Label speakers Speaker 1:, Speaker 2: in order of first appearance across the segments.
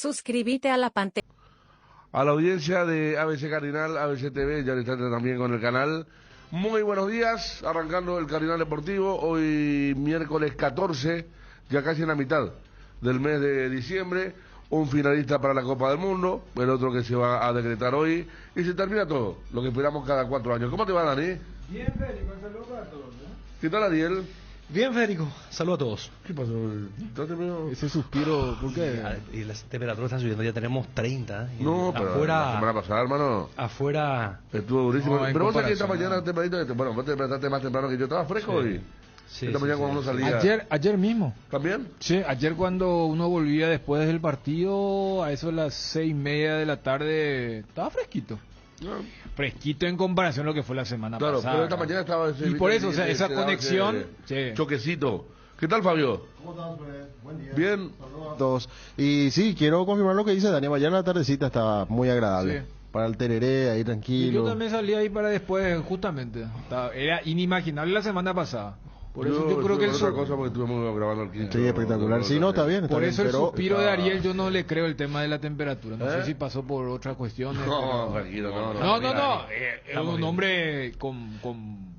Speaker 1: Suscríbete a la pantalla.
Speaker 2: A la audiencia de ABC Cardinal, ABC TV, ya está también con el canal. Muy buenos días, arrancando el Cardinal Deportivo, hoy miércoles 14, ya casi en la mitad del mes de diciembre, un finalista para la Copa del Mundo, el otro que se va a decretar hoy, y se termina todo, lo que esperamos cada 4 años. ¿Cómo te va, Dani?
Speaker 3: Bien, Federico, saludos a todos, ¿no?
Speaker 2: ¿Qué tal, Ariel?
Speaker 4: Bien, Federico, saludos a todos.
Speaker 2: ¿Qué pasó?
Speaker 3: Ese suspiro, ¿por qué?
Speaker 4: Y las temperaturas están subiendo, ya tenemos 30. Y
Speaker 2: No, pero
Speaker 4: afuera,
Speaker 2: la semana pasada, hermano,
Speaker 4: afuera.
Speaker 2: estuvo durísimo.
Speaker 3: No, en
Speaker 2: pero vos sabés que esta
Speaker 3: comparación,
Speaker 2: mañana tempranito, bueno, vos te despertaste más temprano que yo, estaba fresco hoy.
Speaker 4: Sí,
Speaker 2: Esta mañana cuando uno salía.
Speaker 3: Ayer mismo.
Speaker 2: ¿También?
Speaker 3: Sí, ayer cuando uno volvía después del partido, a eso de las 6:30 de la tarde, estaba fresquito.
Speaker 2: No.
Speaker 3: Fresquito en comparación a lo que fue la semana
Speaker 2: Claro,
Speaker 3: pasada.
Speaker 2: pero esta mañana estaba ese
Speaker 3: Y por eso, o sea, esa
Speaker 2: ese daba
Speaker 3: conexión,
Speaker 2: ese
Speaker 3: sí.
Speaker 2: choquecito. ¿Qué tal, Fabio?
Speaker 5: ¿Cómo estás, Fred? Buen día.
Speaker 2: Bien.
Speaker 5: Saludos a todos. Y sí, quiero confirmar lo que dice Dani. Ayer la tardecita estaba muy agradable.
Speaker 3: Sí.
Speaker 5: Para el tereré, ahí
Speaker 3: Y
Speaker 5: tranquilo.
Speaker 3: yo también salí ahí para después, justamente. Era inimaginable la semana pasada. Por eso yo creo que el
Speaker 2: otra cosa porque estuvimos grabando el 15.
Speaker 5: Sí, espectacular. Sí, no, está bien. Está
Speaker 3: por
Speaker 5: bien,
Speaker 3: eso el
Speaker 5: pero
Speaker 3: suspiro de Ariel yo no le creo el tema de la temperatura. No sé
Speaker 2: ¿Eh?
Speaker 3: si pasó por otras cuestiones.
Speaker 2: No,
Speaker 3: pero-
Speaker 2: tranquilo, no.
Speaker 3: No. Es un hombre con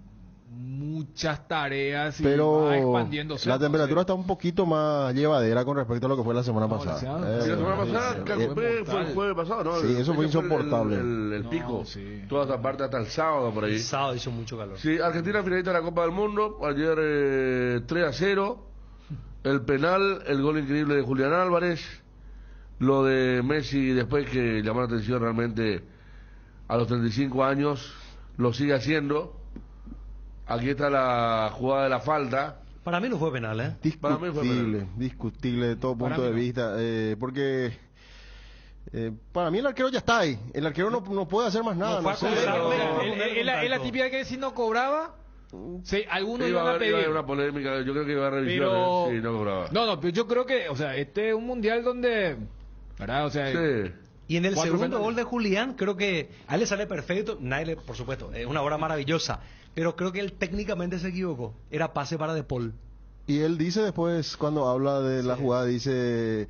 Speaker 3: muchas tareas y
Speaker 5: pero
Speaker 3: va expandiéndose.
Speaker 5: la temperatura
Speaker 3: Entonces,
Speaker 5: está un poquito más llevadera con respecto a lo que fue la semana
Speaker 3: No,
Speaker 5: pasada.
Speaker 3: la
Speaker 2: Sí, la semana pasada,
Speaker 3: sí,
Speaker 2: que fue el
Speaker 3: mortal.
Speaker 2: jueves pasado, ¿no?
Speaker 5: Sí, eso fue
Speaker 2: Ese
Speaker 5: insoportable.
Speaker 2: El
Speaker 3: No,
Speaker 2: pico.
Speaker 3: sí.
Speaker 2: Toda esa parte hasta el sábado por ahí.
Speaker 4: El sábado hizo mucho calor.
Speaker 2: Sí, Argentina finalista de la Copa del Mundo. Ayer 3-0. El penal, el gol increíble de Julián Álvarez. Lo de Messi después que llamó la atención realmente a los 35 años. Lo sigue haciendo. Aquí está la jugada de la falta.
Speaker 4: Para mí no fue penal, ¿eh?
Speaker 2: Para mí fue
Speaker 5: Discutible de todo
Speaker 3: Para
Speaker 5: punto de
Speaker 3: mí no.
Speaker 5: vista. Porque para mí el arquero ya está ahí. El arquero no puede hacer más nada.
Speaker 4: No fue
Speaker 5: No sé.
Speaker 4: a cobrar,
Speaker 2: pero-
Speaker 3: Es la típica que si no cobraba, sí, algunos
Speaker 2: Iba
Speaker 3: iban
Speaker 2: a
Speaker 3: a
Speaker 2: haber
Speaker 3: pedir.
Speaker 2: una polémica. Yo creo que iba a haber revisiones.
Speaker 3: Pero
Speaker 2: Sí, no cobraba.
Speaker 3: no, pero yo creo que, o sea, este es un mundial donde, ¿verdad? O sea,
Speaker 2: Sí.
Speaker 4: Y en el
Speaker 3: 4
Speaker 4: segundo
Speaker 3: penales.
Speaker 4: gol de Julián, creo que a él le sale perfecto. Por supuesto, es una obra maravillosa. Pero creo que él técnicamente se equivocó. Era pase para De Paul.
Speaker 5: Y él dice después, cuando habla de la jugada, dice,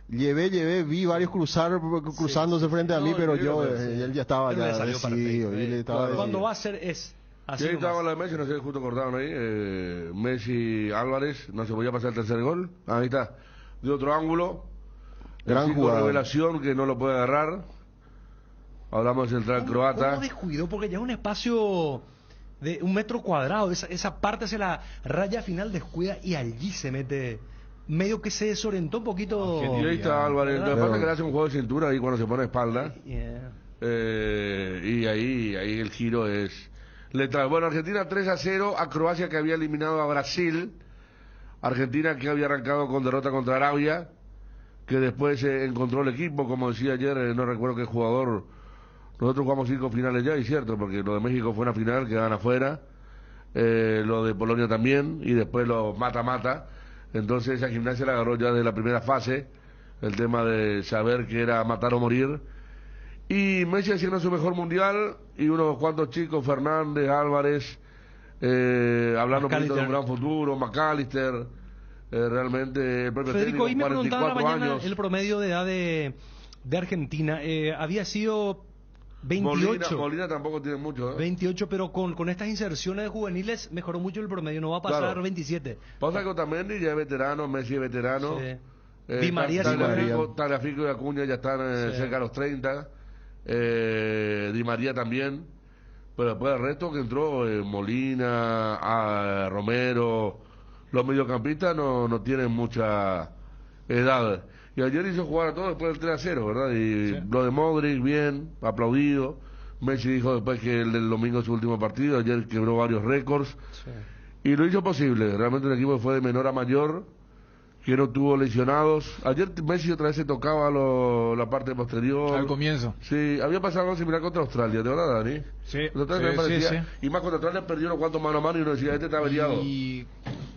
Speaker 5: vi varios cruzándose frente a mí,
Speaker 2: No,
Speaker 5: pero
Speaker 2: yo
Speaker 5: yo,
Speaker 2: creo que sí.
Speaker 5: él ya estaba
Speaker 4: Pero le
Speaker 5: ya
Speaker 4: salió
Speaker 5: decidido.
Speaker 4: perfecto.
Speaker 5: Y le estaba
Speaker 2: Claro.
Speaker 4: Cuando
Speaker 5: decidido.
Speaker 4: va a ser es así
Speaker 2: Sí, ahí estaba
Speaker 4: nomás.
Speaker 2: la de Messi, no sé, justo cortaron ahí. Messi Álvarez, no se podía pasar el tercer gol. Ahí está, de otro ángulo.
Speaker 5: Gran
Speaker 2: El chico
Speaker 5: jugada.
Speaker 2: revelación que no lo puede agarrar. Hablamos del central croata.
Speaker 4: ¿Cómo descuidó? Porque ya es un espacio de 1 metro cuadrado. Esa parte hacia la raya final descuida y allí se mete. Medio que se desorientó un poquito.
Speaker 2: Y ahí está Álvarez. Lo que
Speaker 4: ¿Verdad?
Speaker 2: pasa es que le hace un juego de cintura ahí cuando se pone espalda.
Speaker 4: Yeah.
Speaker 2: Y ahí el giro es letal. Bueno, Argentina 3-0 a Croacia, que había eliminado a Brasil. Argentina que había arrancado con derrota contra Arabia, que después encontró el equipo, como decía ayer, no recuerdo qué jugador. Nosotros jugamos 5 finales ya, y cierto, porque lo de México fue una final, quedaban afuera. Lo de Polonia también, y después lo mata-mata. Entonces esa gimnasia la agarró ya de la primera fase, el tema de saber que era matar o morir. Y Messi haciendo su mejor mundial, y unos cuantos chicos, Fernández, Álvarez, hablando un poquito de un gran futuro, McAllister, realmente el propio
Speaker 4: Federico, hoy
Speaker 2: técnico,
Speaker 4: me preguntaban a la
Speaker 2: 44
Speaker 4: mañana
Speaker 2: años.
Speaker 4: el promedio de edad de Argentina. Había sido 28.
Speaker 2: Molina tampoco tiene mucho, ¿eh?
Speaker 4: 28, pero con estas inserciones de juveniles mejoró mucho el promedio, no va a pasar
Speaker 2: Claro.
Speaker 4: 27.
Speaker 2: Pasa que Otamendi ya es veterano, Messi es veterano.
Speaker 4: Sí. Di María sí
Speaker 2: Tagliafico y Acuña ya están
Speaker 4: Sí.
Speaker 2: cerca de los 30. Di María también. Pero después el resto que entró, Molina, Romero, los mediocampistas no tienen mucha edad. Y ayer hizo jugar a todos después del 3-0, ¿verdad? Y
Speaker 3: Sí.
Speaker 2: lo de Modric, bien, aplaudido. Messi dijo después que el del domingo es su último partido, ayer quebró varios récords. Y lo hizo posible, realmente el equipo fue de menor a mayor, que no tuvo lesionados. Ayer Messi otra vez se tocaba la parte posterior.
Speaker 3: al comienzo.
Speaker 2: Sí, había pasado algo similar contra Australia, ¿de verdad, Dani?
Speaker 3: Sí,
Speaker 2: Contra Australia me parecía,
Speaker 3: sí.
Speaker 2: y más contra Australia perdió unos cuantos mano a mano y uno decía, este está averiado.
Speaker 3: Y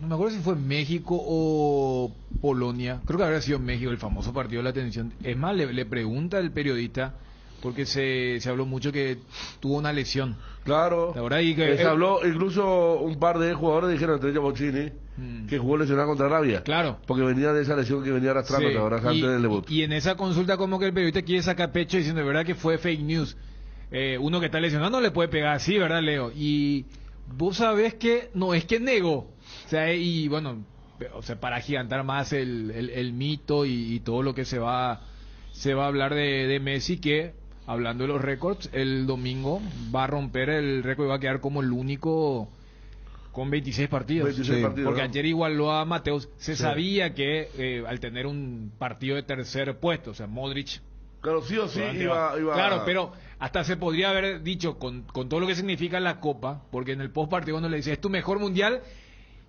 Speaker 3: no me acuerdo si fue México o Polonia. Creo que habría sido México el famoso partido de la atención. Es más, le pregunta el periodista porque se habló mucho que tuvo una lesión.
Speaker 2: Claro,
Speaker 3: ¿Te acordás? Y que,
Speaker 2: se habló, incluso un par de jugadores dijeron, entre ellos Bochini, que jugó lesionado contra Arabia.
Speaker 3: Claro.
Speaker 2: Porque venía de esa lesión que venía arrastrando,
Speaker 3: Sí,
Speaker 2: ¿te acordás? Antes del debut.
Speaker 3: y en esa consulta como que el periodista quiere sacar pecho diciendo, de verdad que fue fake news. Uno que está lesionado no le puede pegar así, ¿verdad, Leo? Y vos sabés que no es que negó. O sea, y bueno, o sea, para agigantar más el mito y todo lo que se va a hablar de Messi, que hablando de los récords, el domingo va a romper el récord y va a quedar como el único con 26 partidos.
Speaker 2: 26 partidos,
Speaker 3: Porque
Speaker 2: ¿no?
Speaker 3: ayer igualó a Mateus. Se sabía que al tener un partido de tercer puesto, o sea, Modric...
Speaker 2: Claro, sí o sí iba...
Speaker 3: Claro, pero hasta se podría haber dicho con todo lo que significa la Copa, porque en el post partido uno le dice, es tu mejor mundial,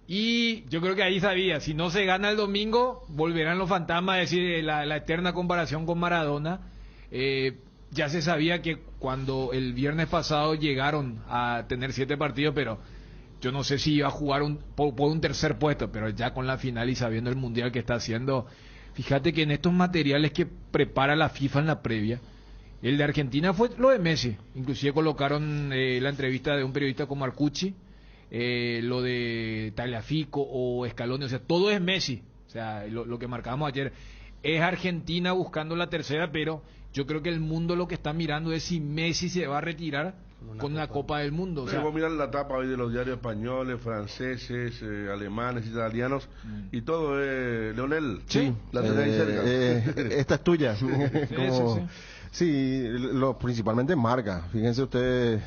Speaker 3: y yo creo que ahí sabía, si no se gana el domingo, volverán los fantasmas a decir la eterna comparación con Maradona. Ya se sabía que cuando el viernes pasado llegaron a tener 7 partidos, pero yo no sé si iba a jugar por un tercer puesto, pero ya con la final y sabiendo el mundial que está haciendo, fíjate que en estos materiales que prepara la FIFA en la previa, el de Argentina fue lo de Messi, inclusive colocaron la entrevista de un periodista como Arcucci, lo de Tagliafico o Scaloni, o sea, todo es Messi, o sea, lo que marcábamos ayer, es Argentina buscando la tercera, pero yo creo que el mundo lo que está mirando es si Messi se va a retirar con la Copa del Mundo. O sea,
Speaker 2: vos mirás la tapa hoy de los diarios españoles, franceses, alemanes, italianos, y todo es Leonel.
Speaker 5: Sí,
Speaker 2: la tenés ahí cerca.
Speaker 5: esta es tuya.
Speaker 3: sí.
Speaker 5: Sí, principalmente marca. Fíjense ustedes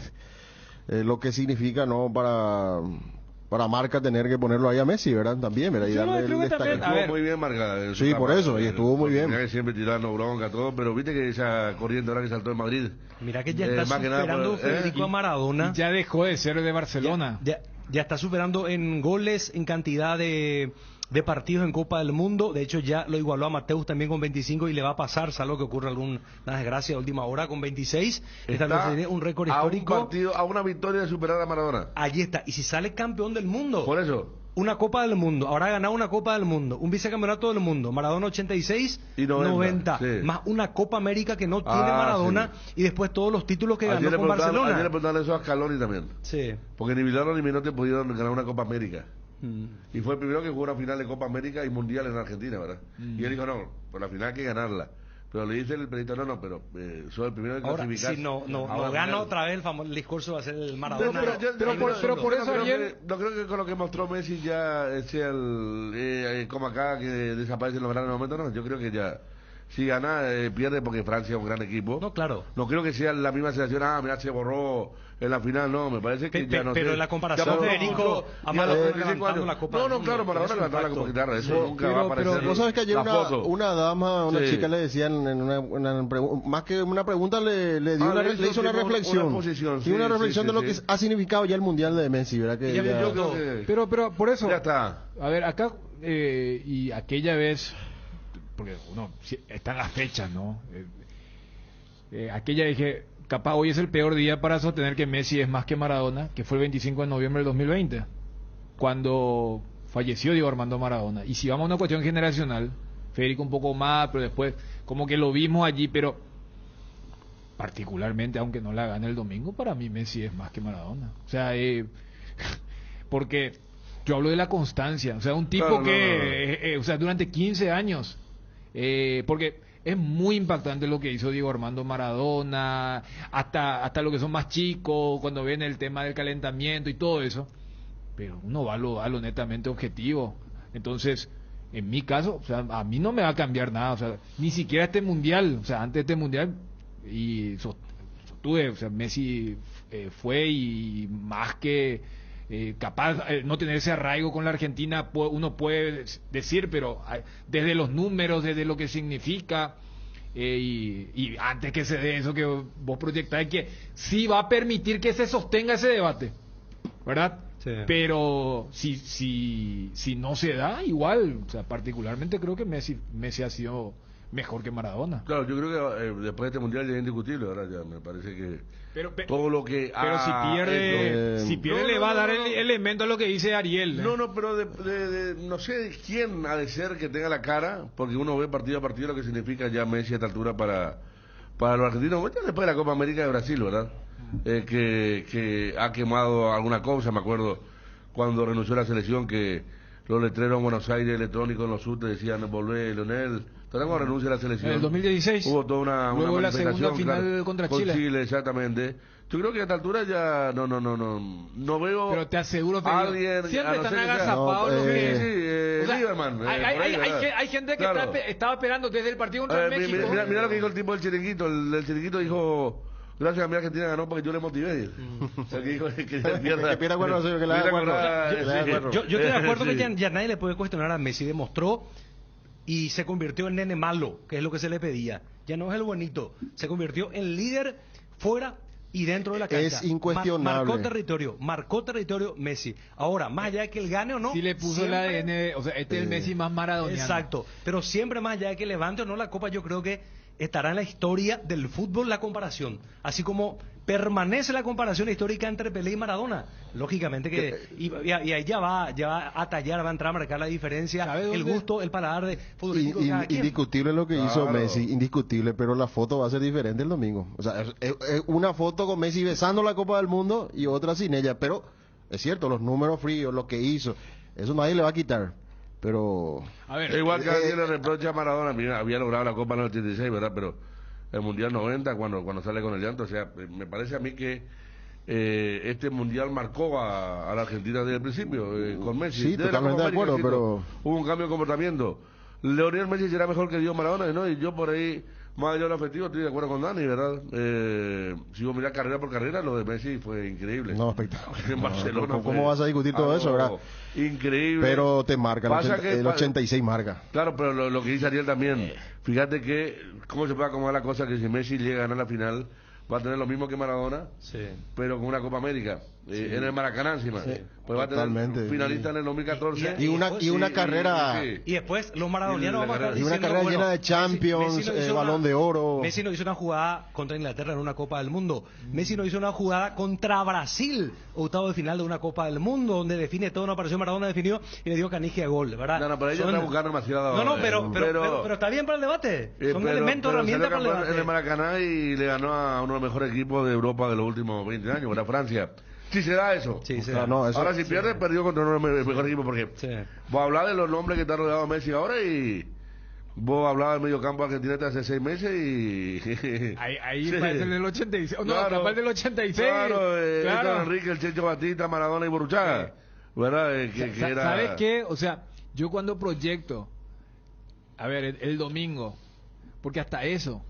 Speaker 5: lo que significa, ¿no? Para marca tener que ponerlo ahí a Messi, ¿verdad? También, ¿verdad? Y
Speaker 3: Yo
Speaker 5: darle el
Speaker 3: creo que
Speaker 5: destaque.
Speaker 3: también, a ver.
Speaker 2: Estuvo muy bien marcada. en su
Speaker 5: Sí,
Speaker 2: etapa,
Speaker 5: por eso, y estuvo muy bien.
Speaker 2: Que siempre tirando bronca, todo, pero viste que esa corriente ahora que saltó en Madrid.
Speaker 4: Mira que ya está
Speaker 2: más que nada
Speaker 4: superando
Speaker 2: por-
Speaker 4: Federico a Maradona.
Speaker 3: ya dejó de ser de Barcelona.
Speaker 4: Ya está superando en goles, en cantidad de partidos en Copa del Mundo. De hecho, ya lo igualó a Mateus también con 25 y le va a pasar, salvo que ocurra alguna desgracia de última hora, con 26. Establecería un récord
Speaker 2: a un
Speaker 4: histórico.
Speaker 2: partido, a una victoria de superar a Maradona.
Speaker 4: Allí está. Y si sale campeón del mundo,
Speaker 2: Por eso.
Speaker 4: una Copa del Mundo, habrá ganado una Copa del Mundo, un vicecampeonato del mundo, Maradona 86
Speaker 2: Y 90, sí.
Speaker 4: más una Copa América que no tiene
Speaker 2: Ah,
Speaker 4: Maradona y después todos los títulos que ganó con
Speaker 2: Ayer le
Speaker 4: Barcelona.
Speaker 2: preguntaron eso a Scaloni también.
Speaker 4: Sí.
Speaker 2: Porque ni Milano ni Menotti pudieron ganar una Copa América. Y fue el primero que jugó una final de Copa América y Mundial en Argentina, ¿verdad? Y él dijo, no, por la final hay que ganarla. Pero le dice el periodista, no, pero soy el primero que
Speaker 4: Ahora,
Speaker 2: clasificar.
Speaker 4: si no
Speaker 2: Ahora,
Speaker 4: gana
Speaker 2: final.
Speaker 4: otra vez, el discurso va a ser el Maradona.
Speaker 3: Pero por eso
Speaker 2: no,
Speaker 3: ayer-
Speaker 2: no creo que con lo que mostró Messi ya sea como acá que desaparece en los grandes momentos, no. Yo creo que ya, si gana, pierde porque Francia es un gran equipo.
Speaker 4: No, claro.
Speaker 2: No creo que sea la misma sensación, mira, se borró en la final, no, me parece que ya no
Speaker 4: Pero
Speaker 2: sé.
Speaker 4: en la comparación,
Speaker 2: Ya por
Speaker 4: Federico,
Speaker 2: mucho,
Speaker 4: a
Speaker 2: y a
Speaker 4: Maradona
Speaker 2: los 35
Speaker 4: levantando
Speaker 2: años.
Speaker 4: la Copa
Speaker 2: No,
Speaker 4: del
Speaker 2: no,
Speaker 4: Mundo,
Speaker 2: claro, Maradona
Speaker 4: es un
Speaker 2: levantó la
Speaker 4: impacto.
Speaker 2: Copa de Guitarra, eso nunca va a aparecer.
Speaker 5: Pero vos sabés que ayer
Speaker 2: la
Speaker 5: una
Speaker 2: foto.
Speaker 5: dama, una
Speaker 2: Sí.
Speaker 5: chica le decían en más que una pregunta le dio
Speaker 2: le
Speaker 5: le hizo una
Speaker 2: tipo
Speaker 5: reflexión.
Speaker 2: una posición,
Speaker 5: Y
Speaker 2: sí,
Speaker 5: una
Speaker 2: sí,
Speaker 5: reflexión
Speaker 2: sí,
Speaker 5: de lo
Speaker 2: sí.
Speaker 5: que ha significado ya el Mundial de Messi, ¿verdad? Que
Speaker 2: Yo
Speaker 5: ya-
Speaker 2: creo que
Speaker 3: Pero por eso,
Speaker 2: ya está.
Speaker 3: a ver, acá, y aquella vez, porque uno está en las fechas, ¿no? Aquella dije, capaz hoy es el peor día para sostener que Messi es más que Maradona, que fue el 25 de noviembre del 2020, cuando falleció Diego Armando Maradona. Y si vamos a una cuestión generacional, Federico un poco más, pero después como que lo vimos allí, pero particularmente, aunque no la gane el domingo, para mí Messi es más que Maradona. O sea, porque yo hablo de la constancia, o sea, un tipo
Speaker 2: Claro,
Speaker 3: que, o sea, durante 15 años, porque es muy impactante lo que hizo Diego Armando Maradona, hasta lo que son más chicos, cuando ven el tema del calentamiento y todo eso, pero uno va a lo netamente objetivo. Entonces, en mi caso, o sea, a mí no me va a cambiar nada, o sea, ni siquiera este mundial, o sea, antes de este mundial, y sostuve, o sea, Messi fue y más que capaz no tener ese arraigo con la Argentina, uno puede decir, pero desde los números, desde lo que significa, y antes que se dé eso que vos proyectáis, que sí va a permitir que se sostenga ese debate, ¿verdad?
Speaker 4: Sí.
Speaker 3: Pero si no se da, igual, o sea, particularmente creo que Messi ha sido mejor que Maradona.
Speaker 2: Claro, yo creo que después de este mundial ya es indiscutible, ahora ya me parece que todo lo que
Speaker 3: Pero si pierde
Speaker 2: no,
Speaker 3: le va a dar
Speaker 2: no.
Speaker 3: el elemento a lo que dice Ariel. ¿eh?
Speaker 2: No, pero no sé de quién ha de ser que tenga la cara, porque uno ve partido a partido lo que significa ya Messi a esta altura para para los argentinos, bueno, después de la Copa América de Brasil, ¿verdad? Que ha quemado alguna cosa, me acuerdo cuando renunció a la selección que los letreros en Buenos Aires electrónicos en los subtes decían volver Leonel. Todavía cuando renuncia a la selección.
Speaker 3: En el 2016.
Speaker 2: Hubo toda una
Speaker 3: Luego la
Speaker 2: manifestación,
Speaker 3: segunda final
Speaker 2: claro,
Speaker 3: contra
Speaker 2: con
Speaker 3: Chile.
Speaker 2: exactamente. Yo creo que a esta altura ya no veo
Speaker 3: Pero te aseguro,
Speaker 2: a
Speaker 3: Federico,
Speaker 2: alguien
Speaker 3: siempre
Speaker 2: a no
Speaker 3: están
Speaker 2: ser que sea-
Speaker 3: agazapados los que... O sea,
Speaker 2: Lieberman,
Speaker 3: hay gente que
Speaker 2: Claro.
Speaker 3: estaba esperando desde el partido contra México.
Speaker 2: Mira lo que dijo el tipo del chiringuito. El chiringuito dijo: gracias a mi Argentina ganó porque yo le motivé. O sea, que dijo que
Speaker 5: pierda cuerno, que le haga cuerno.
Speaker 4: Yo estoy de acuerdo
Speaker 2: Sí.
Speaker 4: que ya nadie le puede cuestionar a Messi. Demostró y se convirtió en nene malo, que es lo que se le pedía. Ya no es el buenito. Se convirtió en líder fuera y dentro de la cancha.
Speaker 5: Es incuestionable.
Speaker 4: Marcó territorio Messi. Ahora, más allá de que él gane o no.
Speaker 3: Sí le puso el ADN, o sea, este es el Messi más maradoniano.
Speaker 4: Exacto. Pero siempre más allá de que levante o no la copa, yo creo que estará en la historia del fútbol la comparación. Así como permanece la comparación histórica entre Pelé y Maradona. Lógicamente que... Y ahí ya va a tallar, va a entrar a marcar la diferencia,
Speaker 3: ¿Sabe
Speaker 4: el
Speaker 3: dónde?
Speaker 4: gusto, el paladar de futbolístico de cada quien.
Speaker 5: Indiscutible lo que hizo
Speaker 2: Claro.
Speaker 5: Messi, indiscutible, pero la foto va a ser diferente el domingo. O sea, es una foto con Messi besando la Copa del Mundo y otra sin ella, pero es cierto, los números fríos, lo que hizo, eso nadie le va a quitar. Pero
Speaker 3: A ver,
Speaker 2: Igual que alguien le reprocha a Maradona, mira, había logrado la Copa en el 86, ¿verdad? Pero el Mundial 90, cuando sale con el llanto, o sea, me parece a mí que este Mundial marcó a la Argentina desde el principio, con Messi.
Speaker 5: Sí,
Speaker 2: Desde la
Speaker 5: totalmente
Speaker 2: Copa
Speaker 5: de acuerdo,
Speaker 2: América,
Speaker 5: pero-
Speaker 2: insisto, hubo un cambio de comportamiento. Leonel Messi será mejor que Diego Maradona, ¿no? Y yo por ahí, más allá de lo afectivo, estoy de acuerdo con Dani, ¿verdad? Si vos mirás carrera por carrera, lo de Messi fue increíble.
Speaker 5: no, espectacular.
Speaker 2: En Barcelona
Speaker 5: ¿Cómo,
Speaker 2: fue
Speaker 5: cómo vas a discutir todo eso,
Speaker 2: algo
Speaker 5: verdad?
Speaker 2: Increíble.
Speaker 5: Pero te marca,
Speaker 2: Pasa que
Speaker 5: el 86 marca.
Speaker 2: Claro, pero lo que dice Ariel también, fíjate que cómo se puede acomodar la cosa que si Messi llega a ganar la final va a tener lo mismo que Maradona,
Speaker 4: Sí.
Speaker 2: pero con una Copa América, en el Maracaná encima. Pues va a tener
Speaker 5: Totalmente.
Speaker 2: finalista en el 2014.
Speaker 5: Y una
Speaker 2: Sí,
Speaker 5: carrera...
Speaker 2: sí.
Speaker 4: Y después los maradonianos
Speaker 2: Y la
Speaker 4: vamos a estar
Speaker 2: carrera-
Speaker 5: y una
Speaker 4: diciendo,
Speaker 5: carrera
Speaker 4: bueno,
Speaker 5: llena de Champions,
Speaker 4: Messi no hizo
Speaker 5: Balón de Oro.
Speaker 4: Messi no hizo una jugada contra Inglaterra en una Copa del Mundo. Messi no hizo una jugada contra Brasil, octavo de final de una Copa del Mundo, donde define todo, una aparición Maradona definió y le dio canija de gol, ¿verdad?
Speaker 2: No, pero ellos
Speaker 4: Son-
Speaker 2: están buscando demasiado.
Speaker 4: No, pero está bien para el debate. Son elementos, herramientas para el
Speaker 2: salió campeón en el
Speaker 4: debate.
Speaker 2: Maracaná y le ganó a uno de los mejores equipos de Europa de los últimos 20 años, era Francia. Si se da eso.
Speaker 4: Sí, sí.
Speaker 5: O sea, no, eso-
Speaker 2: Ahora si pierde, perdió contra uno de los mejores equipos, porque
Speaker 4: Sí.
Speaker 2: vos hablás de los nombres que está rodeado Messi ahora y vos hablabas del mediocampo argentino de hace 6 meses y...
Speaker 3: ahí
Speaker 2: Sí.
Speaker 3: parece el del 86. No,
Speaker 2: Claro.
Speaker 3: capaz del 86.
Speaker 2: Claro,
Speaker 3: Claro.
Speaker 2: Héctor Enrique, el Checho Batista, Maradona y Burruchaga. ¿Verdad? Que era...
Speaker 3: ¿Sabes qué? O sea, yo cuando proyecto, a ver, el domingo, porque hasta eso,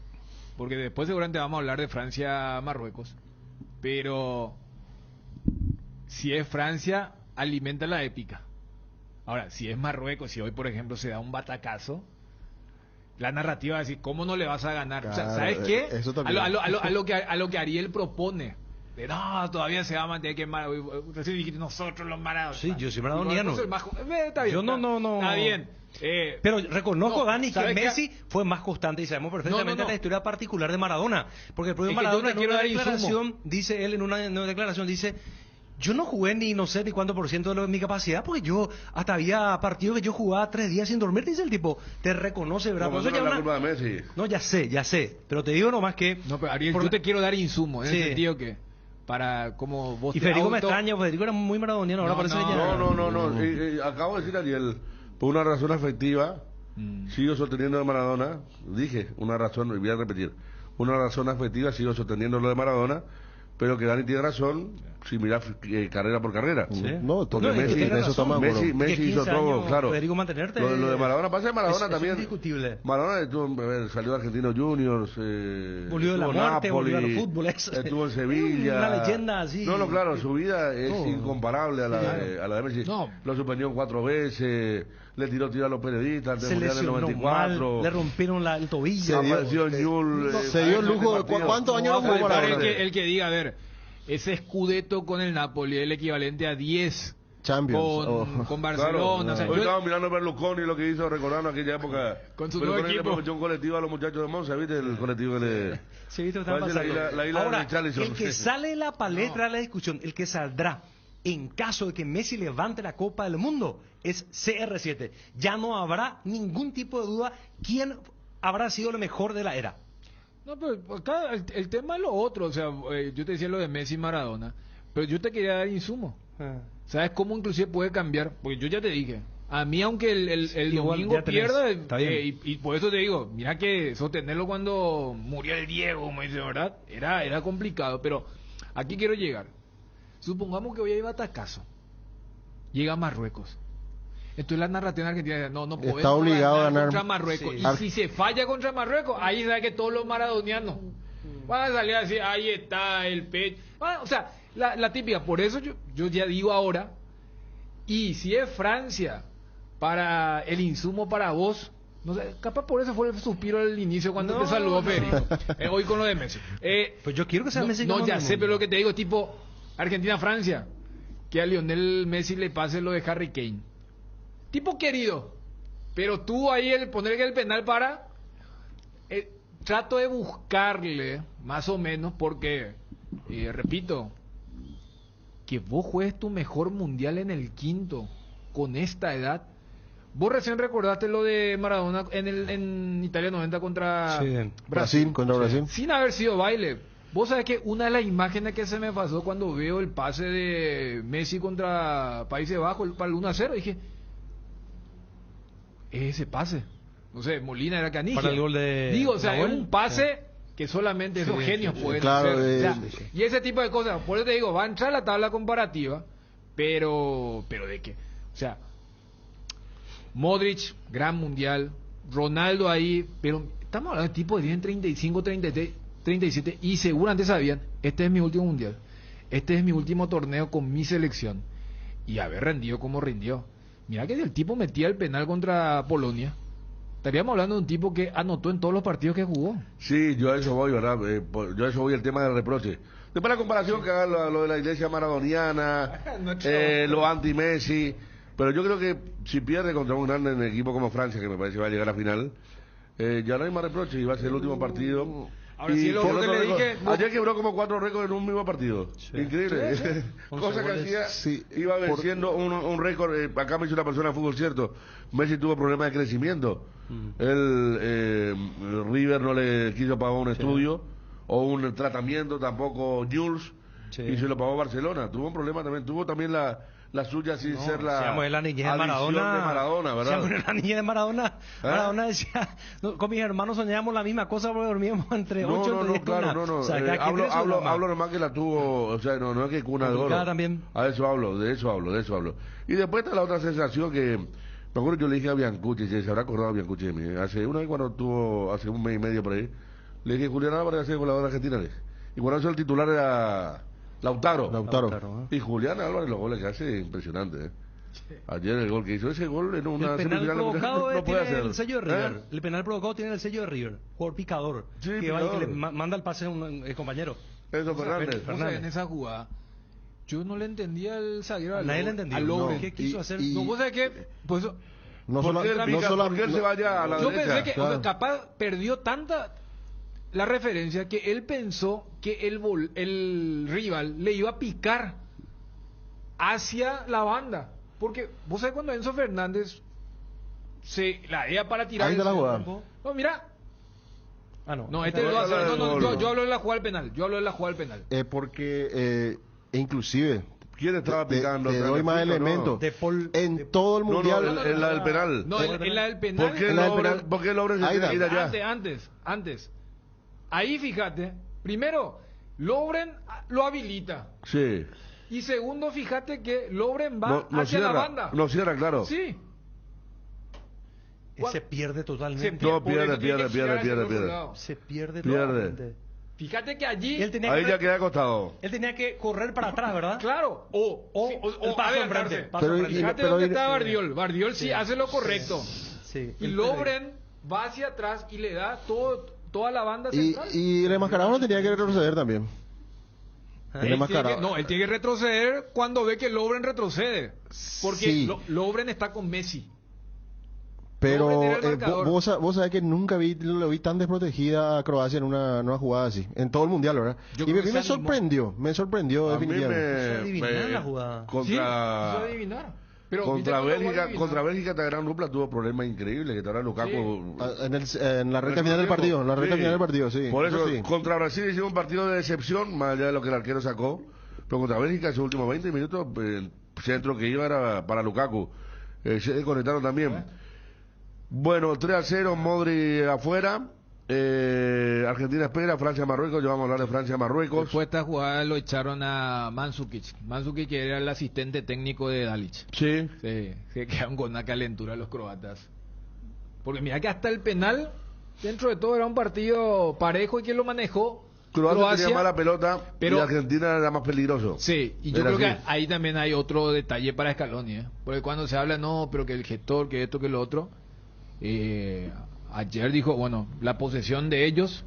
Speaker 3: porque después seguramente vamos a hablar de Francia-Marruecos, pero si es Francia, alimenta la épica. Ahora, si es Marruecos, si hoy, por ejemplo, se da un batacazo, la narrativa va a decir, ¿cómo no le vas a ganar? O sea,
Speaker 5: Claro,
Speaker 3: ¿sabes qué?
Speaker 5: eso también.
Speaker 3: A lo que Ariel propone. De, no, todavía se va a mantener que recién dijiste nosotros los marados.
Speaker 4: Sí, yo soy maradoniano.
Speaker 3: Está bien.
Speaker 4: Yo no.
Speaker 3: Está bien.
Speaker 4: Pero reconozco,
Speaker 3: No,
Speaker 4: Dani, que
Speaker 3: ¿sabes qué?
Speaker 4: Messi fue más constante y sabemos perfectamente
Speaker 3: No.
Speaker 4: la historia particular de Maradona. Porque el propio
Speaker 3: Es que yo
Speaker 4: Maradona
Speaker 3: te
Speaker 4: en
Speaker 3: quiero
Speaker 4: una
Speaker 3: dar insumo.
Speaker 4: declaración, dice él en una declaración, dice... Yo no jugué ni no sé ni cuánto por ciento de mi capacidad, porque yo hasta había partidos que yo jugaba 3 días sin dormir, dice el tipo. Te reconoce, ¿verdad?
Speaker 2: Como
Speaker 4: Por eso
Speaker 2: eso no
Speaker 4: ya
Speaker 2: es la
Speaker 4: una-
Speaker 2: culpa de Messi.
Speaker 4: No, ya sé. Pero te digo nomás que...
Speaker 3: No, pero Ariel,
Speaker 4: por
Speaker 3: yo
Speaker 4: la-
Speaker 3: te quiero dar insumo, en
Speaker 4: Sí.
Speaker 3: el sentido que, para como vos
Speaker 4: Y
Speaker 3: te
Speaker 4: Federico me
Speaker 3: auto-
Speaker 4: extraña, Federico era muy maradoniano, ahora
Speaker 3: No,
Speaker 4: parece
Speaker 3: no.
Speaker 4: que ya...
Speaker 2: No. Acabo de decir, Ariel, por una razón afectiva, sigo sosteniendo de Maradona. Dije, una razón, y voy a repetir. Una razón afectiva, sigo sosteniendo lo de Maradona, pero que Dani tiene razón si miras
Speaker 4: carrera
Speaker 2: carrera por carrera.
Speaker 5: No,
Speaker 2: Porque
Speaker 4: No, es que
Speaker 2: Messi,
Speaker 4: tiene
Speaker 5: en eso
Speaker 4: razón.
Speaker 5: estamos de acuerdo.
Speaker 2: Messi
Speaker 4: Que
Speaker 2: hizo
Speaker 4: 15
Speaker 2: todo,
Speaker 4: años,
Speaker 2: claro.
Speaker 4: Federico, mantenerte...
Speaker 2: Lo de Maradona pasa de Maradona
Speaker 4: es
Speaker 2: también.
Speaker 4: indiscutible.
Speaker 2: Maradona estuvo, a ver, salió de Argentinos Juniors,
Speaker 4: Volvió de la
Speaker 2: estuvo en
Speaker 4: muerte, volvió
Speaker 2: Napoli,
Speaker 4: al fútbol,
Speaker 2: estuvo en Sevilla.
Speaker 4: Una leyenda así.
Speaker 2: No, claro, su vida es
Speaker 4: Todo.
Speaker 2: incomparable a la de Messi.
Speaker 3: No.
Speaker 2: Lo suspendió 4 veces, le tiró tiro a los periodistas,
Speaker 4: Se
Speaker 2: del Mundial del
Speaker 4: lesionó
Speaker 2: 94.
Speaker 4: mal, le rompieron el tobillo.
Speaker 5: Se dio-
Speaker 2: Apareció en Newell,
Speaker 5: se dio el lujo de... ¿Cuántos años no jugó
Speaker 3: Pero
Speaker 5: Maradona?
Speaker 3: el que diga, a ver, ese Scudetto con el Napoli es el equivalente a 10
Speaker 5: Champions.
Speaker 3: con
Speaker 2: Claro,
Speaker 3: Barcelona. O sea,
Speaker 2: hoy
Speaker 3: yo-
Speaker 2: estaba mirando a Berlusconi lo que hizo, recordando aquella época.
Speaker 3: Con su
Speaker 2: Berlusconi
Speaker 3: nuevo
Speaker 2: le
Speaker 3: equipo.
Speaker 2: prometió un colectivo a los muchachos de Monza, ¿viste? El colectivo que le...
Speaker 4: Sí, viste lo que están
Speaker 2: Parece
Speaker 4: pasando.
Speaker 2: la isla de
Speaker 4: Ahora,
Speaker 2: Richarlison.
Speaker 4: el que sale de la palestra de la discusión, el que saldrá en caso de que Messi levante la Copa del Mundo, es CR7. Ya no habrá ningún tipo de duda quién habrá sido el mejor de la era.
Speaker 3: No, pero acá el tema es lo otro, o sea, yo te decía lo de Messi y Maradona, pero yo te quería dar insumo. ¿Sabes cómo inclusive puede cambiar? Porque yo ya te dije, a mí aunque el
Speaker 4: Igual
Speaker 3: domingo
Speaker 4: ya tenés,
Speaker 3: pierda,
Speaker 4: está bien.
Speaker 3: y por eso te digo, mira que sostenerlo cuando murió el Diego, como dice, ¿verdad? Era complicado, pero aquí quiero llegar. Supongamos que hoy hay batacazo, llega Marruecos. Entonces la narrativa en Argentina dice, no podemos
Speaker 5: Está obligado a ganar.
Speaker 3: contra Marruecos.
Speaker 4: Sí.
Speaker 3: Y si se falla contra Marruecos, ahí sabe que todos los maradonianos van a salir así, ahí está el pecho. O sea, la típica. Por eso yo ya digo ahora, y si es Francia para el insumo para vos, no sé, capaz por eso fue el suspiro al inicio cuando te saludó Federico. Hoy con lo de Messi.
Speaker 4: Pues yo quiero que sea Messi.
Speaker 3: No,
Speaker 4: campeón
Speaker 3: ya
Speaker 4: del
Speaker 3: sé,
Speaker 4: mundo.
Speaker 3: pero lo que te digo, tipo Argentina-Francia, que a Lionel Messi le pase lo de Harry Kane. Tipo querido, pero tú ahí poner el penal para... trato de buscarle, más o menos, porque, repito, que vos juegues tu mejor mundial en el quinto, con esta edad. Vos recién recordaste lo de Maradona en Italia 90 contra
Speaker 4: Sí,
Speaker 5: Brasil, contra Brasil.
Speaker 3: sin haber sido baile. Vos sabés que una de las imágenes que se me pasó cuando veo el pase de Messi contra Países Bajos para el 1-0, dije, ese pase. No sé, Molina era Canigia.
Speaker 4: Para el gol de
Speaker 3: Digo, o sea, es
Speaker 4: Nahuel.
Speaker 3: un pase que solamente esos
Speaker 4: Sí,
Speaker 3: genios
Speaker 4: sí,
Speaker 3: pueden
Speaker 5: claro,
Speaker 3: hacer. O sea,
Speaker 5: sí.
Speaker 3: y ese tipo de cosas. Por eso te digo, va a entrar la tabla comparativa, pero ¿de qué? O sea, Modric, gran mundial, Ronaldo ahí, pero estamos hablando de tipos que tienen 35, 33, 37 y seguramente sabían, este es mi último mundial, este es mi último torneo con mi selección y haber rendido como rindió. Mira que si el tipo metía el penal contra Polonia, estaríamos hablando de un tipo que anotó en todos los partidos que jugó.
Speaker 2: Sí, yo a eso voy, ¿verdad? Yo a eso voy el tema del reproche. Después la comparación que haga lo de la iglesia maradoniana, lo anti-Messi. Pero yo creo que si pierde contra un grande equipo como Francia, que me parece que va a llegar a la final, ya no hay más reproche y va a ser el último partido.
Speaker 3: Ahora
Speaker 2: Y
Speaker 3: sí, lo
Speaker 2: que
Speaker 3: que
Speaker 2: otro
Speaker 3: le
Speaker 2: récord-
Speaker 3: dije,
Speaker 2: ayer quebró como 4 récords en un mismo partido.
Speaker 4: Sí.
Speaker 2: Increíble. Cosa que
Speaker 4: goles.
Speaker 2: hacía,
Speaker 5: Sí,
Speaker 2: iba venciendo un récord. Acá me hizo una persona de fútbol, cierto. Messi tuvo problemas de crecimiento. El River no le quiso pagar un estudio o un tratamiento, tampoco Jules,
Speaker 4: Sí.
Speaker 2: y se lo pagó Barcelona. Tuvo un problema también. Tuvo también la suya sin ser la
Speaker 4: Se llamó la niñez de
Speaker 2: adicción
Speaker 4: Maradona.
Speaker 2: de Maradona, ¿verdad?
Speaker 4: Se llamó la niñez de Maradona. Maradona decía, no, con mis hermanos soñábamos la misma cosa porque dormíamos entre 8
Speaker 2: No, claro, no.
Speaker 4: O sea, cada quien tiene su drama.
Speaker 2: Hablo nomás que la tuvo, o sea, no es que cuna de oro.
Speaker 4: Complicada también.
Speaker 2: A eso hablo, de eso hablo. Y después está la otra sensación que, me acuerdo, yo le dije a Biancucci, se habrá acordado Biancucci de mí, hace una vez cuando estuvo, hace un mes y medio por ahí, le dije, Julián Álvarez hace goleador de Argentina, le dije. Y cuando eso el titular era Lautaro.
Speaker 4: Lautaro,
Speaker 2: Y Julián Álvarez los goles que hace, impresionante, Ayer el gol que hizo, ese gol en una
Speaker 4: El penal
Speaker 2: semifinal
Speaker 4: provocado
Speaker 2: no puede
Speaker 4: tiene
Speaker 2: hacer.
Speaker 4: el sello de River. El penal provocado tiene el sello de River. Jugador picador.
Speaker 2: Sí,
Speaker 4: que va y que le
Speaker 2: picador.
Speaker 4: manda el pase a un compañero.
Speaker 2: Eso Fernández.
Speaker 3: O sea, en esa jugada, yo no le entendía al zaguero.
Speaker 4: A nadie le entendió.
Speaker 3: Al Lovren.
Speaker 4: ¿Qué quiso hacer?
Speaker 3: No, vos sabés que, pues,
Speaker 5: No
Speaker 2: ¿Por
Speaker 5: solo,
Speaker 2: qué él
Speaker 5: no
Speaker 2: pica?
Speaker 5: solo-
Speaker 2: ¿Por qué él se vaya a la
Speaker 3: yo
Speaker 2: derecha?
Speaker 3: pensé que,
Speaker 5: claro.
Speaker 3: o sea, capaz perdió tanta la referencia que él pensó que el rival le iba a picar hacia la banda. Porque vos sabés cuando Enzo Fernández se la idea para tirar
Speaker 5: Ahí
Speaker 3: el
Speaker 5: está la
Speaker 3: segundo
Speaker 5: jugada.
Speaker 3: tiempo. No, mira.
Speaker 4: Ah, no.
Speaker 3: No, este
Speaker 2: No,
Speaker 3: lo hace.
Speaker 2: no,
Speaker 3: No,
Speaker 2: no,
Speaker 3: yo hablo de la jugada del penal. Yo hablo de la jugada del penal.
Speaker 5: porque inclusive
Speaker 2: ¿Quién estaba picando?
Speaker 5: te doy más
Speaker 2: Francisco,
Speaker 5: elementos.
Speaker 4: De Paul-
Speaker 5: En todo el
Speaker 2: No,
Speaker 5: mundial.
Speaker 2: en la del penal.
Speaker 3: No, en la del penal.
Speaker 2: ¿Por qué
Speaker 5: En la del
Speaker 2: Lovren,
Speaker 5: penal.
Speaker 2: ¿por qué Lovren se
Speaker 5: Ahí
Speaker 2: tiene que ir
Speaker 5: da.
Speaker 2: allá?
Speaker 3: Antes. Ahí fíjate, primero, Lovren lo habilita.
Speaker 2: Sí.
Speaker 3: Y segundo, fíjate que Lovren va hacia la banda.
Speaker 2: No cierra, claro.
Speaker 3: Sí.
Speaker 4: Se pierde totalmente.
Speaker 2: No,
Speaker 3: Por eso
Speaker 2: pierde,
Speaker 3: tiene que girar hacia el otro
Speaker 2: pierde.
Speaker 3: lado.
Speaker 4: Se pierde
Speaker 2: Pierde.
Speaker 4: totalmente.
Speaker 3: Fíjate que allí,
Speaker 4: Él tenía
Speaker 2: Ahí
Speaker 4: que
Speaker 2: ya queda acostado.
Speaker 4: Él tenía que correr para atrás, ¿verdad?
Speaker 3: claro,
Speaker 4: O el paso
Speaker 3: adelantarse.
Speaker 4: enfrente. Paso
Speaker 5: Pero
Speaker 4: enfrente.
Speaker 3: Fíjate
Speaker 5: pero
Speaker 3: dónde
Speaker 5: ir-
Speaker 3: está Bardiol. Bardiol sí hace lo correcto.
Speaker 4: Sí.
Speaker 3: Y Lovren va hacia atrás y le da toda la banda
Speaker 5: Y,
Speaker 3: central.
Speaker 5: y el enmascarado no tenía que retroceder también. El
Speaker 3: Él tiene,
Speaker 5: enmascarado.
Speaker 3: no, él tiene que retroceder cuando ve que Lovren retrocede. Porque
Speaker 5: Sí.
Speaker 3: Lovren está con Messi.
Speaker 5: Pero
Speaker 3: Lovren era el marcador.
Speaker 5: vos sabés que nunca lo vi tan desprotegida a Croacia en una jugada así. En todo el mundial, ¿verdad?
Speaker 3: Yo
Speaker 5: Y
Speaker 3: creo
Speaker 5: a
Speaker 3: que
Speaker 5: mí
Speaker 3: se
Speaker 5: me
Speaker 3: animó.
Speaker 5: sorprendió
Speaker 2: A mí
Speaker 5: definitivamente.
Speaker 4: Hizo adivinar la jugada.
Speaker 3: Sí,
Speaker 2: Contra...
Speaker 3: hizo adivinar. Pero
Speaker 2: contra
Speaker 3: ¿viste cómo
Speaker 2: Bélgica,
Speaker 3: jugó
Speaker 2: contra Bélgica esta gran dupla tuvo problemas increíbles, que ahora Lukaku...
Speaker 5: En la recta final del partido, en la recta final del partido, sí.
Speaker 2: Por eso,
Speaker 5: sí.
Speaker 2: contra Brasil hicieron un partido de decepción, más allá de lo que el arquero sacó, pero contra Bélgica, esos últimos 20 minutos, el centro que iba era para Lukaku. Se desconectaron también. Bueno, 3-0, Modri afuera. Argentina espera, Francia-Marruecos, ya vamos a hablar de Francia-Marruecos.
Speaker 3: Después de esta jugada lo echaron a Mandzukic. Mandzukic, que era el asistente técnico de Dalic.
Speaker 2: Sí.
Speaker 3: Se quedaron con una calentura los croatas. Porque mira que hasta el penal, dentro de todo, era un partido parejo y quien lo manejó.
Speaker 2: Croacia tenía mala pelota,
Speaker 3: pero,
Speaker 2: y Argentina era más peligroso.
Speaker 3: Sí, y yo
Speaker 2: era
Speaker 3: creo
Speaker 2: así.
Speaker 3: que ahí también hay otro detalle para Scaloni, ¿eh? Porque cuando se habla, no, pero que el gestor, que esto, que lo otro... ayer dijo, bueno, la posesión de ellos,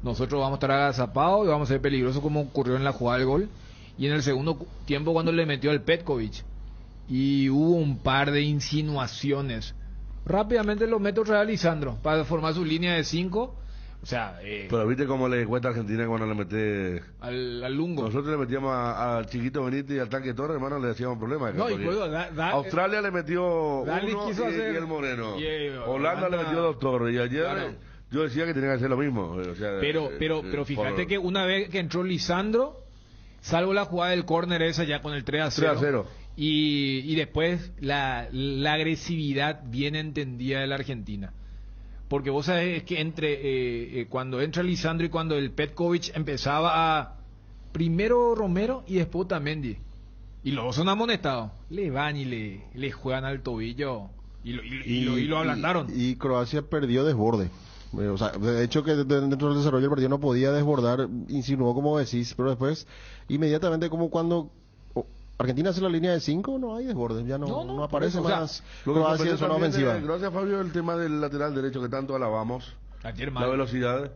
Speaker 3: nosotros vamos a estar agazapados y vamos a ser peligrosos, como ocurrió en la jugada del gol. Y en el segundo tiempo, cuando le metió al Petkovic y hubo un par de insinuaciones, rápidamente lo mete otra vez a Lisandro para formar su línea de 5. O sea,
Speaker 2: Pero viste cómo le cuesta a Argentina cuando le mete...
Speaker 3: al Lungo.
Speaker 2: Nosotros le metíamos al Chiquito Benítez y al Tanque Torres, hermano, le hacíamos problemas.
Speaker 3: No, y
Speaker 2: Porque
Speaker 3: luego
Speaker 2: Australia le metió
Speaker 3: Dale
Speaker 2: uno
Speaker 3: quiso
Speaker 2: y
Speaker 3: hacer-
Speaker 2: el Moreno.
Speaker 3: y,
Speaker 2: Holanda le metió 2 torres. Y ayer
Speaker 3: Claro.
Speaker 2: yo decía que tenía que hacer lo mismo. O sea,
Speaker 3: Pero fíjate
Speaker 2: por-
Speaker 3: que una vez que entró Lisandro, salvo la jugada del córner esa ya con el 3-0.
Speaker 2: 3-0.
Speaker 3: Y después la agresividad bien entendida de la Argentina. Porque vos sabés que entre cuando entra Lisandro y cuando el Petkovic empezaba a... Primero Romero y después Otamendi. Y los dos son amonestados. Le van y le juegan al tobillo y lo ablandaron.
Speaker 5: Y Croacia perdió desborde. O sea, de hecho que dentro del desarrollo del partido no podía desbordar, insinuó como decís, pero después, inmediatamente como cuando Argentina hace la línea de 5, no hay desborde, ya no aparece
Speaker 3: por eso,
Speaker 5: más
Speaker 2: Lo que
Speaker 5: Croacia en
Speaker 2: sorprendió
Speaker 5: zona
Speaker 2: también
Speaker 5: ofensiva.
Speaker 2: de Croacia, Fabio, el tema del lateral derecho que tanto alabamos.
Speaker 3: Ayer
Speaker 2: La
Speaker 3: mal.
Speaker 2: velocidad.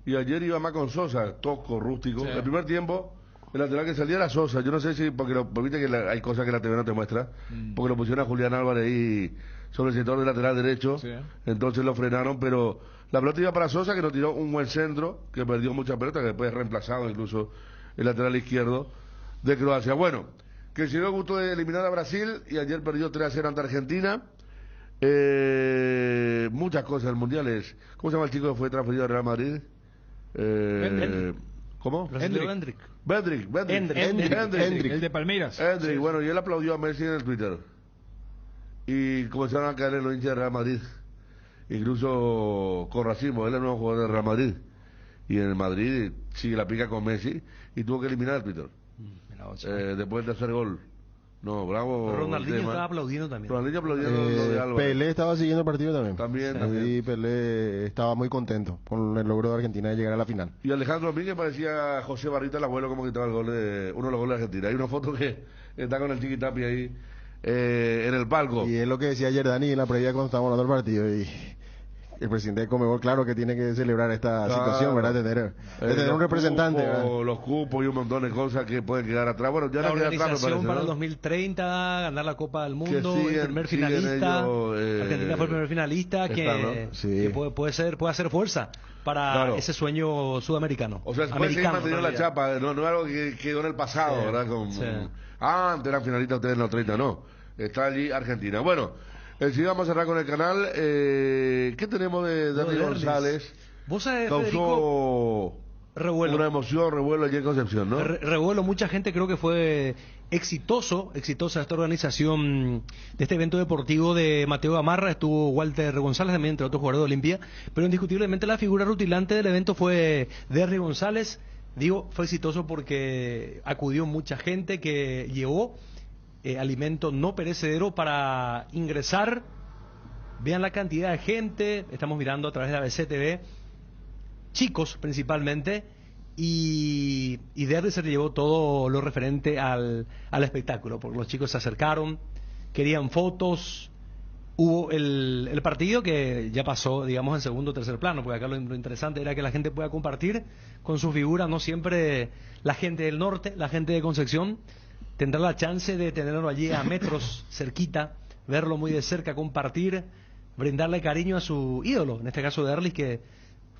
Speaker 2: Y ayer iba más con Sosa, tosco, rústico.
Speaker 3: Sí.
Speaker 2: El primer tiempo, el lateral que salía era Sosa. Yo no sé si, porque viste que hay cosas que la TV no te muestra, porque lo pusieron a Julián Álvarez ahí sobre el sector del lateral derecho.
Speaker 3: Sí.
Speaker 2: Entonces lo frenaron, pero la pelota iba para Sosa, que nos tiró un buen centro, que perdió mucha pelota, que después es reemplazado incluso el lateral izquierdo de Croacia. Bueno, que se dio el gusto de eliminar a Brasil y ayer perdió 3-0 ante Argentina. Muchas cosas del Mundial es... ¿Cómo se llama el chico que fue transferido a Real Madrid?
Speaker 3: Hendrik.
Speaker 2: ¿Cómo?
Speaker 4: Hendrik.
Speaker 3: El de Palmeiras.
Speaker 2: Hendrik, bueno, y él aplaudió a Messi en el Twitter. Y comenzaron a caer en los hinchas de Real Madrid. Incluso con racismo, él es el nuevo jugador de Real Madrid. Y en el Madrid sigue la pica con Messi y tuvo que eliminar al Twitter. Después del tercer gol. No, bravo.
Speaker 4: Ronaldinho
Speaker 2: el tema.
Speaker 4: estaba aplaudiendo también.
Speaker 2: Ronaldinho aplaudiendo lo de Álvarez.
Speaker 5: Pelé estaba siguiendo el partido también.
Speaker 2: También.
Speaker 5: Y Pelé estaba muy contento con el logro de Argentina de llegar a la final.
Speaker 2: Y Alejandro Domínguez parecía José Barrita, el abuelo, como gritaba el gol de uno de los goles de Argentina. Hay una foto que está con el Chiquitapi ahí en el palco.
Speaker 5: Y es lo que decía ayer Dani en la previa cuando estábamos hablando del partido. Y el presidente de Conmebol, claro que tiene que celebrar esta situación, ¿verdad? Tener un representante, ¿verdad?
Speaker 2: Los cupos y un montón de cosas que pueden quedar atrás. Bueno, ya
Speaker 4: La
Speaker 2: no queda atrás, me
Speaker 4: organización
Speaker 2: parece,
Speaker 4: para
Speaker 2: ¿no?
Speaker 4: el 2030, ganar la Copa del Mundo,
Speaker 2: siguen-
Speaker 4: el primer
Speaker 2: siguen
Speaker 4: finalista.
Speaker 2: ellos,
Speaker 4: Argentina fue el primer finalista
Speaker 2: están,
Speaker 4: que,
Speaker 2: ¿no?
Speaker 5: Sí.
Speaker 4: que puede hacer fuerza para
Speaker 2: Claro.
Speaker 4: ese sueño sudamericano.
Speaker 2: O sea, se puede seguir
Speaker 4: Americano,
Speaker 2: manteniendo
Speaker 4: en
Speaker 2: la
Speaker 4: realidad.
Speaker 2: chapa, no es algo que quedó en el pasado,
Speaker 4: Sí,
Speaker 2: ¿verdad? Con,
Speaker 4: sí.
Speaker 2: antes eran finalistas, ustedes en los 30, no. Está allí Argentina. Bueno, sí, vamos a cerrar con el canal. ¿Qué tenemos de
Speaker 4: Lo de
Speaker 2: Dani
Speaker 4: Derlis.
Speaker 2: González?
Speaker 4: Vos sabés, Federico,
Speaker 2: Causó
Speaker 4: revuelo.
Speaker 2: una emoción, revuelo allí en Concepción, ¿no?
Speaker 4: Revuelo, mucha gente creo que fue exitosa esta organización de este evento deportivo de Mateo Gamarra, estuvo Walter González también, entre otros jugadores de Olimpia, pero indiscutiblemente la figura rutilante del evento fue Derlis González. Digo, fue exitoso porque acudió mucha gente que llevó alimento no perecedero para ingresar. Vean la cantidad de gente, estamos mirando a través de la BCTV, chicos principalmente, y Derlis se le llevó todo lo referente al espectáculo, porque los chicos se acercaron, querían fotos, hubo el partido que ya pasó, digamos, en segundo o tercer plano, porque acá lo interesante era que la gente pueda compartir con su figura, no siempre la gente del norte, la gente de Concepción, tendrá la chance de tenerlo allí a metros cerquita, verlo muy de cerca, compartir, brindarle cariño a su ídolo, en este caso Derlis, que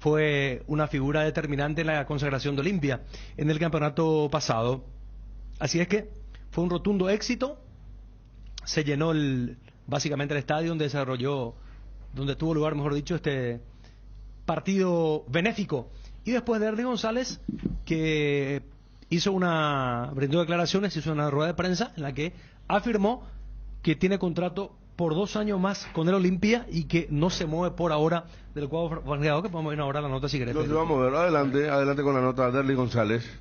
Speaker 4: fue una figura determinante en la consagración de Olimpia en el campeonato pasado. Así es que fue un rotundo éxito. se llenó básicamente el estadio donde tuvo lugar, mejor dicho, este partido benéfico. Y después de Erly González, que brindó declaraciones, hizo una rueda de prensa en la que afirmó que tiene contrato por 2 años más con el Olimpia y que no se mueve por ahora del cuadro franjeado, que podemos ver ahora la nota si querés.
Speaker 2: Entonces vamos a ver, adelante con la nota de Erly González.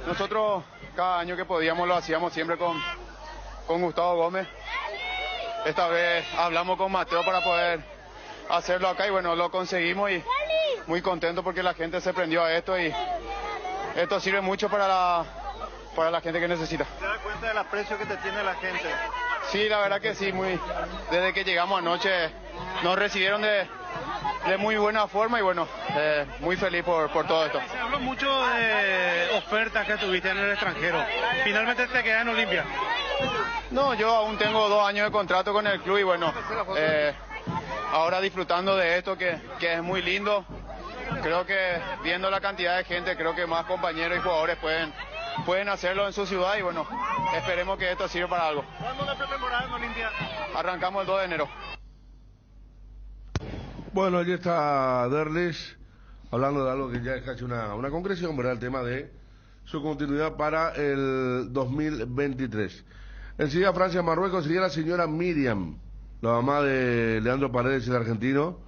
Speaker 1: Nosotros cada año que podíamos lo hacíamos siempre con Gustavo Gómez. Esta vez hablamos con Mateo para poder hacerlo acá y bueno, lo conseguimos y muy contento porque la gente se prendió a esto y esto sirve mucho para la gente que necesita.
Speaker 6: ¿Te das cuenta del aprecio que te tiene la gente?
Speaker 1: Sí, la verdad que sí, desde que llegamos anoche nos recibieron de muy buena forma y bueno, muy feliz por todo esto.
Speaker 6: Se habló mucho de ofertas que tuviste en el extranjero. Finalmente te quedas en Olimpia.
Speaker 1: No, yo aún tengo 2 años de contrato con el club y bueno, ahora disfrutando de esto que es muy lindo. Creo que viendo la cantidad de gente, creo que más compañeros y jugadores pueden hacerlo en su ciudad y bueno, esperemos que esto sirva para algo.
Speaker 6: ¿Cuándo la pretemporada en Olimpia?
Speaker 1: Arrancamos el 2 de enero.
Speaker 2: Bueno, allí está Derlis hablando de algo que ya es casi una concreción, ¿verdad? El tema de su continuidad para el 2023. Enseguida Francia-Marruecos sería la señora Miriam, la mamá de Leandro Paredes, el argentino,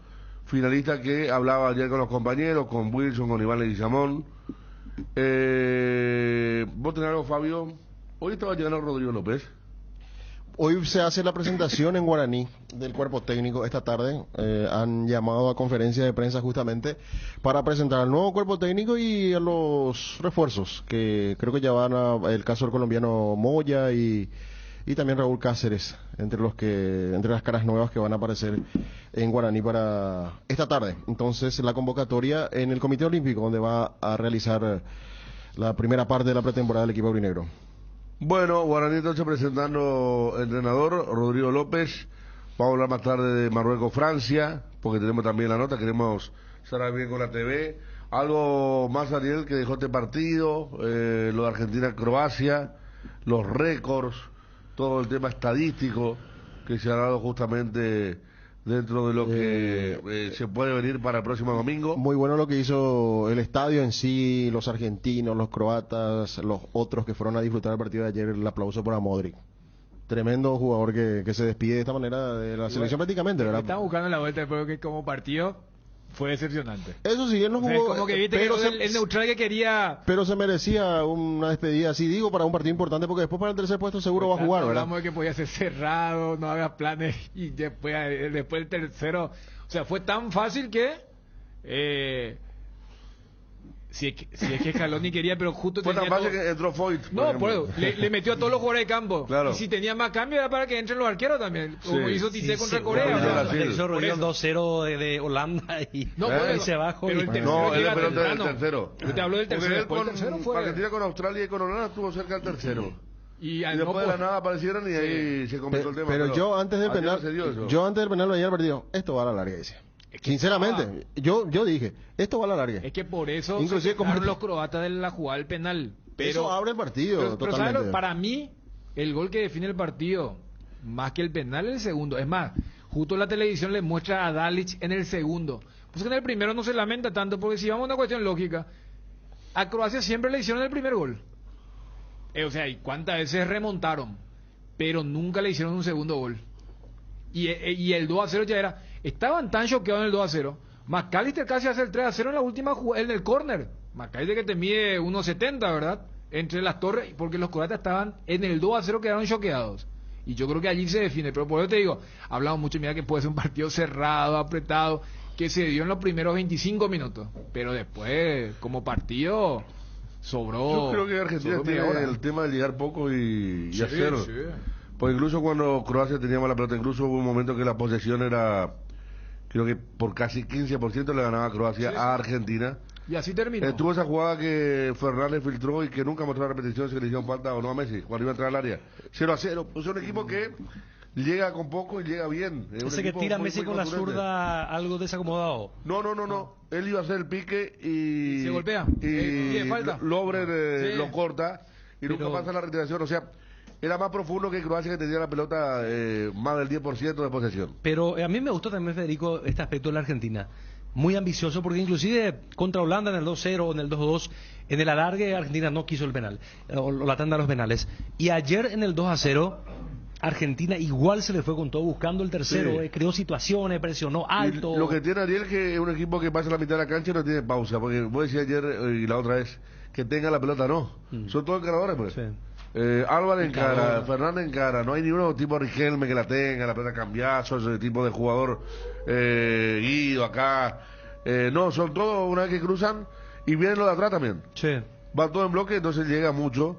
Speaker 2: finalista que hablaba ayer con los compañeros, con Wilson, con Iván Leguizamón. ¿Vos tenés algo, Fabio? Hoy estaba llegando Rodrigo López.
Speaker 5: Hoy se hace la presentación en guaraní del cuerpo técnico esta tarde. Han llamado a conferencia de prensa justamente para presentar al nuevo cuerpo técnico y a los refuerzos, que creo que ya van el caso del colombiano Moya y también Raúl Cáceres, entre las caras nuevas que van a aparecer en guaraní para esta tarde. Entonces la convocatoria en el Comité Olímpico, donde va a realizar la primera parte de la pretemporada del equipo aurinegro.
Speaker 2: Bueno, guaraní entonces presentando entrenador Rodrigo López. Vamos a hablar más tarde de Marruecos-Francia, porque tenemos también la nota, queremos cerrar bien con la TV. Algo más, Ariel, que dejó este partido, lo de Argentina-Croacia, los récords, todo el tema estadístico que se ha dado justamente dentro de lo que se puede venir para el próximo domingo.
Speaker 5: Muy bueno lo que hizo el estadio en sí, los argentinos, los croatas, los otros que fueron a disfrutar el partido de ayer. El aplauso para Modric. Tremendo jugador que se despide de esta manera de la selección prácticamente, ¿verdad?
Speaker 3: Estaba buscando la vuelta, pero que como partido fue decepcionante.
Speaker 5: Eso sí, él no
Speaker 3: O sea,
Speaker 5: jugó,
Speaker 3: como que viste
Speaker 5: pero
Speaker 3: que el neutral que quería...
Speaker 5: pero se merecía una despedida así, digo, para un partido importante, porque después para el tercer puesto seguro va a jugar, ¿verdad?
Speaker 3: Hablamos de que podía ser cerrado, no hagas planes, y después el tercero, o sea, fue tan fácil que si es que Scaloni quería, pero justo
Speaker 2: Fue tan
Speaker 3: tenía
Speaker 2: fácil
Speaker 3: todo...
Speaker 2: que entró Foyt.
Speaker 3: No, por eso, le metió a todos los jugadores de campo.
Speaker 2: Claro.
Speaker 3: Y si tenía más cambio era para que entren los arqueros también, como
Speaker 2: Sí.
Speaker 3: hizo Tite contra
Speaker 4: sí,
Speaker 3: Corea.
Speaker 2: bueno,
Speaker 3: ¿no?
Speaker 2: Brasil.
Speaker 4: Hizo
Speaker 3: Por eso.
Speaker 4: 2-0 de Holanda y
Speaker 3: No,
Speaker 2: ¿Eh?
Speaker 4: y se bajó.
Speaker 3: pero el tercero
Speaker 2: No, él
Speaker 3: llega
Speaker 2: esperó el
Speaker 3: temprano.
Speaker 2: tercero.
Speaker 3: Yo te hablo del
Speaker 2: Porque
Speaker 3: tercero.
Speaker 2: él
Speaker 3: Después el tercero fue...
Speaker 2: Argentina con Australia y con Holanda estuvo cerca del tercero.
Speaker 3: Y
Speaker 2: Y después de la nada aparecieron y ahí se complicó el tema.
Speaker 5: Pero yo antes del
Speaker 2: ayer
Speaker 5: penal,
Speaker 2: se dio eso.
Speaker 5: yo antes del penal veía el partido, esto va a la larga, dice. Sinceramente, yo dije, esto va a la larga.
Speaker 3: Es que por eso
Speaker 5: Inclusive
Speaker 3: se quejaron
Speaker 5: como-
Speaker 3: los croatas de la jugada del penal. Pero,
Speaker 5: Eso abre el partido
Speaker 3: pero
Speaker 5: totalmente.
Speaker 3: ¿sabes lo? Para mí, el gol que define el partido, más que el penal, es el segundo. Es más, justo la televisión le muestra a Dalic en el segundo. Pues que en el primero no se lamenta tanto, porque si vamos a una cuestión lógica, a Croacia siempre le hicieron el primer gol. O sea, ¿y cuántas veces remontaron? Pero nunca le hicieron un segundo gol. Y el 2-0 ya era... Estaban tan choqueados en el 2-0. McAllister casi hace el 3-0 en la última jugada, en el córner. McAllister que te mide 1.70, ¿verdad? Entre las torres, porque los croatas estaban en el 2-0, quedaron choqueados. Y yo creo que allí se define. Pero por eso te digo, hablamos mucho, mira que puede ser un partido cerrado, apretado, que se dio en los primeros 25 minutos. Pero después, como partido, sobró.
Speaker 2: Yo creo que Argentina
Speaker 3: sobró media
Speaker 2: tiene
Speaker 3: hora.
Speaker 2: el tema de llegar poco y
Speaker 3: Sí,
Speaker 2: hacer.
Speaker 3: sí.
Speaker 2: Porque incluso cuando Croacia tenía mala pelota, incluso hubo un momento que la posesión era, creo que por casi 15% le ganaba Croacia a Argentina.
Speaker 3: Y así terminó.
Speaker 2: Tuvo esa jugada que Fernández filtró y que nunca mostró la repetición si le hicieron falta o no a Messi, cuando iba a entrar al área. 0-0. Pues es un equipo que llega con poco y llega bien. Es un
Speaker 4: Ese que
Speaker 2: equipo
Speaker 4: tira
Speaker 2: muy,
Speaker 4: Messi
Speaker 2: muy
Speaker 4: con la
Speaker 2: contundente.
Speaker 4: zurda algo desacomodado.
Speaker 2: No. Él iba a hacer el pique y...
Speaker 3: Se golpea.
Speaker 2: Y
Speaker 3: Pide falta.
Speaker 2: Lovren
Speaker 3: Sí.
Speaker 2: lo corta y
Speaker 4: Pero-
Speaker 2: nunca pasa la retiración. O sea, era más profundo que Croacia, que tenía la pelota más del 10% de posesión.
Speaker 4: Pero a mí me gustó también, Federico, este aspecto de la Argentina. Muy ambicioso, porque inclusive contra Holanda en el 2-0 o en el 2-2, en el alargue Argentina no quiso el penal, o la tanda de los penales. Y ayer en el 2-0, Argentina igual se le fue con todo, buscando el tercero,
Speaker 2: Sí.
Speaker 4: creó situaciones, presionó alto.
Speaker 2: Y lo que tiene Ariel, que es un equipo que pasa la mitad de la cancha y no tiene pausa, porque vos decías ayer y la otra vez que tenga la pelota, no. Son todos encaradores, pues.
Speaker 4: Sí.
Speaker 2: Álvarez encara,
Speaker 4: Encarador.
Speaker 2: Fernández encara, no hay ninguno tipo Riquelme que la tenga, la pelota cambiazo, ese tipo de jugador Guido acá. No, son todos una vez que cruzan y vienen los de atrás también.
Speaker 4: Sí.
Speaker 2: Va todo en bloque, entonces llega mucho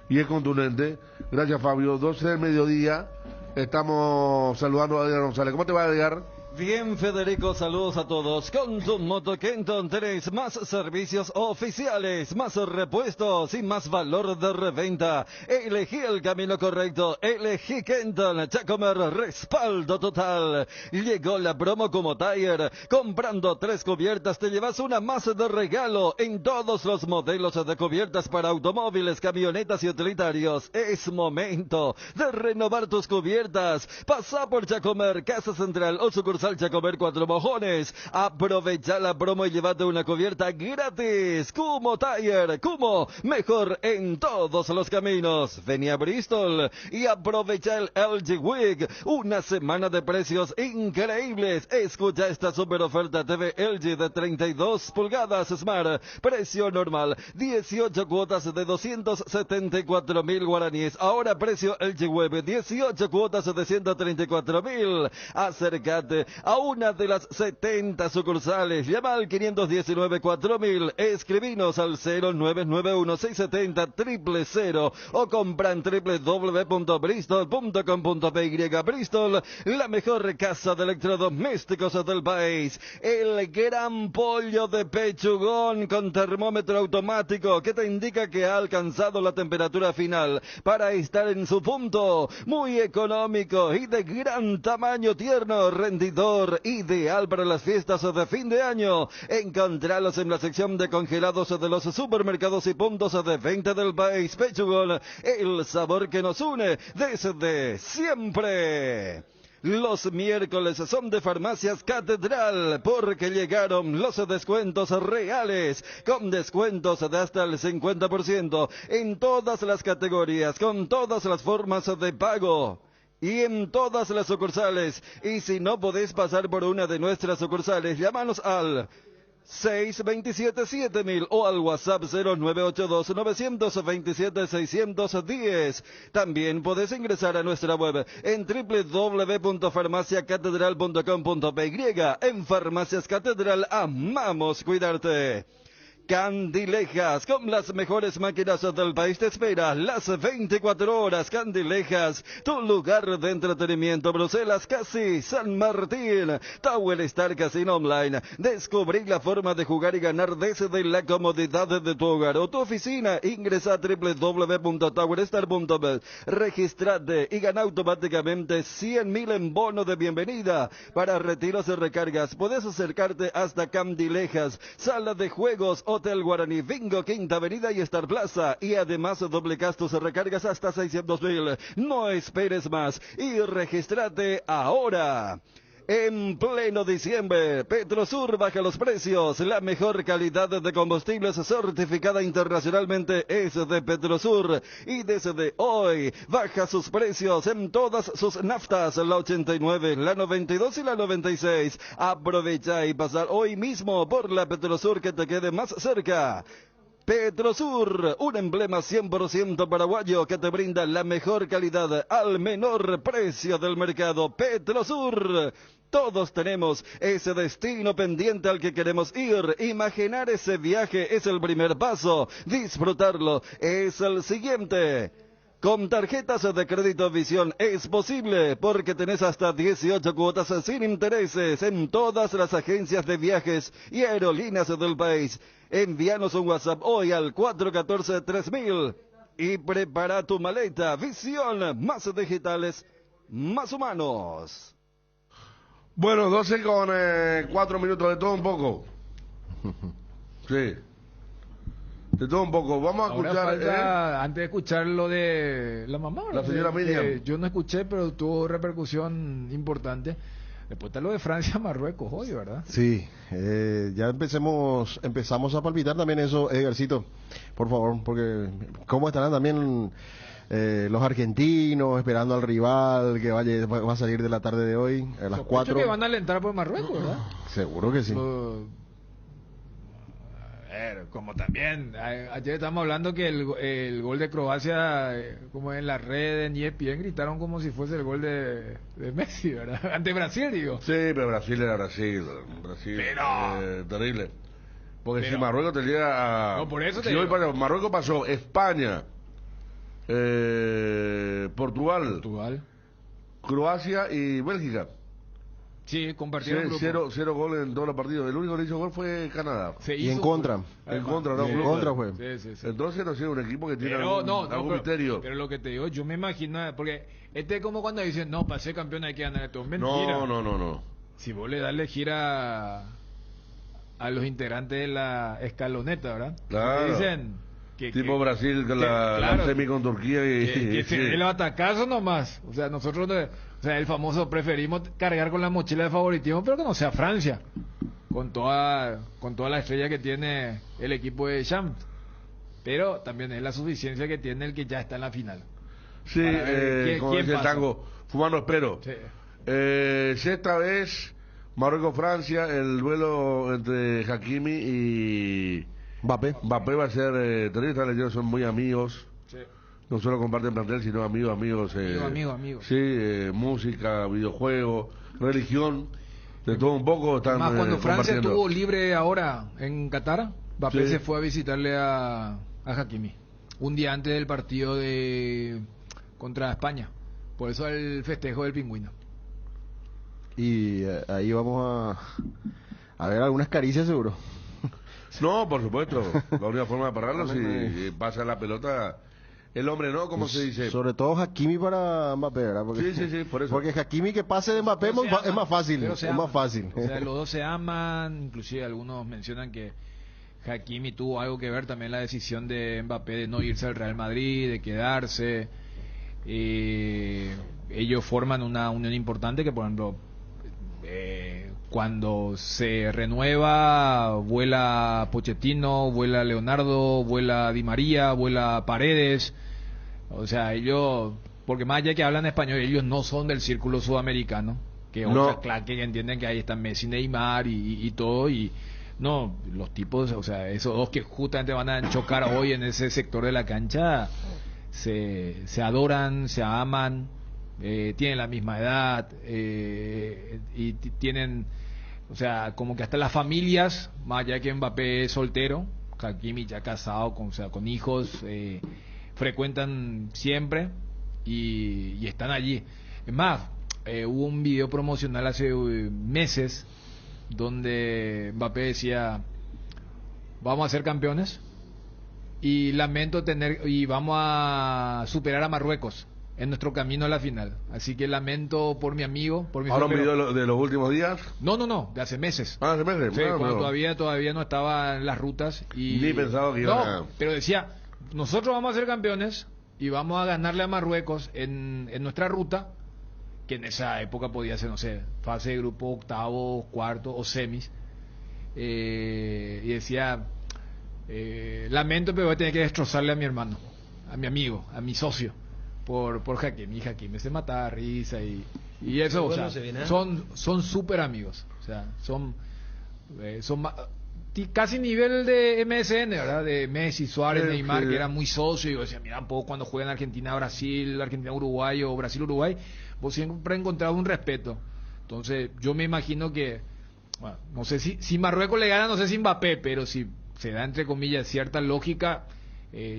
Speaker 2: y es contundente. Gracias, Fabio. 12 del mediodía. Estamos saludando a Adrián González. ¿Cómo te va, Edgar?
Speaker 7: Bien, Federico, saludos a todos. Con tu Moto Kenton tenés más servicios oficiales, más repuestos y más valor de reventa. Elegí el camino correcto, elegí Kenton, Chacomer, respaldo total. Llegó la promo como Tire. Comprando 3 cubiertas te llevas una más de regalo en todos los modelos de cubiertas para automóviles, camionetas y utilitarios. Es momento de renovar tus cubiertas. Pasa por Chacomer, Casa Central o sucursal Chacomer 4 Mojones. Aprovecha la promo y llévate una cubierta gratis. Kumo Tire, Kumo, mejor en todos los caminos. Vení a Bristol y aprovecha el LG Week. Una semana de precios increíbles. Escucha esta super oferta: TV LG de 32 pulgadas Smart. Precio normal, 18 cuotas de 274.000 guaraníes. Ahora precio LG Web, 18 cuotas de 134.000. Acércate a una de las 70 sucursales. Llama al 519-4000. Escribinos al 0991-670-000 o compra en www.bristol.com.py. Bristol, la mejor casa de electrodomésticos del país. El gran pollo de pechugón con termómetro automático que te indica que ha alcanzado la temperatura final para estar en su punto. Muy económico y de gran tamaño, tierno, rendidor, ideal para las fiestas de fin de año. Encontralos en la sección de congelados de los supermercados y puntos de venta del país. Pechugón, el sabor que nos une desde siempre. Los miércoles son de Farmacias Catedral, porque llegaron los descuentos reales, con descuentos de hasta el 50% en todas las categorías, con todas las formas de pago y en todas las sucursales. Y si no podés pasar por una de nuestras sucursales, llámanos al 627-7000 o al WhatsApp 0982-927-610. También podés ingresar a nuestra web en www.farmaciacatedral.com.py. En Farmacias Catedral amamos cuidarte. Candilejas, con las mejores máquinas del país, te espera las 24 horas. Candilejas, tu lugar de entretenimiento. Bruselas, Casi, San Martín, Tower Star Casino Online. Descubrí la forma de jugar y ganar desde la comodidad de tu hogar o tu oficina. Ingresa a www.towerstar.bet. Registrate y gana automáticamente 100.000 en bono de bienvenida. Para retiros y recargas, puedes acercarte hasta Candilejas, sala de juegos, Hotel Guaraní, Bingo, Quinta Avenida y Star Plaza. Y además duplicas tus recargas hasta 600.000. No esperes más y regístrate ahora. En pleno diciembre, Petrosur baja los precios. La mejor calidad de combustibles certificada internacionalmente es de Petrosur. Y desde hoy baja sus precios en todas sus naftas, la 89, la 92 y la 96. Aprovecha y pasar hoy mismo por la Petrosur que te quede más cerca. Petrosur, un emblema 100% paraguayo que te brinda la mejor calidad al menor precio del mercado. Petrosur. Todos tenemos ese destino pendiente al que queremos ir. Imaginar ese viaje es el primer paso. Disfrutarlo es el siguiente. Con tarjetas de crédito Visión es posible, porque tenés hasta 18 cuotas sin intereses en todas las agencias de viajes y aerolíneas del país. Envíanos un WhatsApp hoy al 414-3000 y prepara tu maleta. Visión, más digitales más humanos.
Speaker 2: Bueno, 12 con 4 minutos, de todo un poco. Sí. De todo un poco. Vamos a
Speaker 3: Ahora
Speaker 2: escuchar...
Speaker 3: falta, antes de escuchar lo de la mamá,
Speaker 2: La señora Miriam.
Speaker 3: yo no escuché, pero tuvo repercusión importante. Después está lo de Francia-Marruecos hoy, ¿verdad?
Speaker 5: Sí, ya empezamos a palpitar también eso, Edgarcito, por favor, porque cómo estarán también los argentinos esperando al rival que va a salir de la tarde de hoy, a las
Speaker 3: Sospecho
Speaker 5: 4.
Speaker 3: que van a alentar por Marruecos, ¿verdad?
Speaker 5: Seguro que sí.
Speaker 3: A ver, como también, ayer estamos hablando que el gol de Croacia, como en las redes en ESPN, gritaron como si fuese el gol de Messi, ¿verdad? Ante Brasil, digo.
Speaker 2: Sí, pero Brasil era Brasil. Brasil, terrible. Porque
Speaker 3: Pero-
Speaker 2: si Marruecos te llega a...
Speaker 3: No, por eso te
Speaker 2: si hoy
Speaker 3: digo.
Speaker 2: Marruecos pasó España, Portugal,
Speaker 3: Portugal.
Speaker 2: Croacia y Bélgica.
Speaker 3: Sí, compartieron grupo.
Speaker 2: Cero goles en todos los partidos. El único que le hizo gol fue Canadá.
Speaker 3: Se
Speaker 5: Y en
Speaker 3: hizo-
Speaker 5: contra.
Speaker 2: En contra, no,
Speaker 5: En
Speaker 2: grupo.
Speaker 5: contra fue.
Speaker 3: Sí, sí, sí.
Speaker 2: Entonces, no sé, un equipo que tiene
Speaker 3: Pero,
Speaker 2: algún misterio.
Speaker 3: pero lo que te digo, yo me imagino, porque este es como cuando dicen, no, para ser campeón hay que ganar esto. Mentira.
Speaker 2: No.
Speaker 3: Si vos le das elegir a los integrantes de la escaloneta, ¿verdad?
Speaker 2: Claro.
Speaker 3: Dicen que
Speaker 2: Tipo Brasil con
Speaker 3: que-
Speaker 2: la
Speaker 3: claro,
Speaker 2: semi con Turquía y...
Speaker 3: que se
Speaker 2: sí.
Speaker 3: dé los atacazos nomás. O sea, nosotros, o sea, el famoso preferimos cargar con la mochila de favoritismo, pero que no sea Francia, con toda la estrella que tiene el equipo de Champs. Pero también es la suficiencia que tiene el que ya está en la final.
Speaker 2: Sí,
Speaker 3: Para ver
Speaker 2: como
Speaker 3: quién
Speaker 2: dice el
Speaker 3: pasa.
Speaker 2: tango, fumando espero.
Speaker 3: Sí.
Speaker 2: Sexta vez, Marruecos-Francia, el duelo entre Hakimi y
Speaker 5: Mbappé.
Speaker 2: Mbappé va a ser terrible. Están leyendo, son muy amigos.
Speaker 3: Sí.
Speaker 2: No solo comparten plantel, sino amigos.
Speaker 3: Amigos.
Speaker 2: Sí, música, videojuegos, religión, de todo un poco están
Speaker 3: Más cuando Francia
Speaker 2: compartiendo.
Speaker 3: estuvo libre ahora en Qatar, Mbappé
Speaker 2: Sí.
Speaker 3: se fue a visitarle a Hakimi un día antes del partido de contra España. Por eso el festejo del pingüino.
Speaker 5: Y ahí vamos a ver algunas caricias seguro.
Speaker 2: No, por supuesto. La única forma de pararlo si pasa la pelota. El hombre no, ¿cómo se dice?
Speaker 5: Sobre todo Hakimi para Mbappé, ¿verdad? Porque,
Speaker 2: Sí, por eso.
Speaker 5: Porque Hakimi que pase de Mbappé
Speaker 3: Pero se
Speaker 5: es
Speaker 3: aman,
Speaker 5: más fácil.
Speaker 3: pero
Speaker 5: Es
Speaker 3: se
Speaker 5: más
Speaker 3: aman.
Speaker 5: fácil.
Speaker 3: O sea, los dos se aman, inclusive algunos mencionan que Hakimi tuvo algo que ver también la decisión de Mbappé de no irse al Real Madrid, de quedarse. Ellos forman una unión importante que, por ejemplo, cuando se renueva, vuela Pochettino, vuela Leonardo, vuela Di María, vuela Paredes. O sea, ellos, porque más allá que hablan español, ellos no son del círculo sudamericano, que
Speaker 2: No.
Speaker 3: otra clase que entienden que ahí están Messi, Neymar y todo, y no, los tipos, o sea, esos dos que justamente van a chocar hoy en ese sector de la cancha, se adoran, se aman, tienen la misma edad, y tienen, o sea, como que hasta las familias, más allá que Mbappé es soltero, Hakimi ya casado, o sea, con hijos, frecuentan siempre y están allí. Es más, hubo un video promocional hace meses donde Mbappé decía, vamos a ser campeones y vamos a superar a Marruecos en nuestro camino a la final. Así que lamento por mi amigo, por mi
Speaker 2: Ahora un
Speaker 3: pero-
Speaker 2: video de los últimos días.
Speaker 3: No, de hace meses.
Speaker 2: Ah, se me hace.
Speaker 3: Sí,
Speaker 2: Bueno,
Speaker 3: cuando
Speaker 2: pero-
Speaker 3: todavía no estaba en las rutas y
Speaker 2: Ni pensaba que iban
Speaker 3: no,
Speaker 2: a-
Speaker 3: pero decía, nosotros vamos a ser campeones y vamos a ganarle a Marruecos en nuestra ruta, que en esa época podía ser, no sé, fase de grupo, octavo, cuarto o semis. Y decía, lamento, pero voy a tener que destrozarle a mi hermano, a mi amigo, a mi socio, por Hakimi. Hakimi se mataba a risa y eso, o
Speaker 4: Bueno,
Speaker 3: sea,
Speaker 4: se viene, ¿eh?
Speaker 3: son súper amigos, o sea, son casi nivel de MSN, ¿verdad? De Messi, Suárez,
Speaker 2: Sí,
Speaker 3: Neymar,
Speaker 2: sí.
Speaker 3: que eran muy socios. Y yo decía, mira, un poco cuando juegan Argentina-Brasil, Argentina-Uruguay o Brasil-Uruguay, vos siempre encontrado un respeto. Entonces, yo me imagino que, bueno, no sé si Marruecos le gana, no sé si Mbappé, pero si se da, entre comillas, cierta lógica,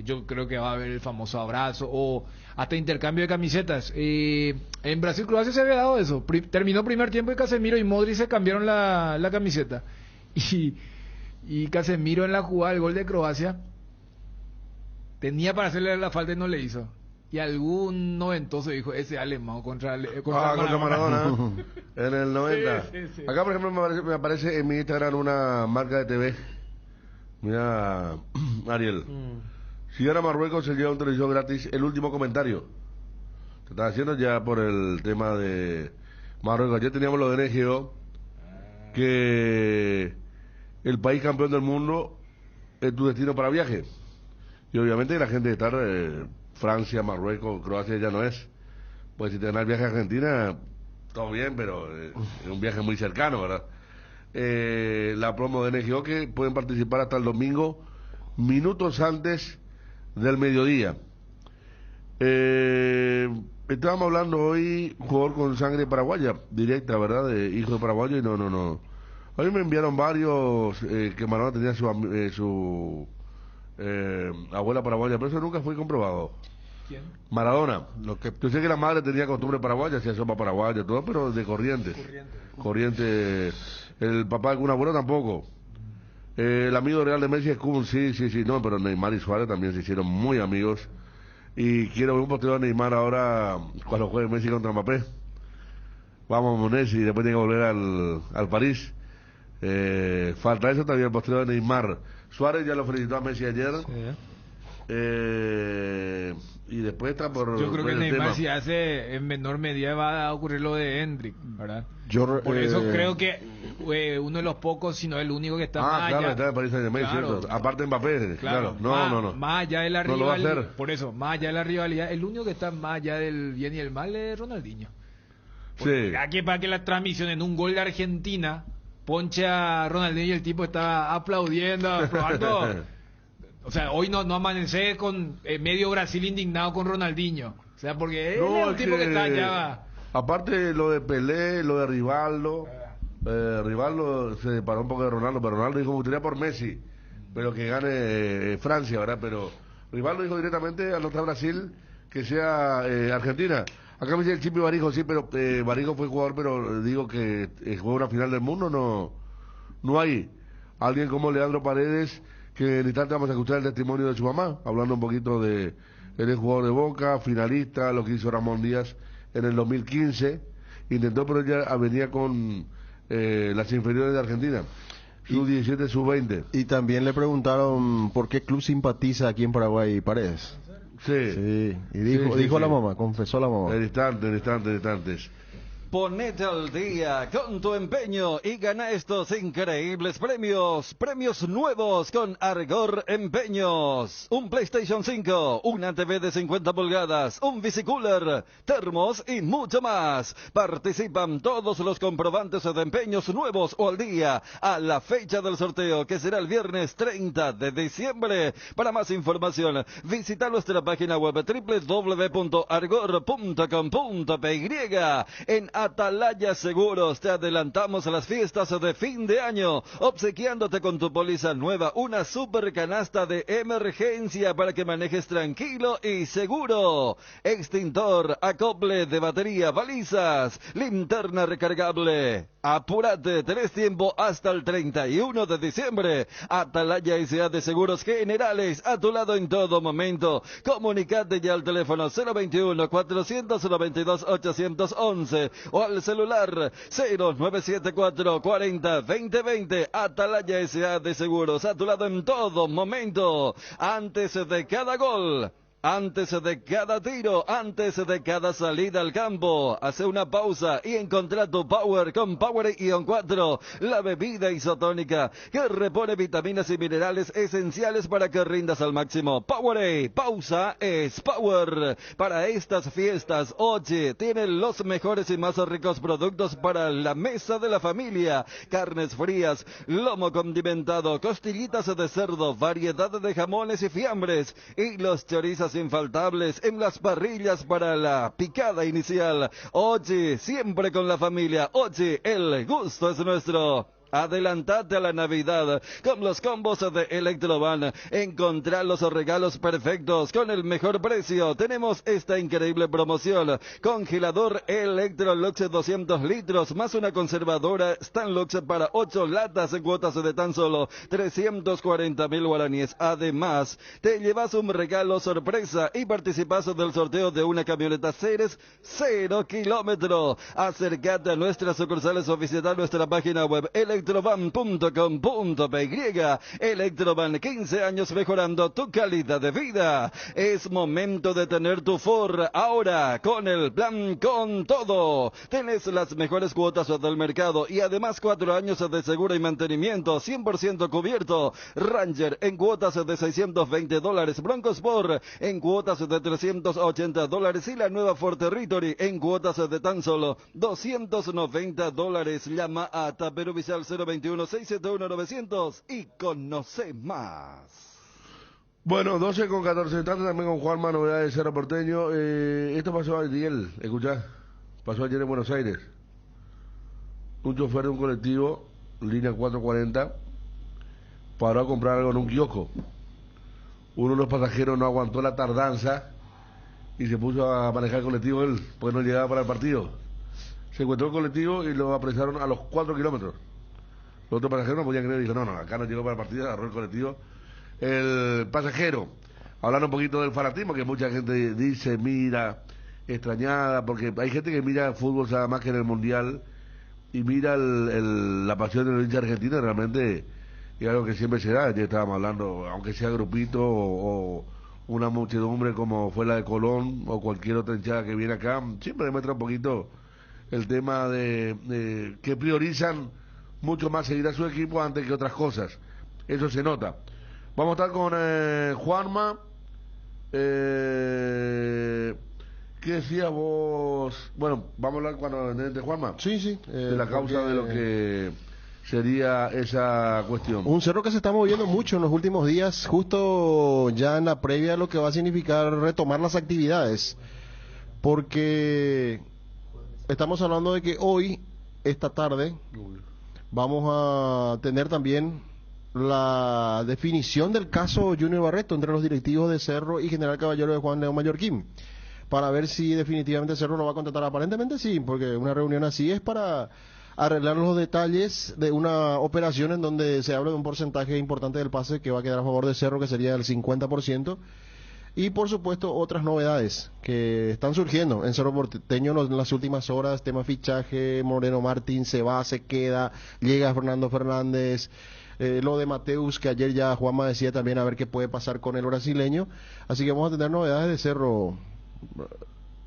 Speaker 3: yo creo que va a haber el famoso abrazo o hasta intercambio de camisetas. En Brasil-Croacia se había dado eso. Terminó primer tiempo y Casemiro y Modric se cambiaron la camiseta. Y Casemiro en la jugada del gol de Croacia tenía para hacerle la falta y no le hizo. y algún noventoso dijo, ese alemán contra
Speaker 2: Contra Maradona. En el 90.
Speaker 3: Sí, sí, sí.
Speaker 2: Acá, por ejemplo, me aparece en mi Instagram una marca de TV. Mira, Ariel. Si gana Marruecos, se lleva un televisor gratis. El último comentario. Te estaba haciendo ya por el tema de Marruecos. Ayer teníamos lo de NGO, que el país campeón del mundo es tu destino para viaje. Y obviamente la gente de estar Francia, Marruecos, Croacia ya no es. Pues si te ganas el viaje a Argentina, todo bien, pero es un viaje muy cercano, ¿verdad? La promo de NGO, que pueden participar hasta el domingo, minutos antes del mediodía. Estábamos hablando hoy, un jugador con sangre paraguaya, directa, ¿verdad? De hijo de paraguayo, y no. A mí me enviaron varios que Maradona tenía su abuela paraguaya, pero eso nunca fue comprobado.
Speaker 3: ¿Quién?
Speaker 2: Maradona. Yo sé que la madre tenía costumbre paraguaya, hacía sopa paraguaya, todo, pero de Corrientes. Corriente. El papá de un abuelo tampoco. El amigo real de Messi es Kun, sí, no, pero Neymar y Suárez también se hicieron muy amigos. Y quiero ver un posteo de Neymar ahora cuando juegue Messi contra Mbappé. Vamos a Messi y después tiene que volver al París. Falta eso también, el posteo de Neymar. Suárez ya lo felicitó a Messi ayer.
Speaker 4: Sí.
Speaker 2: Y después está por...
Speaker 3: Yo creo que
Speaker 2: el
Speaker 3: Neymar,
Speaker 2: tema.
Speaker 3: si hace en menor medida, va a ocurrir lo de Hendrik, ¿verdad? Por eso creo que uno de los pocos, si no el único que está más
Speaker 2: claro,
Speaker 3: allá.
Speaker 2: está en París Saint-Germain,
Speaker 3: Claro.
Speaker 2: cierto. Aparte Mbappé, claro. No.
Speaker 3: Más allá de la
Speaker 2: No lo va a
Speaker 3: rivalidad.
Speaker 2: hacer.
Speaker 3: Por eso, más allá de la rivalidad, el único que está más allá del bien y el mal es Ronaldinho.
Speaker 2: Sí.
Speaker 3: Aquí para que la transmisión en un gol de Argentina ponche a Ronaldinho y el tipo está aplaudiendo, aprobando. O sea, hoy no amanecé con medio Brasil indignado con Ronaldinho. O sea, porque él es un tipo que está allá.
Speaker 2: Aparte lo de Pelé, lo de Rivaldo. Rivaldo se paró un poco de Ronaldo, pero Ronaldo dijo que votaría por Messi, pero que gane Francia, ¿verdad? Pero Rivaldo dijo directamente al no estar Brasil que sea Argentina. Acá me dice el Chipi Barijo, sí, pero Barijo fue jugador, pero digo que juega una final del mundo, no hay. Alguien como Leandro Paredes, que en el instante vamos a escuchar el testimonio de su mamá, hablando un poquito de... Él es jugador de Boca, finalista, lo que hizo Ramón Díaz en el 2015. Intentó, pero ya venía con las inferiores de Argentina. Sub-17, sub-20.
Speaker 5: Y también le preguntaron por qué club simpatiza aquí en Paraguay, Paredes.
Speaker 2: Sí.
Speaker 5: Y dijo
Speaker 2: Sí.
Speaker 5: la mamá, confesó la mamá.
Speaker 2: En instantes.
Speaker 7: Ponete al día con tu empeño y gana estos increíbles premios. Premios nuevos con Argor Empeños. Un PlayStation 5, una TV de 50 pulgadas, un bicicooler, termos y mucho más. Participan todos los comprobantes de empeños nuevos o al día a la fecha del sorteo, que será el viernes 30 de diciembre. Para más información, visita nuestra página web www.argor.com.py. En Atalaya Seguros te adelantamos a las fiestas de fin de año, obsequiándote con tu póliza nueva una super canasta de emergencia para que manejes tranquilo y seguro. Extintor, acople de batería, balizas, linterna recargable. Apúrate, tenés tiempo hasta el 31 de diciembre. Atalaya S.A. de Seguros Generales, a tu lado en todo momento. Comunicate ya al teléfono 021 492 811 o al celular 0974 40 2020. Atalaya S.A. de Seguros, a tu lado en todo momento. Antes de cada gol, antes de cada tiro, antes de cada salida al campo, hace una pausa y encontrá tu Power con Power Ion 4, la bebida isotónica que repone vitaminas y minerales esenciales para que rindas al máximo. Power, pausa es Power. Para estas fiestas, oye, tienen los mejores y más ricos productos para la mesa de la familia. Carnes frías, lomo condimentado, costillitas de cerdo, variedad de jamones y fiambres y los chorizos infaltables en las parrillas para la picada inicial. Oye, siempre con la familia. Oye, el gusto es nuestro. Adelantate a la Navidad con los combos de Electroban. Encontrá los regalos perfectos con el mejor precio. Tenemos esta increíble promoción. Congelador Electrolux 200 litros más una conservadora Stanlux para 8 latas en cuotas de tan solo 340.000 guaraníes. Además, te llevas un regalo sorpresa y participas del sorteo de una camioneta Ceres 0 kilómetro. Acércate a nuestras sucursales o visita nuestra página web electroban.com.py. Electroban, 15 años mejorando tu calidad de vida. Es momento de tener tu Ford ahora con el plan Con Todo. Tenés las mejores cuotas del mercado y además 4 años de seguro y mantenimiento 100% cubierto. Ranger en cuotas de $620, Bronco Sport en cuotas de $380 y la nueva Ford Territory en cuotas de tan solo $290. Llama a Taperovicial 021-671-900 y conoce más.
Speaker 2: Bueno, 12:14, tanto también con Juanma, novedades de Cerro Porteño. Esto pasó ayer, escuchá, pasó ayer en Buenos Aires. Un chofer de un colectivo, línea 440, paró a comprar algo en un kiosco. Uno de los pasajeros no aguantó la tardanza y se puso a manejar el colectivo él, porque no llegaba para el partido. Se encontró el colectivo y lo apresaron a los 4 kilómetros. Los otros pasajeros no podían creer, dijo, no, acá no llegó para el partido, agarró el colectivo. El pasajero, hablando un poquito del fanatismo, que mucha gente dice, mira, extrañada, porque hay gente que mira el fútbol nada más que en el Mundial, y mira la pasión del hincha argentino, realmente es algo que siempre se da. Ya estábamos hablando, aunque sea grupito o una muchedumbre como fue la de Colón o cualquier otra hinchada que viene acá, siempre demuestra un poquito el tema de que priorizan mucho más seguir a su equipo antes que otras cosas. Eso se nota. Vamos a estar con Juanma. ¿Qué decías vos? Bueno, vamos a hablar cuando de Juanma.
Speaker 5: Sí, sí.
Speaker 2: De la causa de lo que sería esa cuestión.
Speaker 5: Un cerro que se está moviendo mucho en los últimos días, justo ya en la previa a lo que va a significar retomar las actividades. Porque estamos hablando de que hoy, esta tarde, vamos a tener también la definición del caso Junior Barreto entre los directivos de Cerro y General Caballero de Juan León Mallorquín, para ver si definitivamente Cerro lo va a contratar. Aparentemente sí, porque una reunión así es para arreglar los detalles de una operación en donde se habla de un porcentaje importante del pase que va a quedar a favor de Cerro, que sería el 50%. Y por supuesto otras novedades que están surgiendo en Cerro Porteño en las últimas horas, tema fichaje, Moreno Martín se va, se queda, llega Fernando Fernández, lo de Mateus, que ayer ya Juanma decía también a ver qué puede pasar con el brasileño, así que vamos a tener novedades de Cerro.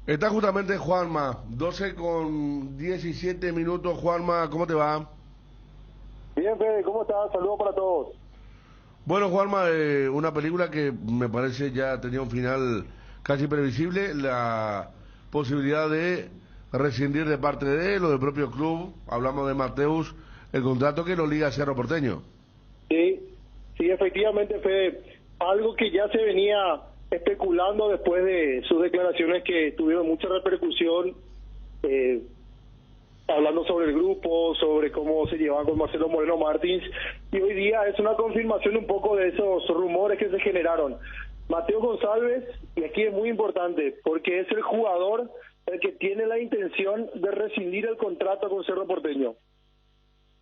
Speaker 2: Está justamente Juanma, 12:17, Juanma, ¿cómo te va?
Speaker 8: Bien, Fede, ¿cómo estás? Saludos para todos.
Speaker 2: Bueno, Juanma, una película que me parece ya tenía un final casi previsible, la posibilidad de rescindir de parte de él o del propio club, hablamos de Mateus, el contrato que lo liga a Cerro Porteño.
Speaker 8: Sí, efectivamente, Fede, algo que ya se venía especulando después de sus declaraciones que tuvieron mucha repercusión, hablando sobre el grupo, sobre cómo se llevaba con Marcelo Moreno Martins, y hoy día es una confirmación un poco de esos rumores que se generaron. Mateo González, y aquí es muy importante, porque es el jugador el que tiene la intención de rescindir el contrato con Cerro Porteño.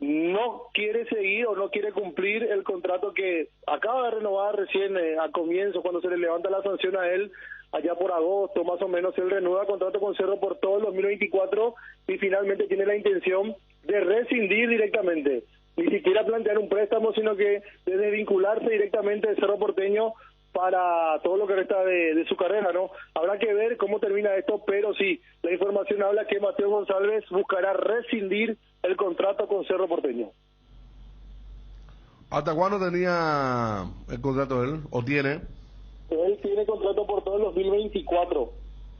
Speaker 8: No quiere seguir o no quiere cumplir el contrato que acaba de renovar recién a comienzo, cuando se le levanta la sanción a él, allá por agosto, más o menos. Él renueva contrato con Cerro por todo el 2024 y finalmente tiene la intención de rescindir directamente. Ni siquiera plantear un préstamo, sino que de desvincularse directamente de Cerro Porteño para todo lo que resta de su carrera, ¿no? Habrá que ver cómo termina esto, pero sí, la información habla que Mateo González buscará rescindir el contrato con Cerro Porteño.
Speaker 2: ¿Hasta cuándo tenía el contrato él? ¿O tiene?
Speaker 8: Él tiene contrato por todo el 2024.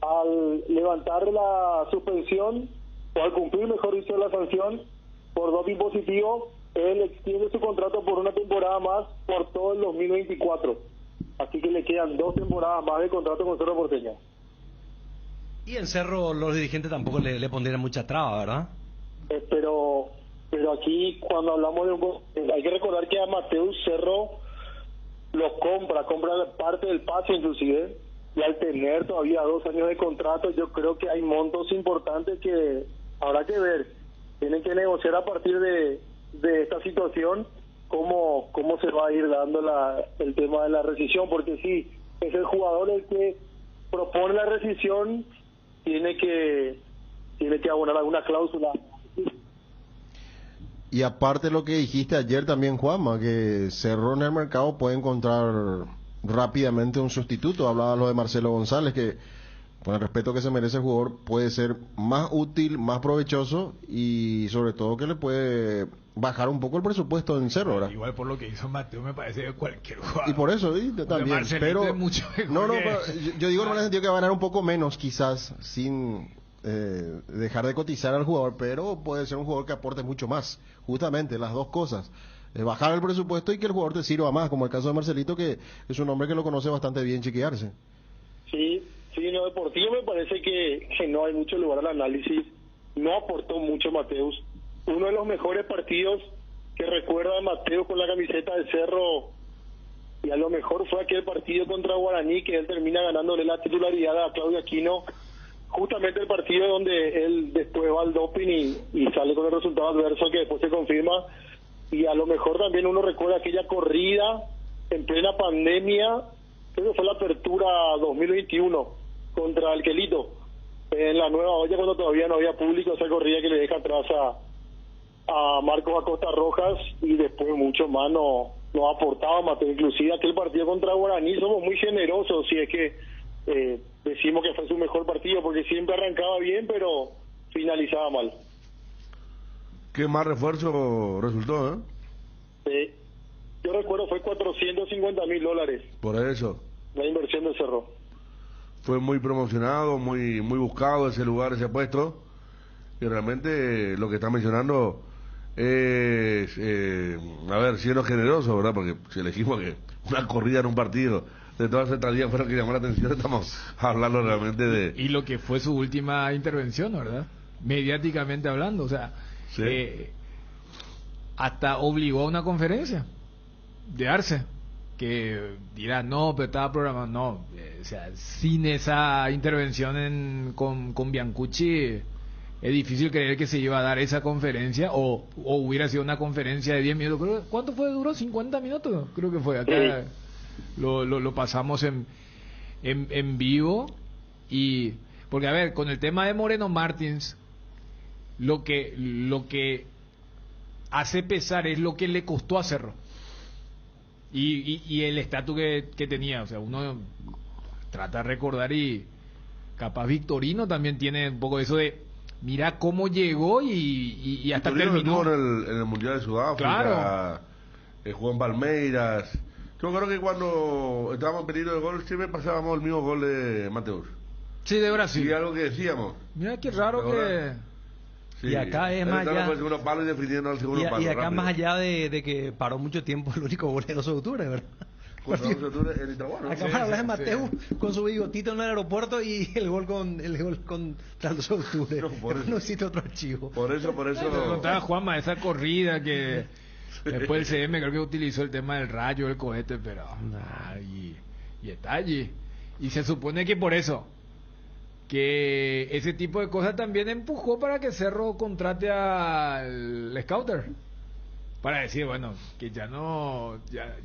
Speaker 8: Al levantar la suspensión, o al cumplir, mejor dicho, la sanción por doping positivo, él extiende su contrato por una temporada más por todo el 2024. Así que le quedan 2 temporadas más de contrato con Cerro Porteño.
Speaker 4: Y en Cerro los dirigentes tampoco le pondrían mucha traba, ¿verdad?
Speaker 8: Pero Pero aquí, cuando hablamos hay que recordar que a Mateus Cerro lo compra parte del pase inclusive, y al tener todavía 2 años de contrato, yo creo que hay montos importantes que habrá que ver. Tienen que negociar a partir de esta situación cómo se va a ir dando el tema de la rescisión, porque sí, es el jugador el que propone la rescisión, tiene que abonar alguna cláusula.
Speaker 5: Y aparte lo que dijiste ayer también, Juanma, que Cerro en el mercado puede encontrar rápidamente un sustituto. Hablaba lo de Marcelo González, que con el respeto que se merece el jugador puede ser más útil, más provechoso y sobre todo que le puede bajar un poco el presupuesto en Cerro, ¿verdad?
Speaker 3: Igual por lo que hizo Mateo me parece que cualquier jugador.
Speaker 5: Y por eso, también, pero
Speaker 3: es mucho mejor
Speaker 5: no,
Speaker 3: que...
Speaker 5: pero yo digo en el sentido que va a ganar un poco menos quizás sin dejar de cotizar al jugador, pero puede ser un jugador que aporte mucho más, justamente las dos cosas, bajar el presupuesto y que el jugador te sirva más, como el caso de Marcelito, que es un hombre que lo conoce bastante bien, Chiquiarse.
Speaker 8: Sí, en lo deportivo me parece que no hay mucho lugar al análisis, no aportó mucho Mateus. Uno de los mejores partidos que recuerda a Mateus con la camiseta de Cerro, y a lo mejor fue aquel partido contra Guaraní, que él termina ganándole la titularidad a Claudio Aquino, justamente el partido donde él después va al doping y sale con el resultado adverso que después se confirma. Y a lo mejor también uno recuerda aquella corrida en plena pandemia, creo que fue la apertura 2021 contra el Quelito, en la Nueva Olla, cuando todavía no había público, esa corrida que le deja atrás a Marcos Acosta Rojas, y después mucho más no aportaba Mateo. Inclusive aquel partido contra Guaraní somos muy generosos si es que decimos que fue su mejor partido, porque siempre arrancaba bien pero finalizaba mal.
Speaker 2: ¿Qué más refuerzo resultó,
Speaker 8: Yo recuerdo fue $450,000
Speaker 2: por eso
Speaker 8: la inversión de Cerro.
Speaker 2: fue muy promocionado, muy buscado ese lugar, ese puesto, y realmente lo que está mencionando es siendo generoso, ¿verdad? Porque si elegimos que una corrida en un partido de toda esa estadía fue lo que llamó la atención, estamos hablando realmente de...
Speaker 3: Y lo que fue su última intervención, ¿verdad? Mediáticamente hablando, o sea,
Speaker 2: Sí.
Speaker 3: Hasta obligó a una conferencia de Arce, que dirá, no, pero estaba programado, no, o sea, sin esa intervención con Biancucci, es difícil creer que se iba a dar esa conferencia, o hubiera sido una conferencia de 10 minutos, creo, ¿cuánto fue? ¿Duró 50 minutos? Creo que fue, acá lo pasamos en vivo, y porque a ver, con el tema de Moreno Martins, lo que hace pesar es lo que le costó a Cerro y el estatus que tenía. O sea, uno trata de recordar, y capaz Victorino también tiene un poco eso de mira cómo llegó y hasta
Speaker 2: Victorino
Speaker 3: terminó
Speaker 2: estuvo en el Mundial de Sudáfrica,
Speaker 3: claro,
Speaker 2: jugó en Palmeiras. Yo creo que cuando estábamos en peligro de gol siempre pasábamos el mismo gol de Mateus.
Speaker 3: sí, de Brasil.
Speaker 2: Y algo que decíamos.
Speaker 3: Mira qué raro
Speaker 2: Ahora,
Speaker 3: que...
Speaker 2: Sí,
Speaker 4: Y acá es más allá,
Speaker 2: por el segundo palo y defendiendo al segundo palo,
Speaker 4: y acá
Speaker 2: rápido.
Speaker 4: más allá de que paró mucho tiempo, el único gol es 12 de octubre, ¿verdad?
Speaker 2: Con Raúl Satura, el Itaguano.
Speaker 4: Acá
Speaker 3: Sí,
Speaker 4: para hablar de
Speaker 3: sí,
Speaker 4: Mateo
Speaker 3: sí.
Speaker 4: con su bigotito en el aeropuerto y el gol con el 12 de octubre.
Speaker 2: No, por eso.
Speaker 4: No existe otro archivo.
Speaker 2: Por eso.
Speaker 3: Contaba Juanma esa corrida que después el CM creo que utilizó el tema del rayo del cohete, pero y está allí, y se supone que por eso que ese tipo de cosas también empujó para que Cerro contrate al Scouter, para decir, bueno, que ya no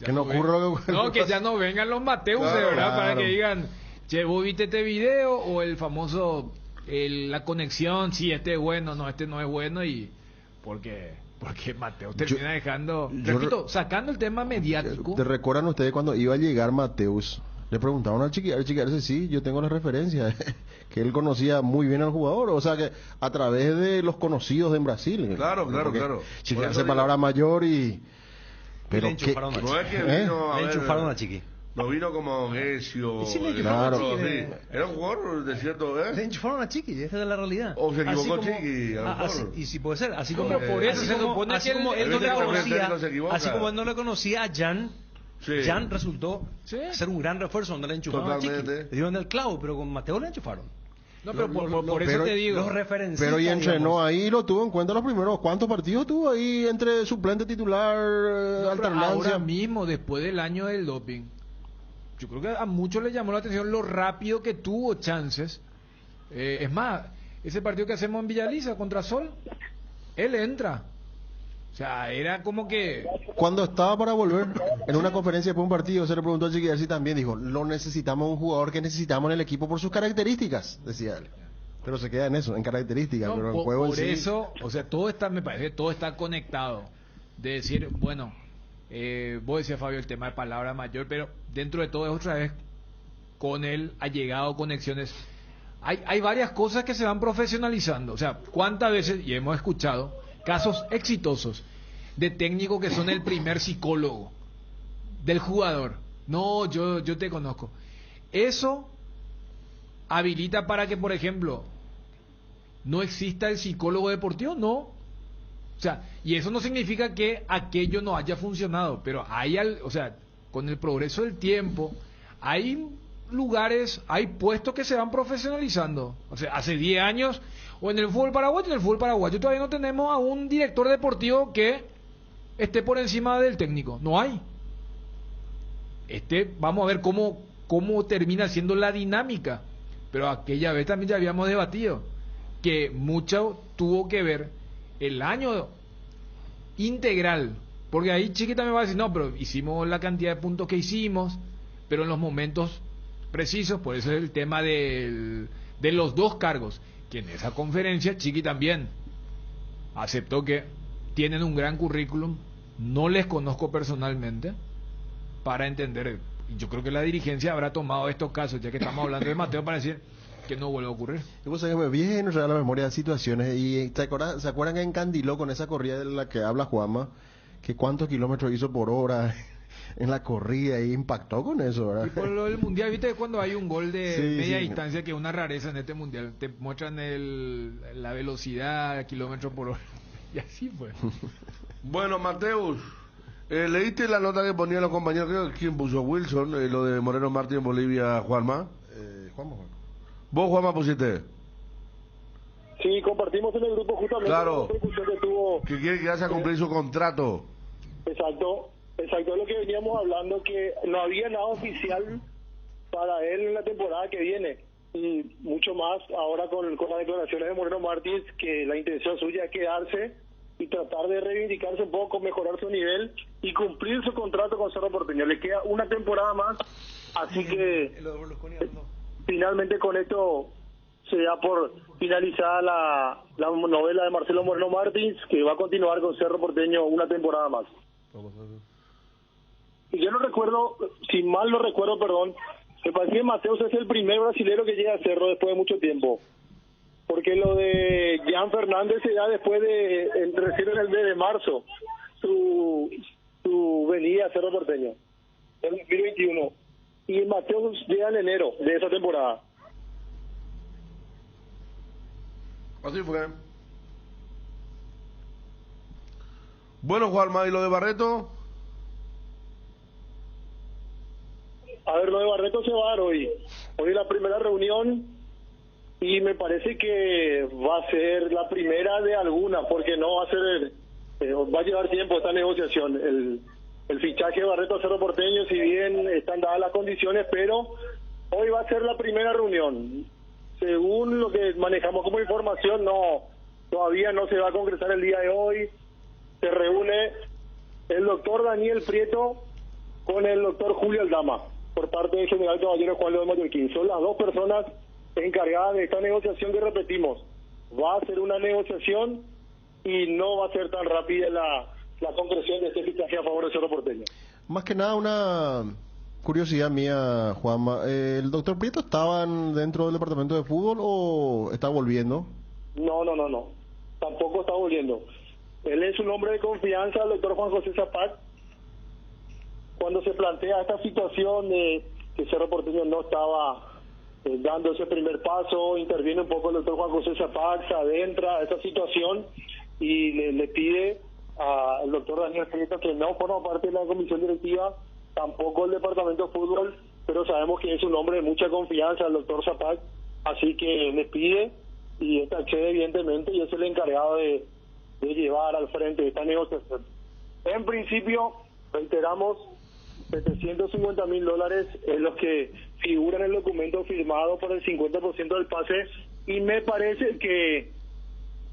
Speaker 5: Que no ocurra lo que
Speaker 3: no, que ya no vengan los Mateus,
Speaker 2: Claro,
Speaker 3: de verdad,
Speaker 5: claro.
Speaker 3: para que digan, che, vos viste este video, o el famoso la conexión, sí, este es bueno, no, este no es bueno, y porque Mateus termina dejando, repito, sacando el tema mediático.
Speaker 5: ¿Te recuerdan ustedes cuando iba a llegar Mateus? Le preguntaban al Chiquiarse, sí, yo tengo la referencia, que él conocía muy bien al jugador, o sea que a través de los conocidos en Brasil.
Speaker 2: Claro.
Speaker 5: Chiquiarse palabra mayor y... Pero
Speaker 4: le enchufaron
Speaker 5: que...
Speaker 4: a
Speaker 2: No es que
Speaker 5: ¿Eh?
Speaker 2: vino a
Speaker 4: Le
Speaker 2: ver,
Speaker 4: enchufaron a Chiqui.
Speaker 2: no vino como Gesio.
Speaker 4: Y sí le
Speaker 5: enchufaron a
Speaker 2: sí.
Speaker 4: Chiqui,
Speaker 2: Era un jugador de cierto,
Speaker 4: Le enchufaron a Chiqui, esa es la realidad.
Speaker 2: O se equivocó
Speaker 4: Así como-
Speaker 2: Chiqui, a lo mejor.
Speaker 4: y si puede ser, así como
Speaker 3: Pero por eso
Speaker 4: así
Speaker 3: se
Speaker 4: como-
Speaker 3: supone
Speaker 4: así
Speaker 3: que
Speaker 4: como
Speaker 3: el-
Speaker 4: él no le
Speaker 2: el
Speaker 4: conocía,
Speaker 2: técnico se equivoca.
Speaker 4: así como él no le conocía a Jan.
Speaker 2: Sí.
Speaker 4: Jan resultó
Speaker 3: Sí.
Speaker 4: ser un gran refuerzo donde le enchufaron a Chiqui.
Speaker 2: Totalmente.
Speaker 4: Le dieron el clavo, pero con Mateo le enchufaron.
Speaker 3: No, pero por eso
Speaker 5: pero
Speaker 3: te digo.
Speaker 4: Los referencistas,
Speaker 5: Pero y entrenó
Speaker 4: digamos.
Speaker 5: ahí, lo tuvo en cuenta los primeros. ¿Cuántos partidos tuvo ahí entre suplente, titular,
Speaker 3: No, pero
Speaker 5: alternancia?
Speaker 3: ahora mismo, después del año del doping, yo creo que a muchos les llamó la atención lo rápido que tuvo chances. Es más, ese partido que hacemos en Villaliza contra Sol, él entra. O sea, era como que...
Speaker 5: Cuando estaba para volver, en una conferencia después de un partido, se le preguntó a Chiqui García también, dijo, lo necesitamos un jugador que necesitamos en el equipo por sus características, decía él. Pero se queda en eso, en características,
Speaker 3: No,
Speaker 5: pero en juego en
Speaker 3: por
Speaker 5: sí.
Speaker 3: eso, o sea, todo está, me parece, todo está conectado. De decir, bueno, vos decías, Fabio, el tema de palabra mayor, pero dentro de todo es otra vez, con él ha llegado conexiones. Hay varias cosas que se van profesionalizando. O sea, ¿cuántas veces, y hemos escuchado, casos exitosos de técnicos que son el primer psicólogo del jugador? No, yo te conozco. Eso habilita para que, por ejemplo, no exista el psicólogo deportivo, no. O sea, y eso no significa que aquello no haya funcionado, pero o sea, con el progreso del tiempo, hay lugares, hay puestos que se van profesionalizando. O sea, hace 10 años, o en el fútbol paraguayo todavía no tenemos a un director deportivo que esté por encima del técnico. No hay. Vamos a ver cómo termina siendo la dinámica. Pero aquella vez también ya habíamos debatido que mucho tuvo que ver el año integral, porque ahí Chiquita me va a decir, no, pero hicimos la cantidad de puntos que hicimos, pero en los momentos precisos. Por eso es el tema de los dos cargos, que en esa conferencia Chiqui también aceptó que tienen un gran currículum. No les conozco personalmente para entender. Yo creo que la dirigencia habrá tomado estos casos, ya que estamos hablando de Mateo, para decir que no vuelve a ocurrir.
Speaker 5: Y vos sabés que me viene a la memoria de situaciones, y ¿se acuerdan que encandiló con esa corrida de la que habla Juanma? Que cuántos kilómetros hizo por hora en la corrida, y impactó con eso, ¿verdad?
Speaker 3: Y por lo del mundial, viste que cuando hay un gol de
Speaker 5: Sí,
Speaker 3: media
Speaker 5: sí.
Speaker 3: distancia, que es una rareza en este mundial, te muestran la velocidad, kilómetros por hora, y así fue.
Speaker 2: Bueno, Mateus, ¿leíste la nota que ponían los compañeros? Creo que quien puso Wilson, lo de Moreno Martín en Bolivia, Juanma.
Speaker 5: Juanma.
Speaker 2: ¿Vos, Juanma, pusiste?
Speaker 8: Sí, compartimos en el grupo justamente
Speaker 2: Claro.
Speaker 8: la repercusión que tuvo.
Speaker 2: Que quiere quedarse a cumplir su contrato.
Speaker 8: Exacto, es lo que veníamos hablando, que no había nada oficial para él en la temporada que viene, y mucho más ahora con las declaraciones de Moreno Martins, que la intención suya es quedarse y tratar de reivindicarse un poco, mejorar su nivel y cumplir su contrato con Cerro Porteño. Le queda una temporada más, así que finalmente con esto se da por finalizada la novela de Marcelo Moreno Martins, que va a continuar con Cerro Porteño una temporada más. Y yo no recuerdo, si mal no recuerdo, perdón, me parece que Mateus es el primer brasilero que llega a Cerro después de mucho tiempo. Porque lo de Jan Fernández se da después recién en el mes de marzo, su venida a Cerro Porteño, en 2021. Y Mateus llega en enero de esa temporada.
Speaker 2: Así fue. Bueno, Juanma, ¿y lo de Barreto?
Speaker 8: A ver, lo de Barreto se va a dar hoy. Hoy es la primera reunión y me parece que va a ser la primera de alguna, porque no va a ser, va a llevar tiempo esta negociación. El fichaje de Barreto a Cerro Porteño, si bien están dadas las condiciones, pero hoy va a ser la primera reunión. Según lo que manejamos como información, todavía no se va a concretar el día de hoy. Se reúne el doctor Daniel Prieto con el doctor Julio Aldama, por parte del general caballero Juan León Mallorquín. Son las dos personas encargadas de esta negociación que repetimos. Va a ser una negociación y no va a ser tan rápida la concreción de este fichaje a favor de Cerro Porteño.
Speaker 5: Más que nada una curiosidad mía, Juanma. ¿El doctor Prieto estaba dentro del departamento de fútbol o está volviendo?
Speaker 8: No. Tampoco está volviendo. Él es un hombre de confianza, el doctor Juan José Zapac. Cuando se plantea esta situación de que Cerro Porteño no estaba dando ese primer paso, interviene un poco el doctor Juan José Zapac, se adentra a esa situación y le pide al doctor Daniel Prieto, que no forma parte de la comisión directiva, tampoco el departamento de fútbol, pero sabemos que es un hombre de mucha confianza, el doctor Zapac, así que le pide y esta accede evidentemente y es el encargado de llevar al frente esta negociación. En principio, reiteramos, $750,000 es lo que figura en el documento firmado por el 50% del pase, y me parece que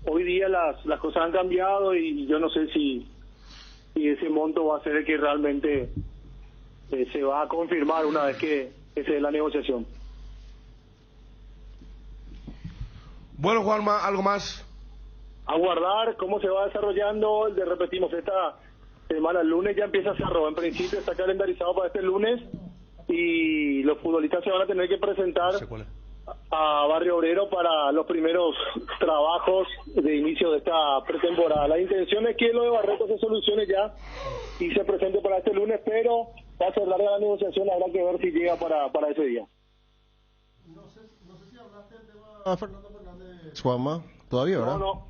Speaker 8: hoy día las cosas han cambiado y yo no sé si ese monto va a ser el que realmente se va a confirmar una vez que se dé la negociación.
Speaker 2: Bueno, Juanma, ¿algo más?
Speaker 8: Aguardar cómo se va desarrollando, repetimos, esta semana, el lunes ya empieza Cerro, en principio está calendarizado para este lunes y los futbolistas se van a tener que presentar a Barrio Obrero para los primeros trabajos de inicio de esta pretemporada. La intención es que lo de Barreto se solucione ya y se presente para este lunes, pero va a ser larga la negociación, habrá que ver si llega para ese día.
Speaker 5: No sé si hablaste del tema Fernando Fernández, Juanma, todavía, ¿verdad?
Speaker 8: No,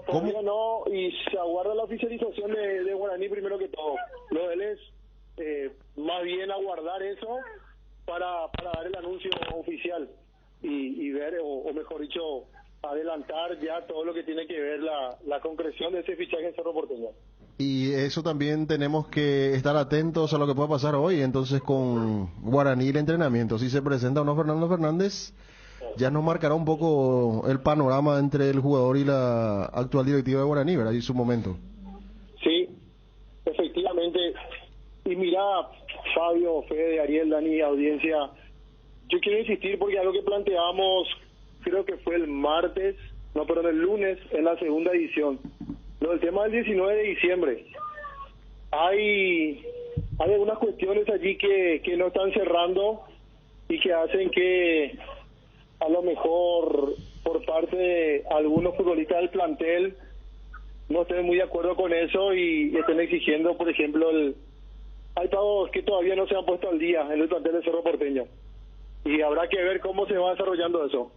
Speaker 8: todavía no, y se aguarda la oficialización de Guaraní primero que todo. Lo de él es más bien aguardar eso para dar el anuncio oficial y ver, o mejor dicho, adelantar ya todo lo que tiene que ver la concreción de ese fichaje en Cerro Porteño.
Speaker 5: Y eso también tenemos que estar atentos a lo que pueda pasar hoy, entonces con Guaraní el entrenamiento. Si se presenta o no Fernando Fernández, ya nos marcará un poco el panorama entre el jugador y la actual directiva de Guaraní, ¿verdad? Y su momento.
Speaker 8: Sí, efectivamente. Y mira, Fabio, Fede, Ariel, Dani, audiencia, yo quiero insistir porque algo que planteamos, creo que fue el lunes, en la segunda edición, lo del tema del 19 de diciembre. Hay algunas cuestiones allí que no están cerrando y que hacen que a lo mejor por parte de algunos futbolistas del plantel no estén muy de acuerdo con eso y estén exigiendo, por ejemplo, hay pagos que todavía no se han puesto al día en el plantel de Cerro Porteño y habrá que ver cómo se va desarrollando eso,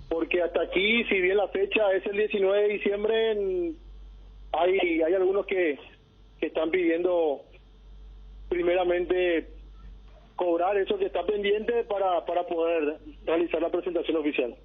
Speaker 8: porque hasta aquí, si bien la fecha es el 19 de diciembre, hay algunos que están pidiendo primeramente cobrar eso que está pendiente para poder realizar la presentación oficial.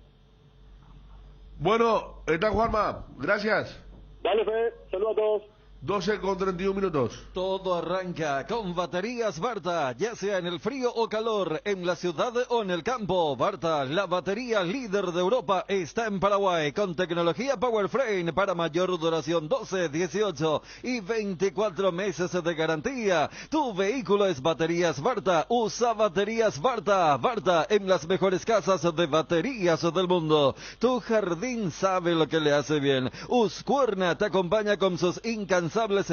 Speaker 2: Bueno, está Juanma, gracias.
Speaker 8: Dale, Fede, saludos a todos.
Speaker 2: 12:31.
Speaker 7: Todo arranca con baterías Barta, ya sea en el frío o calor, en la ciudad o en el campo. Barta, la batería líder de Europa, está en Paraguay con tecnología Powerframe para mayor duración, 12, 18 y 24 meses de garantía. Tu vehículo es baterías Barta, usa baterías Barta. Barta, en las mejores casas de baterías del mundo. Tu jardín sabe lo que le hace bien. Husqvarna te acompaña con sus incansables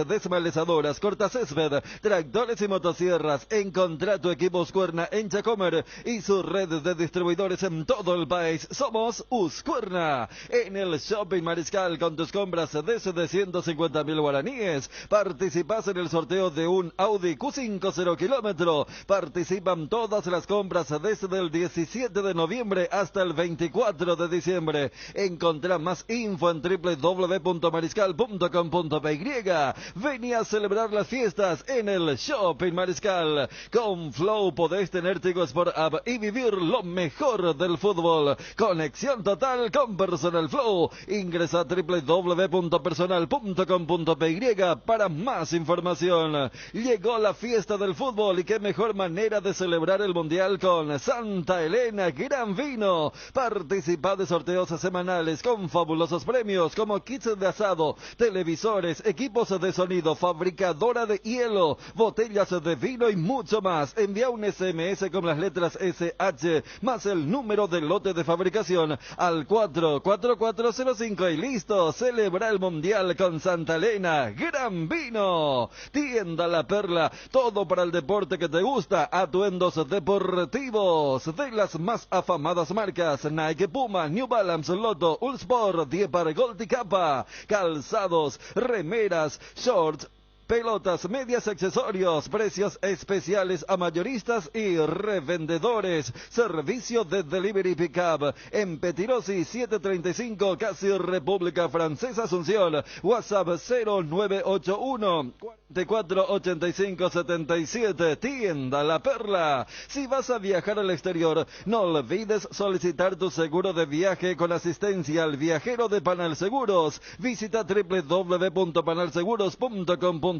Speaker 7: desmalezadoras, cortacésped, tractores y motosierras. Encontrá tu equipo Husqvarna en Chacomer y su red de distribuidores en todo el país. Somos Husqvarna. En el Shopping Mariscal, con tus compras desde 150.000 guaraníes, participas en el sorteo de un Audi Q5 0 kilómetro. Participan todas las compras desde el 17 de noviembre hasta el 24 de diciembre. Encontrá más info en www.mariscal.com.py. Vení a celebrar las fiestas en el Shopping Mariscal. Con Flow podés tener Tigo Sport App y vivir lo mejor del fútbol. Conexión total con Personal Flow. Ingresa a www.personal.com.py para más información. Llegó la fiesta del fútbol y qué mejor manera de celebrar el Mundial con Santa Elena Gran Vino. Participa de sorteos semanales con fabulosos premios como kits de asado, televisores, equipos de sonido, fabricadora de hielo, botellas de vino y mucho más. Envía un SMS con las letras SH más el número del lote de fabricación al 44405 y listo. Celebra el Mundial con Santa Elena Gran Vino. Tienda La Perla, todo para el deporte que te gusta. Atuendos deportivos de las más afamadas marcas: Nike, Puma, New Balance, Lotto, Ullsport, Diepar, Gold y Capa. Calzados, remeras, shorts, pelotas, medias, accesorios, precios especiales a mayoristas y revendedores. Servicio de delivery pickup en Petirosi 735, casi República Francesa, Asunción. WhatsApp 0981 448577. Tienda La Perla. Si vas a viajar al exterior, no olvides solicitar tu seguro de viaje con asistencia al viajero de Panal Seguros. Visita www.panalseguros.com.py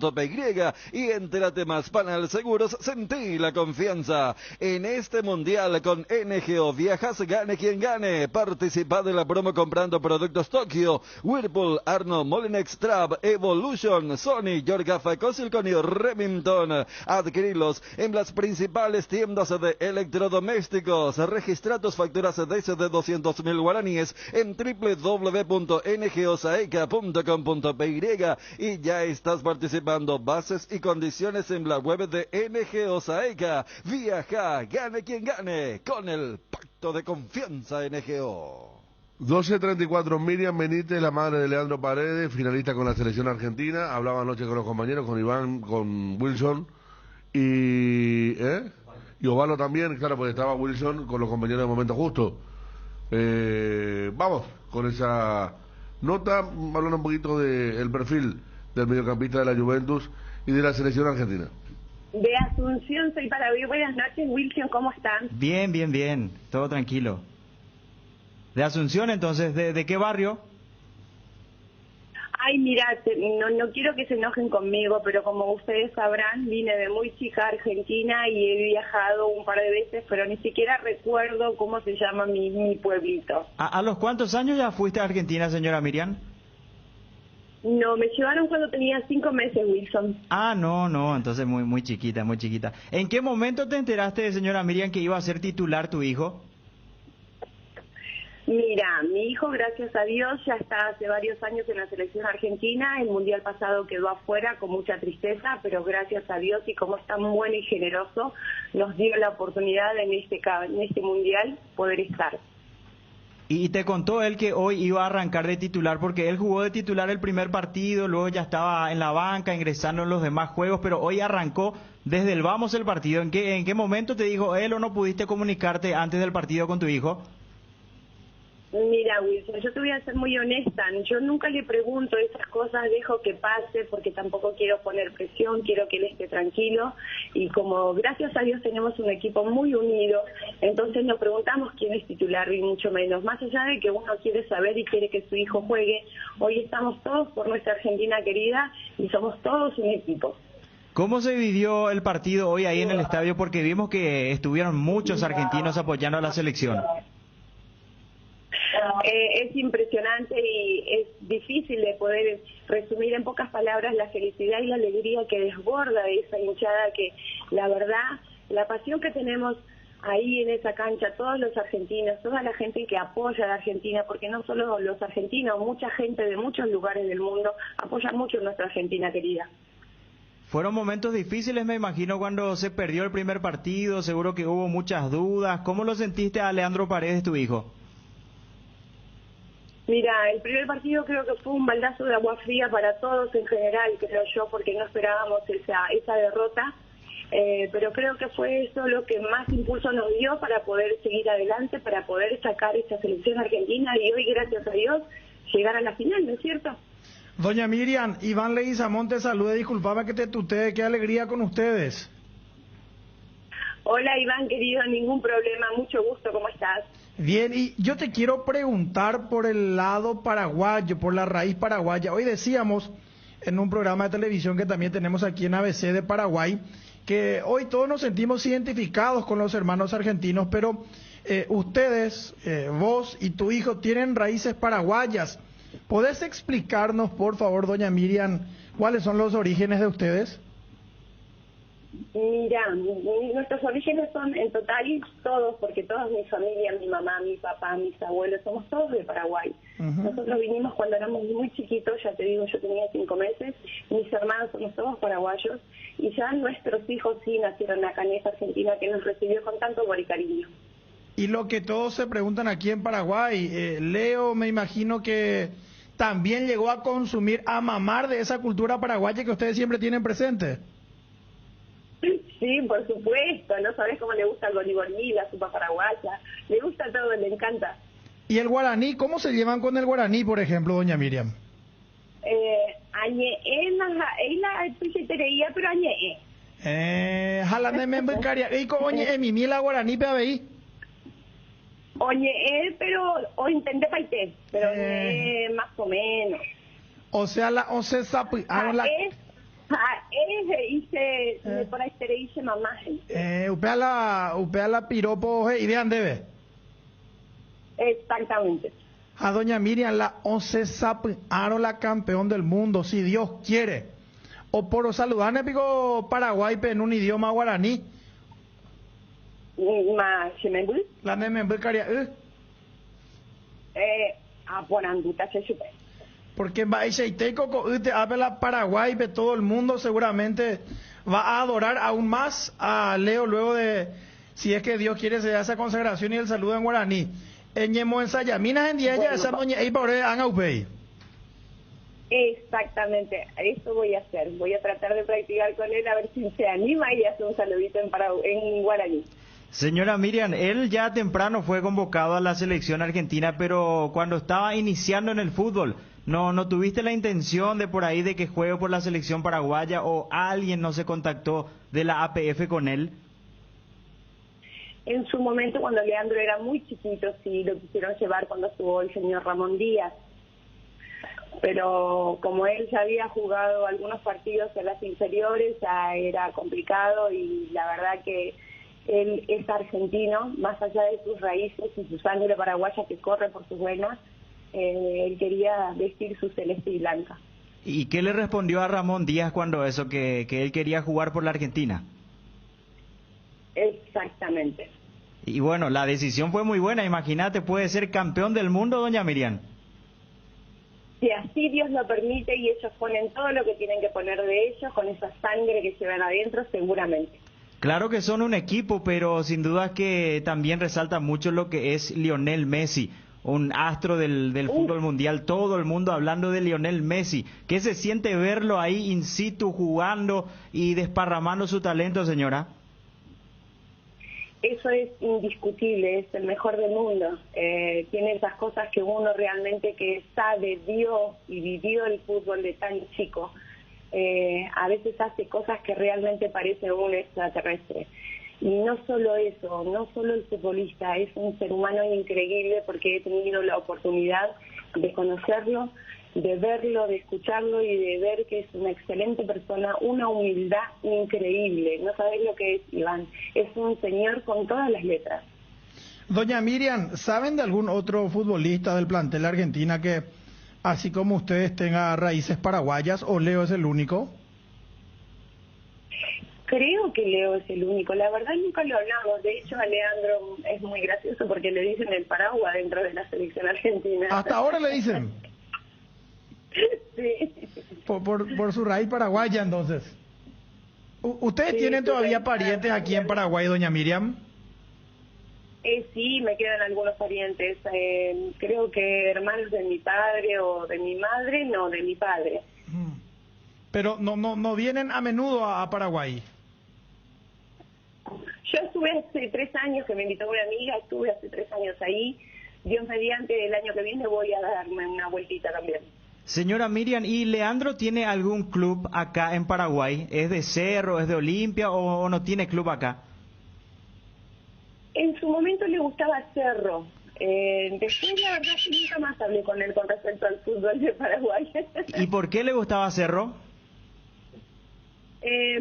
Speaker 7: y entérate más. Panal Seguros, sentí la confianza. En este mundial con NGO Viajas, gane quien gane. Participa de la promo comprando productos Tokio, Whirlpool, Arno, Molinex, Trab, Evolution, Sony, Yorgafa, Cosilcon y Remington. Adquirilos en las principales tiendas de electrodomésticos. Registra tus facturas desde 200.000 guaraníes en www.ngosaeca.com.py y ya estás participando. Bases y condiciones en la web de NGO Saeca. Viaja, gane quien gane, con el pacto de confianza NGO.
Speaker 2: 12:34, Miriam Benítez, la madre de Leandro Paredes, finalista con la selección argentina. Hablaba anoche con los compañeros, con Iván, con Wilson y Osvaldo también, claro, porque estaba Wilson con los compañeros de Momento Justo. Vamos con esa nota, hablando un poquito del perfil del mediocampista de la Juventus y de la selección argentina.
Speaker 9: De Asunción, soy Paraguay. Buenas noches, Wilson, ¿cómo están?
Speaker 10: Bien, bien, bien, todo tranquilo. De Asunción, entonces, ¿de qué barrio?
Speaker 9: Ay, mira, no quiero que se enojen conmigo, pero como ustedes sabrán, vine de muy chica a Argentina y he viajado un par de veces, pero ni siquiera recuerdo cómo se llama mi pueblito.
Speaker 10: ¿A los cuántos años ya fuiste a Argentina, señora Miriam?
Speaker 9: No, me llevaron cuando tenía 5 meses, Wilson.
Speaker 10: Ah, no, entonces muy chiquita, muy chiquita. ¿En qué momento te enteraste, señora Miriam, que iba a ser titular tu hijo?
Speaker 9: Mira, mi hijo, gracias a Dios, ya está hace varios años en la selección argentina. El mundial pasado quedó afuera con mucha tristeza, pero gracias a Dios y como es tan bueno y generoso, nos dio la oportunidad en este mundial poder estar.
Speaker 10: Y te contó él que hoy iba a arrancar de titular, porque él jugó de titular el primer partido, luego ya estaba en la banca, ingresando en los demás juegos, pero hoy arrancó desde el vamos el partido. ¿En qué momento te dijo él o no pudiste comunicarte antes del partido con tu hijo?
Speaker 9: Mira, Wilson, yo te voy a ser muy honesta, yo nunca le pregunto esas cosas, dejo que pase porque tampoco quiero poner presión, quiero que él esté tranquilo y como gracias a Dios tenemos un equipo muy unido, entonces no preguntamos quién es titular y mucho menos, más allá de que uno quiere saber y quiere que su hijo juegue, hoy estamos todos por nuestra Argentina querida y somos todos un equipo.
Speaker 10: ¿Cómo se vivió el partido hoy ahí en el estadio? Porque vimos que estuvieron muchos argentinos apoyando a la selección.
Speaker 9: Es impresionante y es difícil de poder resumir en pocas palabras la felicidad y la alegría que desborda de esa hinchada que la verdad, la pasión que tenemos ahí en esa cancha, todos los argentinos, toda la gente que apoya a la Argentina, porque no solo los argentinos, mucha gente de muchos lugares del mundo apoya mucho a nuestra Argentina querida.
Speaker 10: Fueron momentos difíciles, me imagino, cuando se perdió el primer partido, seguro que hubo muchas dudas. ¿Cómo lo sentiste a Leandro Paredes, tu hijo?
Speaker 9: Mira, el primer partido creo que fue un baldazo de agua fría para todos en general, creo yo, porque no esperábamos esa derrota, pero creo que fue eso lo que más impulso nos dio para poder seguir adelante, para poder sacar esta selección argentina y hoy, gracias a Dios, llegar a la final, ¿no es cierto?
Speaker 11: Doña Miriam, Iván Leguizamón te saluda, disculpame que te tutee, qué alegría con ustedes.
Speaker 9: Hola Iván, querido, ningún problema, mucho gusto, ¿cómo estás?
Speaker 11: Bien, y yo te quiero preguntar por el lado paraguayo, por la raíz paraguaya. Hoy decíamos en un programa de televisión que también tenemos aquí en ABC de Paraguay, que hoy todos nos sentimos identificados con los hermanos argentinos, pero ustedes, vos y tu hijo, tienen raíces paraguayas. ¿Podés explicarnos, por favor, doña Miriam, cuáles son los orígenes de ustedes?
Speaker 9: Mira, nuestros orígenes son en total todos, porque toda mi familia, mi mamá, mi papá, mis abuelos, somos todos de Paraguay. Nosotros vinimos cuando éramos muy chiquitos, ya te digo, yo tenía 5 meses, mis hermanos somos todos paraguayos, y ya nuestros hijos sí nacieron acá en esa Argentina que nos recibió con tanto amor y cariño.
Speaker 11: Y lo que todos se preguntan aquí en Paraguay, Leo, me imagino que también llegó a consumir, a mamar de esa cultura paraguaya que ustedes siempre tienen presente.
Speaker 9: Sí, por supuesto. No sabes cómo le gusta el boliborí, la sopa paraguaya. Le gusta todo, le encanta.
Speaker 11: ¿Y el guaraní? ¿Cómo se llevan con el guaraní, por ejemplo, doña Miriam?
Speaker 9: La tuitería, pero
Speaker 11: Jalande me embarcaría. ¿Y oye, mi mila guaraní, pe ahí?
Speaker 9: Oye, pero, o intenté paité, pero más o menos.
Speaker 11: O sea, la once sapi.
Speaker 9: Hice, por ahí se le dice mamá.
Speaker 11: Upea la piropo, y de andebe.
Speaker 9: Exactamente.
Speaker 11: A doña Miriam, la once sapi, la campeón del mundo, si Dios quiere. O por saludarme, pico Paraguay, en un idioma guaraní. La nemembul caria,
Speaker 9: aporanduta se supe.
Speaker 11: Porque va a la Paraguay, todo el mundo seguramente va a adorar aún más a Leo luego de, si es que Dios quiere, se da esa consagración y el saludo en guaraní. Eñemo ensaya, minas en día esa doña y por Angaupey.
Speaker 9: Exactamente, eso voy a hacer. Voy a tratar de practicar con él a ver si se anima y hace un saludito en guaraní.
Speaker 10: Señora Miriam, él ya temprano fue convocado a la selección argentina, pero cuando estaba iniciando en el fútbol, ¿no tuviste la intención de por ahí de que juegue por la selección paraguaya o alguien no se contactó de la APF con él?
Speaker 9: En su momento, cuando Leandro era muy chiquito, sí lo quisieron llevar cuando estuvo el señor Ramón Díaz. Pero como él ya había jugado algunos partidos en las inferiores, ya era complicado y la verdad que él es argentino, más allá de sus raíces y su sangre paraguaya que corre por sus venas, él quería vestir su celeste y blanca.
Speaker 10: ¿Y qué le respondió a Ramón Díaz cuando eso, que él quería jugar por la Argentina?
Speaker 9: Exactamente.
Speaker 10: Y bueno, la decisión fue muy buena, imagínate, puede ser campeón del mundo, doña Miriam.
Speaker 9: Si así Dios lo permite y ellos ponen todo lo que tienen que poner de ellos, con esa sangre que llevan adentro, seguramente.
Speaker 10: Claro que son un equipo, pero sin duda que también resalta mucho lo que es Lionel Messi, un astro del fútbol mundial, todo el mundo hablando de Lionel Messi. ¿Qué se siente verlo ahí in situ jugando y desparramando su talento, señora?
Speaker 9: Eso es indiscutible, es el mejor del mundo. Tiene esas cosas que uno realmente que sabe, vio y vivió el fútbol de tan chico. A veces hace cosas que realmente parece un extraterrestre. Y no solo eso, no solo el futbolista, es un ser humano increíble porque he tenido la oportunidad de conocerlo, de verlo, de escucharlo y de ver que es una excelente persona, una humildad increíble. No sabés lo que es, Iván. Es un señor con todas las letras.
Speaker 11: Doña Miriam, ¿saben de algún otro futbolista del plantel de Argentina que, así como ustedes, tenga raíces paraguayas o Leo es el único?
Speaker 9: Creo que Leo es el único. La verdad nunca lo hablamos. De hecho, a Leandro es muy gracioso porque le dicen el Paraguay dentro de la selección argentina.
Speaker 11: ¿Hasta ahora le dicen?
Speaker 9: Sí.
Speaker 11: Por su raíz paraguaya, entonces. ¿Ustedes
Speaker 9: Sí,
Speaker 11: tienen todavía
Speaker 9: sí,
Speaker 11: parientes aquí en Paraguay, doña Miriam?
Speaker 9: Sí, me quedan algunos parientes. Creo que hermanos de mi padre o de mi madre, no, de mi padre.
Speaker 11: Pero no vienen a menudo a Paraguay.
Speaker 9: Yo estuve hace 3 años, que me invitó una amiga, estuve hace 3 años ahí. Dios mediante, el año que viene voy a darme una vueltita también.
Speaker 10: Señora Miriam, ¿y Leandro tiene algún club acá en Paraguay? ¿Es de Cerro, es de Olimpia o no tiene club acá?
Speaker 9: En su momento le gustaba Cerro. Después, la verdad, que nunca más hablé con él con respecto al fútbol de Paraguay.
Speaker 10: ¿Y por qué le gustaba Cerro?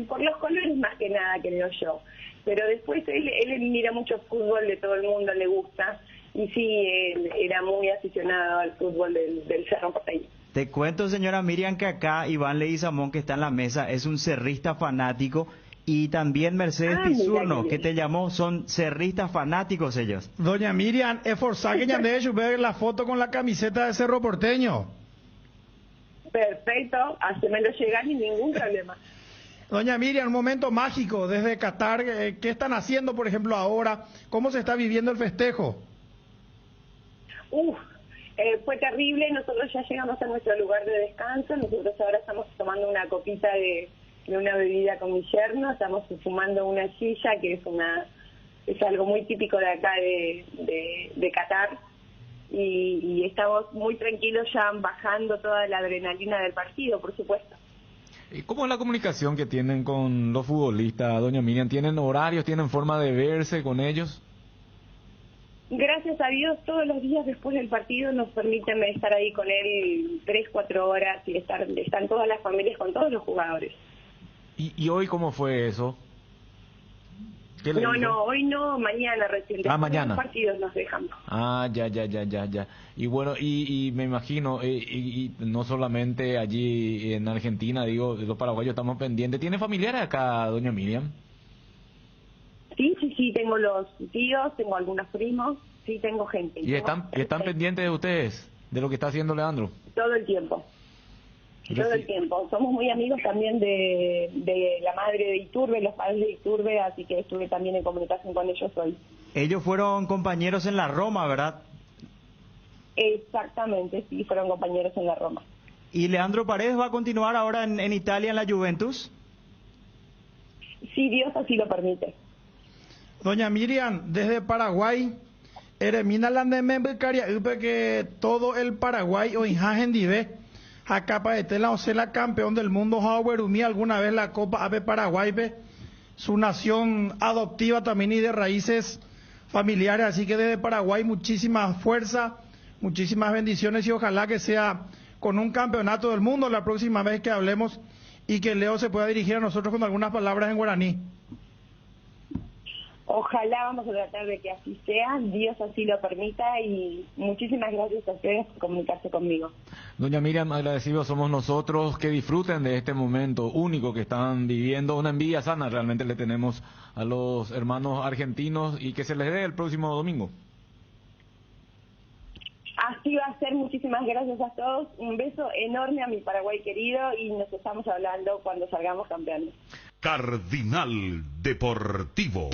Speaker 9: Por los colores más que nada, creo yo. Pero después él mira mucho fútbol, de todo el mundo le gusta. Y sí, él era muy aficionado al fútbol del Cerro Porteño.
Speaker 10: Te cuento, señora Miriam, que acá Iván Leguizamón, que está en la mesa, es un cerrista fanático. Y también Mercedes Pizurno, que te llamó, son cerristas fanáticos ellos.
Speaker 11: Doña Miriam, es forzada que ya de ver la foto con la camiseta de Cerro Porteño.
Speaker 9: Perfecto, hacémelo llegar y ningún problema.
Speaker 11: Doña Miriam, un momento mágico desde Qatar. ¿Qué están haciendo, por ejemplo, ahora? ¿Cómo se está viviendo el festejo?
Speaker 9: Fue terrible, nosotros ya llegamos a nuestro lugar de descanso, nosotros ahora estamos tomando una copita de una bebida con mi yerno, estamos fumando una silla, que es algo muy típico de acá de Qatar, y estamos muy tranquilos ya bajando toda la adrenalina del partido, por supuesto.
Speaker 12: ¿Y cómo es la comunicación que tienen con los futbolistas, doña Miriam? ¿Tienen horarios, tienen forma de verse con ellos?
Speaker 9: Gracias a Dios, todos los días después del partido nos permiten estar ahí con él 3-4 horas y están todas las familias con todos los jugadores.
Speaker 12: ¿Y hoy cómo fue eso? ¿Qué le dijo?
Speaker 9: No, hoy no, mañana recién.
Speaker 12: Mañana.
Speaker 9: Los partidos nos dejan.
Speaker 12: Ya. Y bueno, y me imagino, y no solamente allí en Argentina, digo, los paraguayos estamos pendientes. ¿Tiene familiares acá, doña Miriam?
Speaker 9: Sí, tengo los tíos, tengo algunos primos, sí, tengo gente.
Speaker 12: ¿Y están pendientes de ustedes, de lo que está haciendo Leandro?
Speaker 9: Todo el tiempo. Todo el tiempo. Somos muy amigos también de la madre de Iturbe, los padres de Iturbe, así que estuve también en comunicación con ellos hoy.
Speaker 10: Ellos fueron compañeros en la Roma, ¿verdad?
Speaker 9: Exactamente, sí, fueron compañeros en la Roma.
Speaker 10: ¿Y Leandro Paredes va a continuar ahora en Italia, en la Juventus?
Speaker 9: Sí, Dios así lo permite.
Speaker 11: Doña Miriam, desde Paraguay, Eremina Landemembecaria, que todo el Paraguay o Injagen Dive, acá para Estela Ocela, campeón del mundo, Hauerumi, alguna vez la Copa Ave Paraguay, su nación adoptiva también y de raíces familiares, así que desde Paraguay muchísima fuerza, muchísimas bendiciones y ojalá que sea con un campeonato del mundo la próxima vez que hablemos y que Leo se pueda dirigir a nosotros con algunas palabras en guaraní.
Speaker 9: Ojalá, vamos a tratar de que así sea, Dios así lo permita y muchísimas gracias a ustedes por comunicarse conmigo.
Speaker 12: Doña Miriam, agradecidos somos nosotros, que disfruten de este momento único que están viviendo, una envidia sana realmente le tenemos a los hermanos argentinos y que se les dé el próximo domingo.
Speaker 9: Así va a ser, muchísimas gracias a todos, un beso enorme a mi Paraguay querido y nos estamos hablando cuando salgamos campeones.
Speaker 13: Cardinal Deportivo.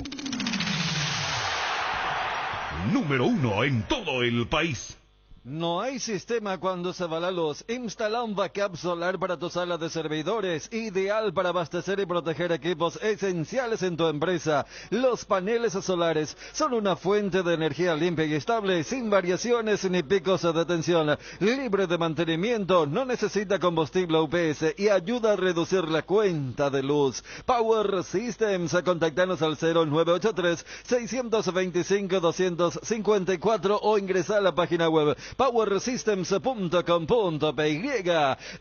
Speaker 13: Número 1 en todo el país.
Speaker 7: No hay sistema cuando se va la luz. Instala un backup solar para tu sala de servidores, ideal para abastecer y proteger equipos esenciales en tu empresa. Los paneles solares son una fuente de energía limpia y estable, sin variaciones ni picos de tensión, libre de mantenimiento, no necesita combustible UPS y ayuda a reducir la cuenta de luz. Power Systems, contactanos al 0983-625-254 o ingresa a la página web powersystems.com.py.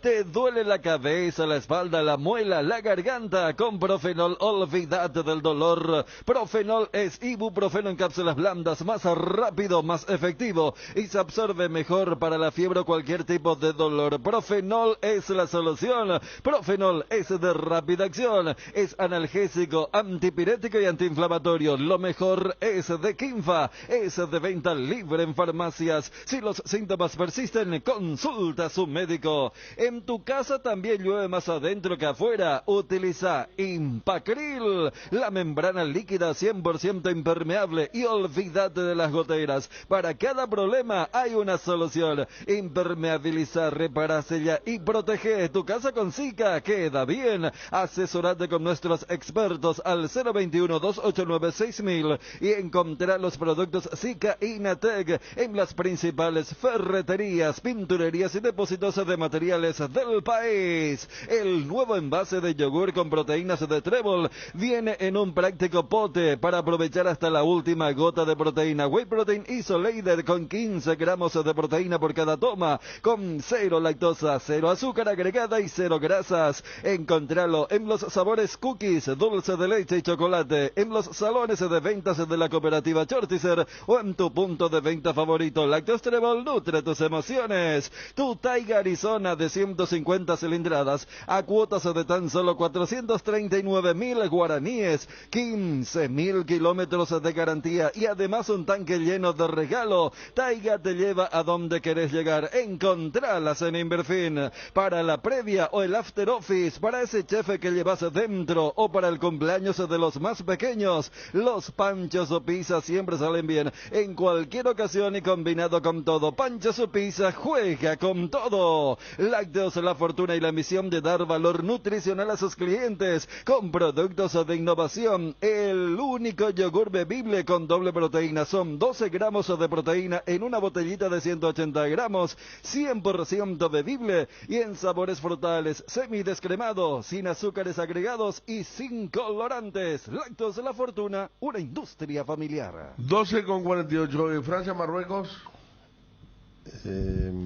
Speaker 7: ¿Te duele la cabeza, la espalda, la muela, la garganta? Con Profenol olvídate del dolor. Profenol es ibuprofeno en cápsulas blandas, más rápido, más efectivo y se absorbe mejor para la fiebre o cualquier tipo de dolor. Profenol es la solución. Profenol es de rápida acción, es analgésico, antipirético y antiinflamatorio. Lo mejor es de Kinfa, es de venta libre en farmacias. Si los síntomas persisten, consulta a su médico. En tu casa también llueve más adentro que afuera. Utiliza Impacril, la membrana líquida 100% impermeable, y olvídate de las goteras. Para cada problema hay una solución. Impermeabiliza, repara, sella y protege tu casa con Zika. Queda bien. Asesorate con nuestros expertos al 021-289-6000 y encontrará los productos Zika Inatec en las principales ferreterías, pinturerías y depósitos de materiales del país. El nuevo envase de yogur con proteínas de Trébol viene en un práctico pote para aprovechar hasta la última gota de proteína. Whey Protein Isolated con 15 gramos de proteína por cada toma, con 0 lactosa, 0 azúcar agregada y 0 grasas. Encontralo en los sabores cookies, dulce de leche y chocolate, en los salones de ventas de la cooperativa Chortizer o en tu punto de venta favorito. Lácteos Trébol nutre tus emociones. Tu Taiga Arizona de 150 cilindradas a cuotas de tan solo 439,000 guaraníes, 15,000 kilómetros de garantía y además un tanque lleno de regalo. Taiga te lleva a donde querés llegar. Encontralas en Inverfin. Para la previa o el after office, para ese chef que llevas dentro o para el cumpleaños de los más pequeños, los panchos o pizzas siempre salen bien en cualquier ocasión y combinado con todo. Pizarro, Pancha su pizza, juega con todo. Lácteos La Fortuna y la misión de dar valor nutricional a sus clientes con productos de innovación. El único yogur bebible con doble proteína. Son 12 gramos de proteína en una botellita de 180 gramos, 100% bebible y en sabores frutales, semidescremado, sin azúcares agregados y sin colorantes. Lácteos La Fortuna, una industria familiar.
Speaker 2: 12:48 en Francia, Marruecos.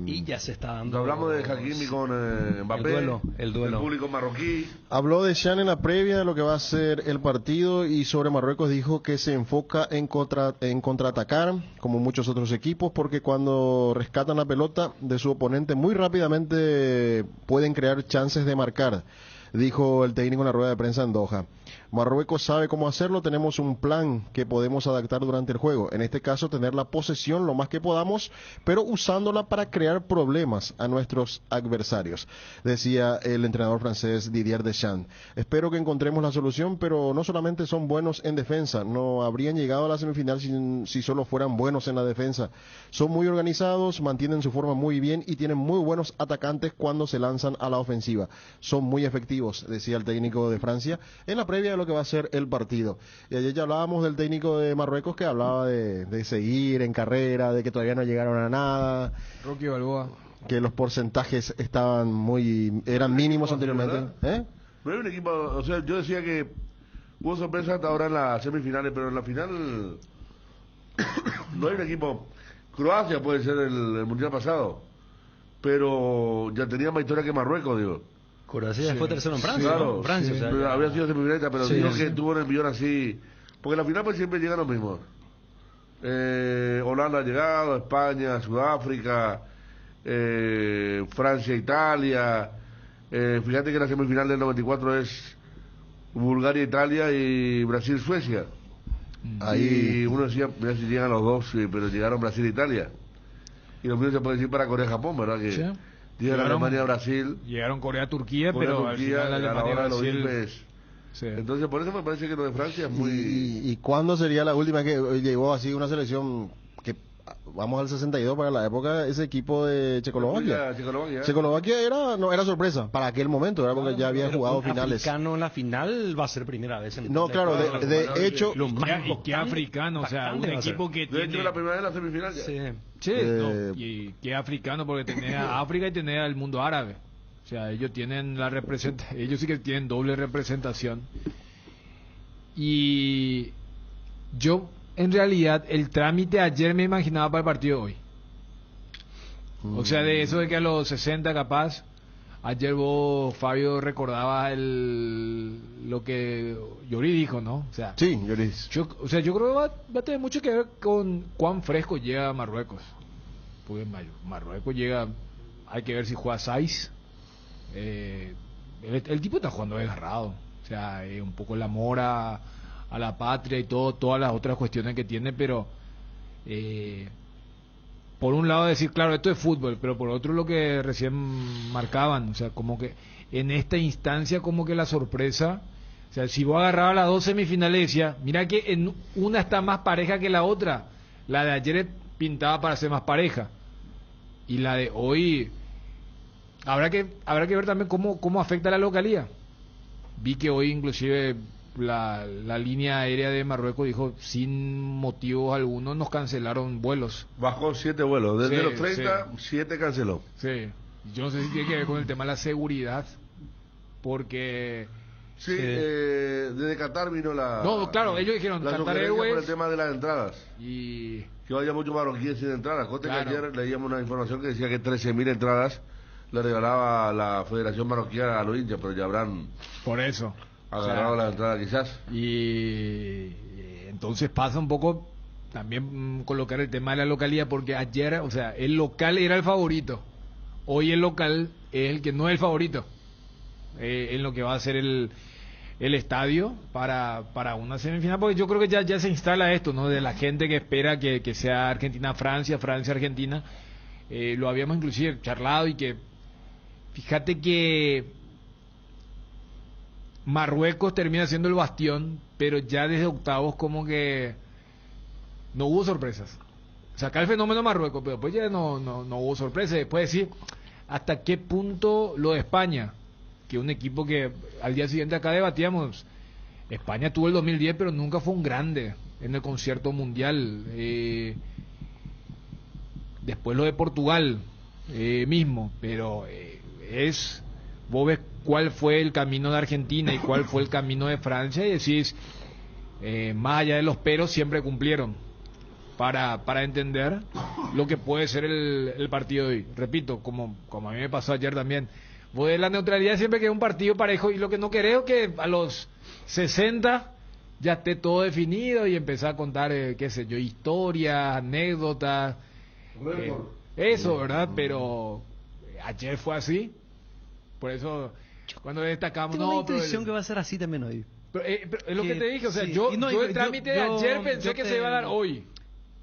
Speaker 4: Y ya se está dando.
Speaker 2: Hablamos de Hakimi con Mbappé.
Speaker 4: El duelo.
Speaker 2: El público marroquí.
Speaker 5: Habló de Chan en la previa de lo que va a ser el partido y sobre Marruecos dijo que se enfoca en contraatacar como muchos otros equipos porque cuando rescatan la pelota de su oponente muy rápidamente pueden crear chances de marcar, dijo el técnico en la rueda de prensa en Doha. Marruecos sabe cómo hacerlo, tenemos un plan que podemos adaptar durante el juego. En este caso, tener la posesión lo más que podamos, pero usándola para crear problemas a nuestros adversarios, decía el entrenador francés Didier Deschamps. Espero que encontremos la solución, pero no solamente son buenos en defensa, no habrían llegado a la semifinal si solo fueran buenos en la defensa. Son muy organizados, mantienen su forma muy bien y tienen muy buenos atacantes cuando se lanzan a la ofensiva. Son muy efectivos, decía el técnico de Francia, en la previa de lo que va a ser el partido. Y ayer ya hablábamos del técnico de Marruecos que hablaba de seguir en carrera, de que todavía no llegaron a nada.
Speaker 3: Rocky Balboa.
Speaker 5: Que los porcentajes eran mínimos anteriormente.
Speaker 2: No hay un equipo, o sea, yo decía que hubo sorpresa hasta ahora en las semifinales, pero en la final no hay un equipo. Croacia puede ser el mundial pasado, pero ya tenía más historia que Marruecos, digo.
Speaker 4: Croacia fue tercero en Francia.
Speaker 2: Claro,
Speaker 4: ¿no? Francia,
Speaker 2: sí,
Speaker 4: o sea,
Speaker 2: había sido semifinalista, pero digo que tuvo en el millón así. Porque en la final pues siempre llegan los mismos. Holanda ha llegado, España, Sudáfrica, Francia, Italia. Fíjate que la semifinal del 94 es Bulgaria, Italia y Brasil, Suecia. Ahí y uno decía, mira si llegan los dos, sí, pero llegaron Brasil e Italia. Y lo mismo se puede decir para Corea, Japón, ¿verdad? Que
Speaker 3: Sí.
Speaker 2: llegaron Alemania, Brasil.
Speaker 3: Llegaron Corea, Turquía,
Speaker 2: Corea,
Speaker 3: pero
Speaker 2: Turquía,
Speaker 3: al final
Speaker 2: a la
Speaker 3: Alemania,
Speaker 2: hora de los
Speaker 3: Brasil.
Speaker 2: IPES.
Speaker 3: Sí.
Speaker 2: Entonces por eso me parece que lo de Francia es muy...
Speaker 5: ¿Y cuándo sería la última que llegó así una selección que vamos al 62 para la época, ese equipo de Checoslovaquia? Checoslovaquia era sorpresa para aquel momento, ¿verdad? Porque ya había jugado
Speaker 4: un
Speaker 5: finales.
Speaker 4: africano en la final va a ser primera vez.
Speaker 5: No, claro, de hecho...
Speaker 3: Y qué africano, o sea, un
Speaker 4: bastante va a ser.
Speaker 3: equipo que
Speaker 2: De hecho,
Speaker 3: tiene...
Speaker 2: la primera vez en la semifinal ya.
Speaker 3: Sí, no, y qué africano, porque tenés a África y tenés al mundo árabe. O sea, ellos tienen ellos sí que tienen doble representación. Y yo, en realidad, el trámite ayer me imaginaba para el partido de hoy. O sea, de eso de que a los 60 capaz, ayer vos, Fabio, recordabas lo que Lloris dijo, ¿no? O sea,
Speaker 5: sí, Lloris.
Speaker 3: Yo creo que va a tener mucho que ver con cuán fresco llega Marruecos. Porque Marruecos llega, hay que ver si juega Saiz. El tipo está jugando desgarrado. O sea, un poco el amor a la patria y todas las otras cuestiones que tiene, pero por un lado decir, claro, esto es fútbol, pero por otro lo que recién marcaban, o sea, como que en esta instancia como que la sorpresa, o sea, si vos agarrabas las dos semifinales decía, mira que en una está más pareja que la otra, la de ayer pintaba para ser más pareja, y la de hoy habrá que ver también cómo afecta la localidad. Vi que hoy inclusive la línea aérea de Marruecos dijo sin motivos algunos nos cancelaron vuelos.
Speaker 2: Bajó 7 vuelos, desde los 30, 7 canceló.
Speaker 3: Sí, yo no sé si tiene que ver con el tema de la seguridad, porque...
Speaker 2: Sí, desde Qatar vino la...
Speaker 3: No, claro, ellos dijeron Qatar Airways...
Speaker 2: por el tema de las entradas.
Speaker 3: Y...
Speaker 2: Que vaya mucho marroquíes sin entradas.
Speaker 3: Claro.
Speaker 2: Que ayer leíamos una información que decía que 13.000 entradas le regalaba la Federación Marroquí a los hinchas, pero ya habrán...
Speaker 3: Por eso.
Speaker 2: Agarrado la entrada quizás.
Speaker 3: Y entonces pasa un poco también colocar el tema de la localidad, porque ayer, o sea, el local era el favorito. Hoy el local es el que no es el favorito. En lo que va a ser el estadio para una semifinal, porque yo creo que ya se instala esto, ¿no? De la gente que espera que sea Argentina-Francia, Francia-Argentina. Lo habíamos inclusive charlado y que fíjate que Marruecos termina siendo el bastión, pero ya desde octavos como que no hubo sorpresas. sacar el fenómeno Marruecos, pero después ya no hubo sorpresa. Después decir hasta qué punto lo de España, que un equipo que al día siguiente acá debatíamos, España tuvo el 2010 pero nunca fue un grande en el concierto mundial. Después lo de Portugal mismo, pero vos ves cuál fue el camino de Argentina y cuál fue el camino de Francia y decís, más allá de los peros siempre cumplieron para entender lo que puede ser el partido de hoy. Repito, como a mí me pasó ayer también, vos ves la neutralidad siempre que es un partido parejo, y lo que no creo es que a los 60 ya esté todo definido y empezar a contar, qué sé yo, historias, anécdotas, eso, ¿verdad? Pero ayer fue así, por eso cuando destacamos...
Speaker 4: Tengo la intuición que va a ser así también hoy.
Speaker 3: Pero es lo que te dije, o sea, sí. yo el trámite de ayer pensé que se iba a dar hoy.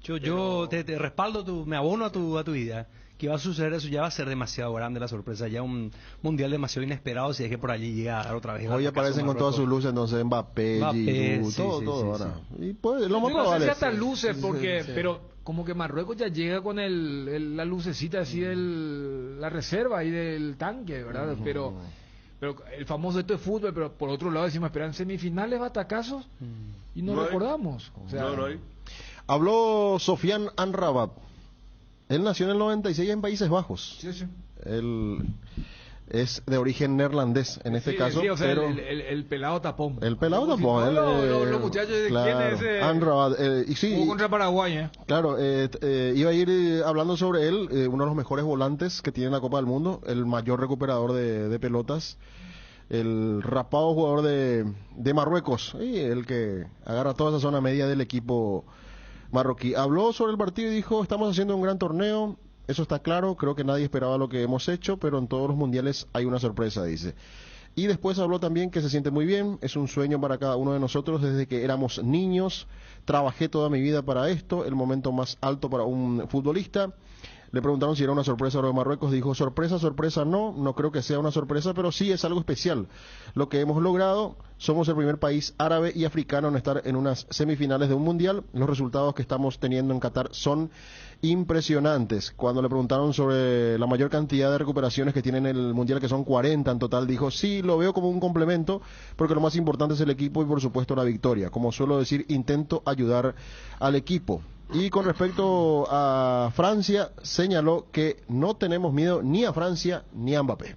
Speaker 4: Yo te respaldo, me abono a tu idea, que va a suceder eso. Ya va a ser demasiado grande la sorpresa, ya un mundial demasiado inesperado si es que por allí llega a dar otra vez.
Speaker 5: Hoy aparecen con todas sus luces, entonces Mbappé, Giroud, todo.
Speaker 3: Sí.
Speaker 5: Y pues lo más
Speaker 3: no
Speaker 5: probable.
Speaker 3: sé si hasta luces, porque, pero como que Marruecos ya llega con la lucecita así la reserva ahí del tanque, ¿verdad? Pero el famoso esto es fútbol, pero por otro lado decimos, esperan semifinales, batacazos, y no recordamos. O sea,
Speaker 5: habló Sofiane Amrabat. Él nació en el 96 en Países Bajos.
Speaker 3: Sí.
Speaker 5: Él es de origen neerlandés en este caso.
Speaker 3: Sí, o sea,
Speaker 5: pero
Speaker 3: el pelado tapón.
Speaker 5: El pelado tapón.
Speaker 3: Los muchachos de
Speaker 5: claro,
Speaker 3: quién es ese.
Speaker 5: Amrabat. Y sí,
Speaker 3: jugó contra Paraguay,
Speaker 5: Claro, iba a ir hablando sobre él, uno de los mejores volantes que tiene la Copa del Mundo, el mayor recuperador de pelotas, el rapado jugador de Marruecos, y el que agarra toda esa zona media del equipo marroquí. Habló sobre el partido y dijo, estamos haciendo un gran torneo, eso está claro, creo que nadie esperaba lo que hemos hecho, pero en todos los mundiales hay una sorpresa, dice. Y después habló también que se siente muy bien, es un sueño para cada uno de nosotros desde que éramos niños, trabajé toda mi vida para esto, el momento más alto para un futbolista. Le preguntaron si era una sorpresa lo de Marruecos, dijo, sorpresa, no creo que sea una sorpresa, pero sí es algo especial. Lo que hemos logrado, somos el primer país árabe y africano en estar en unas semifinales de un mundial, los resultados que estamos teniendo en Qatar son impresionantes. Cuando le preguntaron sobre la mayor cantidad de recuperaciones que tiene en el mundial, que son 40 en total, dijo, sí, lo veo como un complemento, porque lo más importante es el equipo y por supuesto la victoria. Como suelo decir, intento ayudar al equipo. Y con respecto a Francia, señaló que no tenemos miedo ni a Francia ni a Mbappé.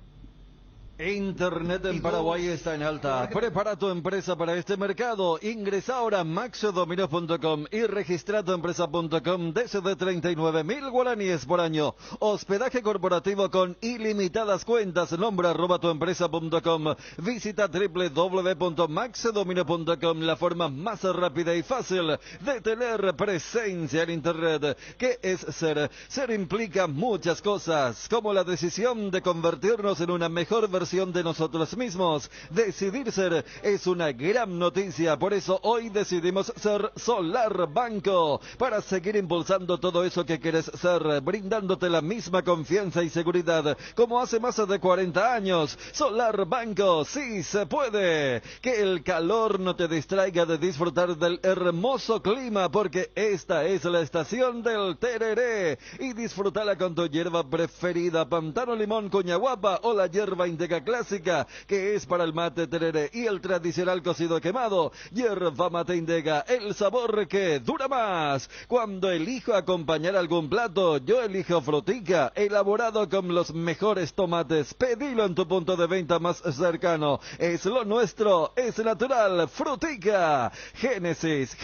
Speaker 7: Internet en Paraguay está en alta. Prepara tu empresa para este mercado. Ingresa ahora a maxodominos.com y registra tu empresa.com desde 39.000 guaraníes por año. Hospedaje corporativo con ilimitadas cuentas. Nombra @tuempresa.com. Visita www.maxodomino.com, la forma más rápida y fácil de tener presencia en Internet. ¿Qué es ser? Ser implica muchas cosas, como la decisión de convertirnos en una mejor versión de nosotros mismos. Decidir ser es una gran noticia, por eso hoy decidimos ser Solar Banco, para seguir impulsando todo eso que quieres ser, brindándote la misma confianza y seguridad como hace más de 40 años. Solar Banco, sí se puede. Que el calor no te distraiga de disfrutar del hermoso clima, porque esta es la estación del tereré, y disfrútala con tu hierba preferida, pantano, limón, cuña guapa o la hierba Inteca clásica, que es para el mate tereré, y el tradicional cocido quemado, hierba mate Indega, el sabor que dura más. Cuando elijo acompañar algún plato, yo elijo Frutica, elaborado con los mejores tomates. Pedilo en tu punto de venta más cercano. Es lo nuestro, es natural. Frutica. Génesis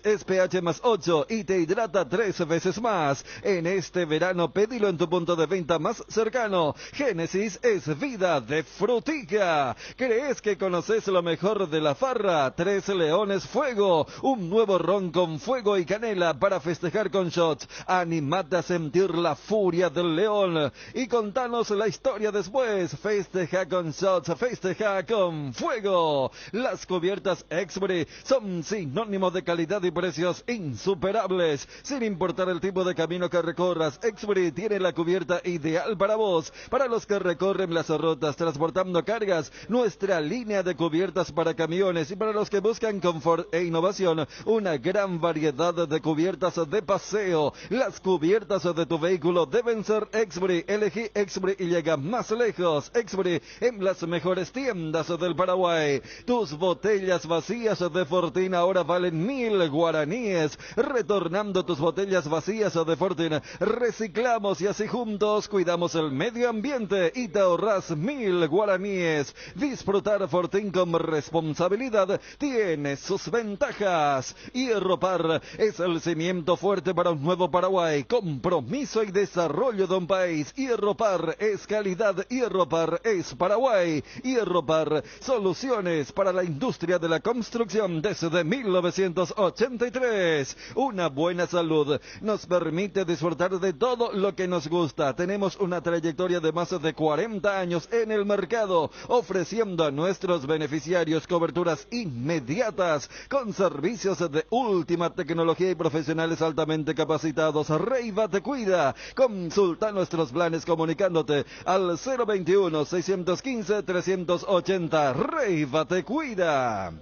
Speaker 7: es pH más 8 y te hidrata 3 veces más. En este verano, pedilo en tu punto de venta más cercano. Génesis es vida de Frutica. ¿Crees que conoces lo mejor de la farra? Tres Leones Fuego, un nuevo ron con fuego y canela para festejar con shots. Animate a sentir la furia del león y contanos la historia después. Festeja con shots, festeja con fuego. Las cubiertas Exbury son sinónimo de calidad y precios insuperables. Sin importar el tipo de camino que recorras, Exbury tiene la cubierta ideal para vos. Para los que recorren las rutas años transportando cargas. Nuestra línea de cubiertas para camiones y para los que buscan confort e innovación, una gran variedad de cubiertas de paseo. Las cubiertas de tu vehículo deben ser Exbri. Elegí Exbri y llega más lejos. Exbri en las mejores tiendas del Paraguay. Tus botellas vacías de Fortín ahora valen 1.000 guaraníes. Retornando tus botellas vacías de Fortín, reciclamos y así juntos cuidamos el medio ambiente y te ahorras 1.000 guaraníes. Disfrutar Fortín con responsabilidad tiene sus ventajas. Hierropar es el cimiento fuerte para un nuevo Paraguay. Compromiso y desarrollo de un país. Hierropar es calidad. Hierropar es Paraguay. Hierropar, soluciones para la industria de la construcción desde 1983. Una buena salud nos permite disfrutar de todo lo que nos gusta. Tenemos una trayectoria de más de 40 años en el mercado, ofreciendo a nuestros beneficiarios coberturas inmediatas con servicios de última tecnología y profesionales altamente capacitados. Reiva te cuida. Consulta nuestros planes comunicándote al 021-615-380. Reiva te cuida.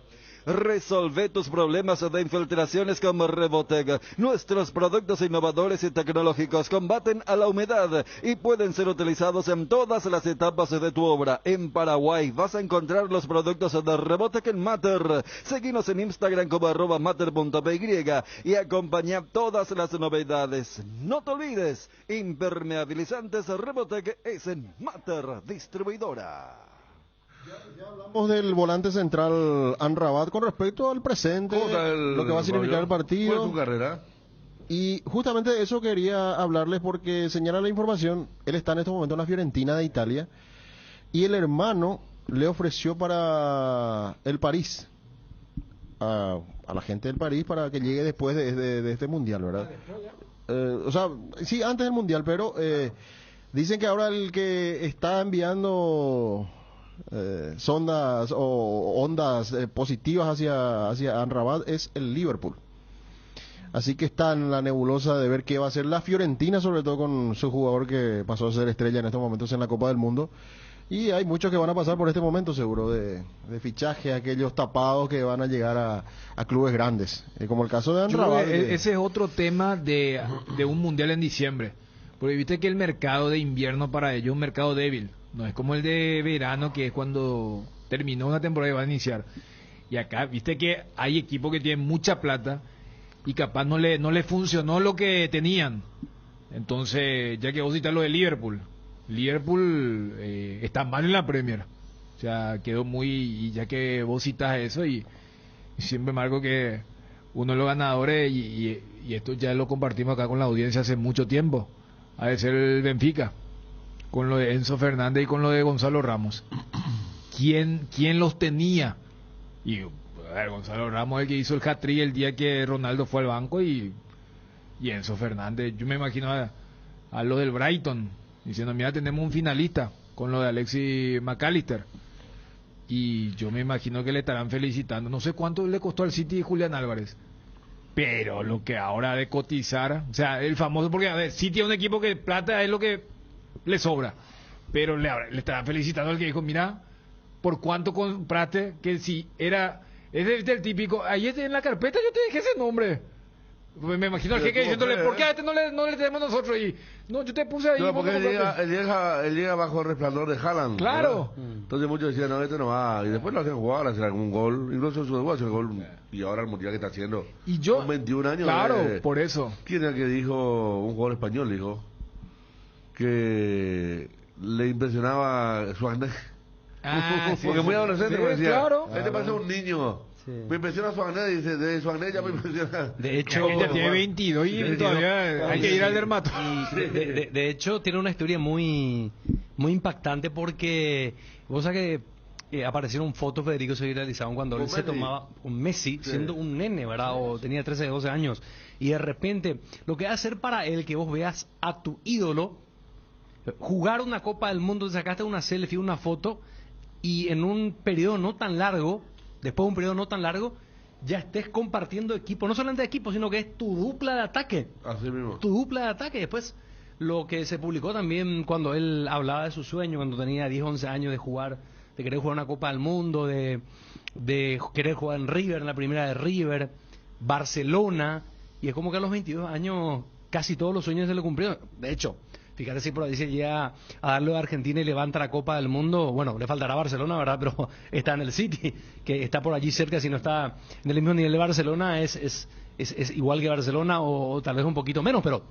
Speaker 7: Resolve tus problemas de infiltraciones con Revotec. Nuestros productos innovadores y tecnológicos combaten a la humedad y pueden ser utilizados en todas las etapas de tu obra. En Paraguay vas a encontrar los productos de Revotec en Mater. Seguinos en Instagram como @mater.py y acompaña todas las novedades. No te olvides, impermeabilizantes Revotec es en Mater Distribuidora.
Speaker 5: Ya hablamos del volante central Amrabat con respecto al presente, lo que va a significar el partido.
Speaker 2: ¿Cuál es su carrera?
Speaker 5: Y justamente de eso quería hablarles porque señala la información, él está en este momento en la Fiorentina de Italia y el hermano le ofreció para el París, a la gente del París para que llegue después de este mundial, ¿verdad? O sea, sí, antes del mundial, pero dicen que ahora el que está enviando sondas o ondas positivas hacia Amrabat es el Liverpool. Así que está en la nebulosa de ver qué va a hacer la Fiorentina, sobre todo con su jugador que pasó a ser estrella en estos momentos en la Copa del Mundo. Y hay muchos que van a pasar por este momento seguro de fichaje, aquellos tapados que van a llegar a clubes grandes, como el caso de Amrabat.
Speaker 3: Ese es otro tema de un mundial en diciembre, porque viste que el mercado de invierno para ellos es un mercado débil. No es como el de verano, que es cuando terminó una temporada y va a iniciar. Y acá, viste que hay equipos que tienen mucha plata y capaz no le funcionó lo que tenían. Entonces, ya que vos citas lo de Liverpool está mal en la Premier. O sea, quedó muy... Y ya que vos citas eso, y siempre marco que uno de los ganadores, y esto ya lo compartimos acá con la audiencia hace mucho tiempo, ha de ser el Benfica, con lo de Enzo Fernández y con lo de Gonzalo Ramos. ¿Quién los tenía? Y a ver, Gonzalo Ramos es el que hizo el hat-trick el día que Ronaldo fue al banco, y Enzo Fernández, yo me imagino a lo del Brighton diciendo, mira, tenemos un finalista con lo de Alexis McAllister, y yo me imagino que le estarán felicitando. No sé cuánto le costó al City Julián Álvarez, pero lo que ahora de cotizar, o sea, el famoso, porque a ver, City es un equipo que plata es lo que le sobra, pero le estará felicitando al que dijo, mira, por cuánto compraste, que si era, es del típico, ahí en la carpeta yo te dejé ese nombre. Me imagino al jeque diciéndole, ¿por qué a este no le tenemos nosotros? Y no, yo te puse ahí.
Speaker 2: No, porque él llega bajo el resplandor de Haaland.
Speaker 3: Claro.
Speaker 2: Entonces muchos decían, no, este no va. Y después lo hacen jugar, hacen algún gol. Incluso en su debut hace el gol. Y ahora el mundial que está haciendo.
Speaker 3: Y yo,
Speaker 2: con 21 años.
Speaker 3: Claro, por eso.
Speaker 2: ¿Quién es el que dijo, un jugador español dijo, que le impresionaba su acné? Porque muy adolescente, me decía,
Speaker 3: claro.
Speaker 2: Este parece un niño.
Speaker 5: Sí.
Speaker 2: Me impresiona su acné, dice, de su acné ya me impresiona.
Speaker 4: De hecho,
Speaker 3: ya tiene 22 y todavía hay que ir al dermato.
Speaker 4: De hecho, tiene una historia muy impactante porque vos sabés que aparecieron fotos, Federico, se viralizaban cuando él se tomaba un Messi, siendo un nene, ¿verdad? O tenía 13, 12 años. Y de repente, lo que va a hacer para él que vos veas a tu ídolo jugar una Copa del Mundo, sacaste una selfie, una foto, y en un periodo no tan largo, después de un periodo no tan largo, ya estés compartiendo equipo, no solamente equipo, sino que es tu dupla de ataque.
Speaker 2: Así mismo.
Speaker 4: Tu dupla de ataque. Después lo que se publicó también cuando él hablaba de su sueño, cuando tenía 10, 11 años de jugar, de querer jugar una Copa del Mundo, de querer jugar en River, en la primera de River, Barcelona, y es como que a los 22 años casi todos los sueños se le cumplieron. De hecho, fíjate si por ahí se llega a darle a Argentina y levanta la Copa del Mundo, bueno, le faltará Barcelona, ¿verdad? Pero está en el City, que está por allí cerca, si no está en el mismo nivel de Barcelona, es igual que Barcelona o tal vez un poquito menos, pero